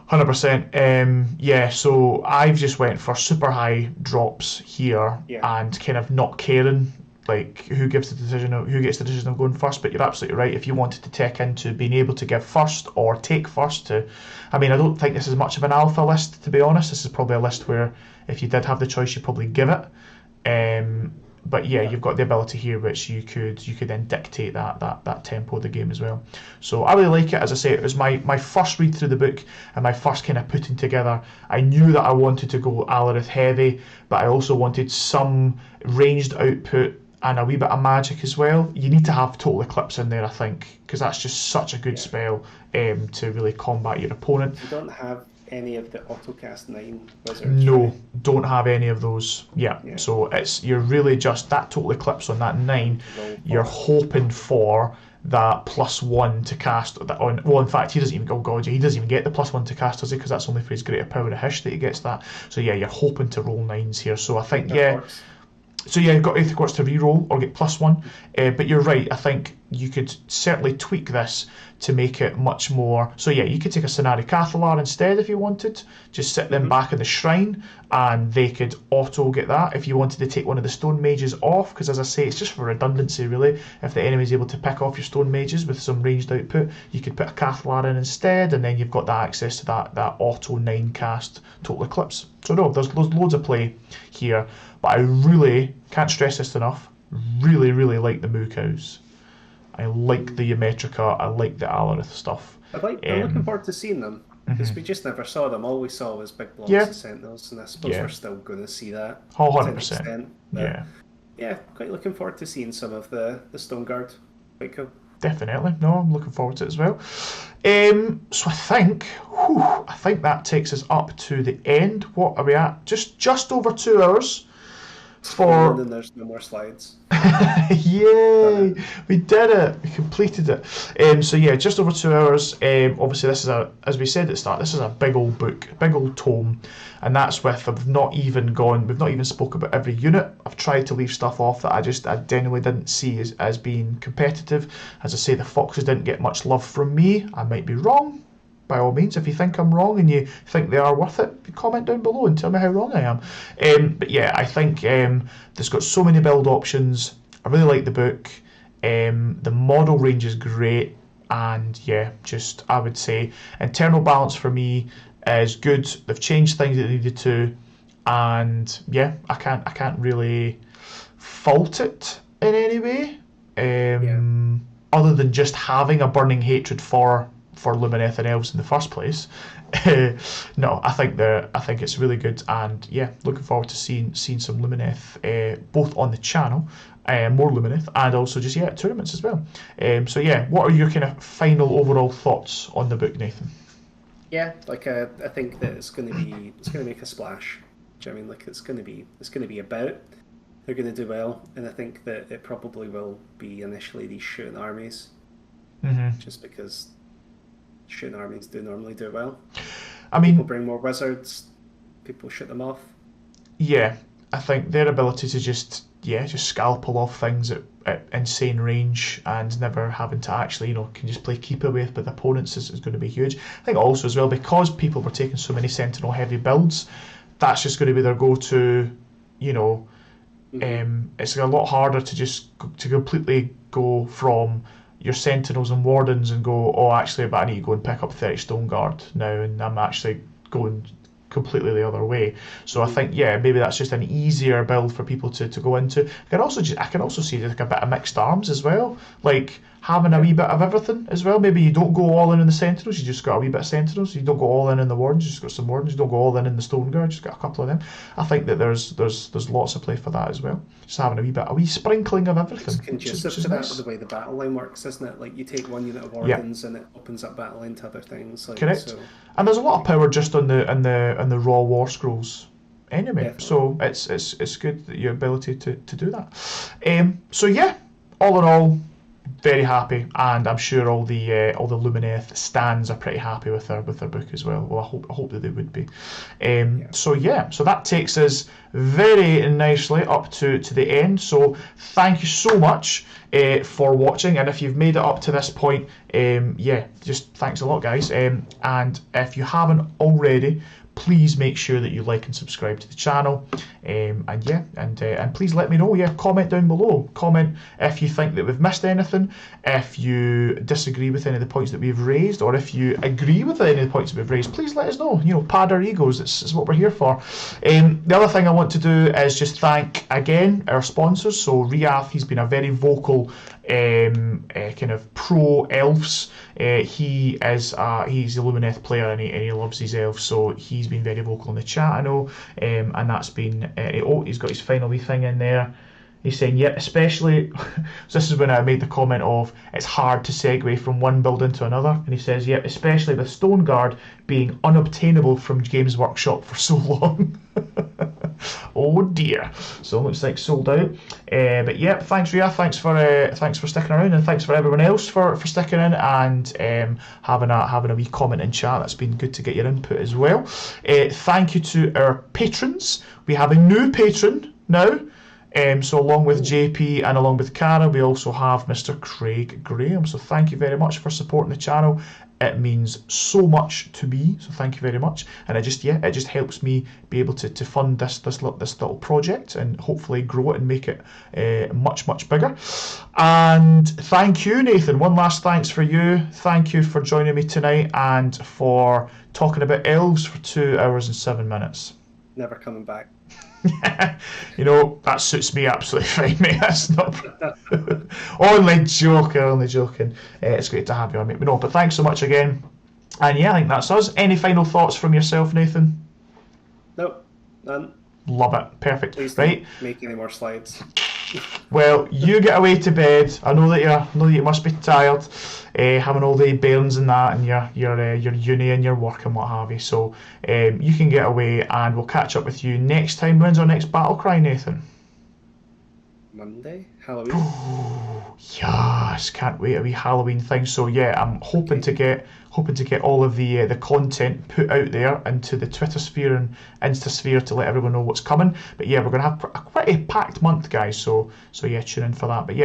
100%. Yeah, so I've just went for super high drops here and kind of not caring like who gets the decision of going first. But you're absolutely right. If you wanted to tech into being able to give first or take first I mean, I don't think this is much of an alpha list, to be honest. This is probably a list where if you did have the choice, you'd probably give it. But yeah, you've got the ability here which you could then dictate that tempo of the game as well. So I really like it. As I say, it was my first read through the book and my first kind of putting together. I knew that I wanted to go Alarith heavy, but I also wanted some ranged output and a wee bit of magic as well. You need to have Total Eclipse in there, I think, because that's just such a good spell to really combat your opponent. You don't have any of the autocast 9 wizards? No, right? don't have any of those. Yeah. So you're really just that Total Eclipse on that 9. You're hoping for that +1 to cast that on. Well, in fact, he doesn't even go God. He doesn't even get the +1 to cast, does he? Because that's only for his greater power of Hish that he gets that. So yeah, you're hoping to roll 9s here. So I think So yeah, you've got Aether Quartz to reroll or get +1. But you're right. I think you could certainly tweak this to make it much more. So yeah, you could take a Cenari Cathalar instead if you wanted. Just sit them back in the shrine and they could auto get that. If you wanted to take one of the Stone Mages off, because as I say, it's just for redundancy really. If the enemy is able to pick off your Stone Mages with some ranged output, you could put a Cathalar in instead, and then you've got that access to that auto 9 cast Total Eclipse. So no, there's loads of play here. But I really can't stress this enough. Really, really like the Moo Cows. I like the Ymetrica. I like the Alarith stuff. I'm looking forward to seeing them because we just never saw them. All we saw was big blocks of Sentinels, and I suppose we're still going to see that. 100%. Yeah, quite looking forward to seeing some of the Stone Guard. Quite cool. Definitely. No, I'm looking forward to it as well. So I think that takes us up to the end. What are we at? Just over 2 hours. And then there's no more slides. Yay! We did it. We completed it. So yeah, just over 2 hours. Obviously, this is as we said at the start, this is a big old book, big old tome, and that's with we've not even spoke about every unit. I've tried to leave stuff off that I genuinely didn't see as being competitive. As I say, the Foxes didn't get much love from me. I might be wrong. By all means, if you think I'm wrong and you think they are worth it, comment down below and tell me how wrong I am. But yeah, I think there's got so many build options. I really like the book. The model range is great, and yeah, just I would say internal balance for me is good. They've changed things that they needed to, and yeah, I can't really fault it in any way. Other than just having a burning hatred for Lumineth and Aelves in the first place. No, I think it's really good, and yeah, looking forward to seeing some Lumineth both on the channel, more Lumineth, and also just tournaments as well. So yeah, what are your kind of final overall thoughts on the book, Nathan? Yeah, like I think that it's going to make a splash. Do you know what I mean? Like it's going to be about. They're going to do well, and I think that it probably will be initially these shooting armies, just because shooting armies do normally do well. I mean, people bring more wizards, people shoot them off. Yeah, I think their ability to just scalpel off things at insane range and never having to actually, can just play keeper with opponents is going to be huge. I think also as well, because people were taking so many Sentinel heavy builds, that's just going to be their go-to, it's a lot harder to completely go from your Sentinels and Wardens and go, oh, actually, but I need to go and pick up 30 Stone Guard now, and I'm actually going completely the other way. So I think, maybe that's just an easier build for people to go into. I can also see like a bit of mixed arms as well, like having a wee bit of everything as well. Maybe you don't go all in the Sentinels, you just got a wee bit of Sentinels. You don't go all in the Wardens, you just got some Wardens. You don't go all in the Stone Guard, just got a couple of them. I think that there's lots of play for that as well. Just having a wee sprinkling of everything. It's conducive to that with the way the battle line works, isn't it? Like you take one unit of Wardens and it opens up battle line to other things. Like, correct. So. And there's a lot of power just on the raw war scrolls anyway. Definitely. So it's good that your ability to do that. So yeah, all in all, very happy, and I'm sure all the Lumineth stands are pretty happy with their book as well. Well, I hope that they would be. So that takes us very nicely up to the end. So thank you so much for watching, and if you've made it up to this point, just thanks a lot, guys. And if you haven't already, please make sure that you like and subscribe to the channel, and please let me know. Comment down below. Comment if you think that we've missed anything, if you disagree with any of the points that we've raised, or if you agree with any of the points that we've raised. Please let us know. Pad our egos. It's what we're here for. The other thing I want to do is just thank again our sponsors. So Riath, he's been a very vocal kind of pro Aelves. He's a Lumineth player, and he loves his elves, so he's been very vocal in the chat, I know, and that's been he's got his final wee thing in there. He's saying, especially, so this is when I made the comment of it's hard to segue from one build into another, and he says, especially with Stone Guard being unobtainable from Games Workshop for so long. Oh dear. So it looks like sold out. But thanks Ria, thanks for sticking around, and thanks for everyone else for sticking in and having a wee comment in chat. That's been good to get your input as well. Thank you to our patrons. We have a new patron now. So along with JP and along with Cara, we also have Mr. Craig Graham. So thank you very much for supporting the channel. It means so much to me, so thank you very much. And it just helps me be able to fund this little project and hopefully grow it and make it much bigger. And thank you, Nathan. One last thanks for you. Thank you for joining me tonight and for talking about Aelves for 2 hours and 7 minutes. Never coming back. That suits me absolutely fine, mate. That's not only joking. It's great to have you on, mate. But thanks so much again. And I think that's us. Any final thoughts from yourself, Nathan? Nope, none. Love it. Perfect. Please don't make any more slides. Well, you get away to bed. I know that you must be tired, having all the bairns and that, and your uni and your work and what have you. So you can get away, and we'll catch up with you next time. When's our next Battlecry, Nathan? Monday, Halloween. Oh, yes, can't wait, a wee Halloween thing. So I'm hoping to get all of the content put out there into the Twitter sphere and Insta sphere to let everyone know what's coming. But we're gonna have quite a packed month, guys. So tune in for that. But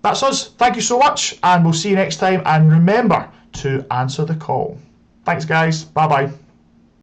that's us. Thank you so much, and we'll see you next time. And remember to answer the call. Thanks, guys. Bye bye.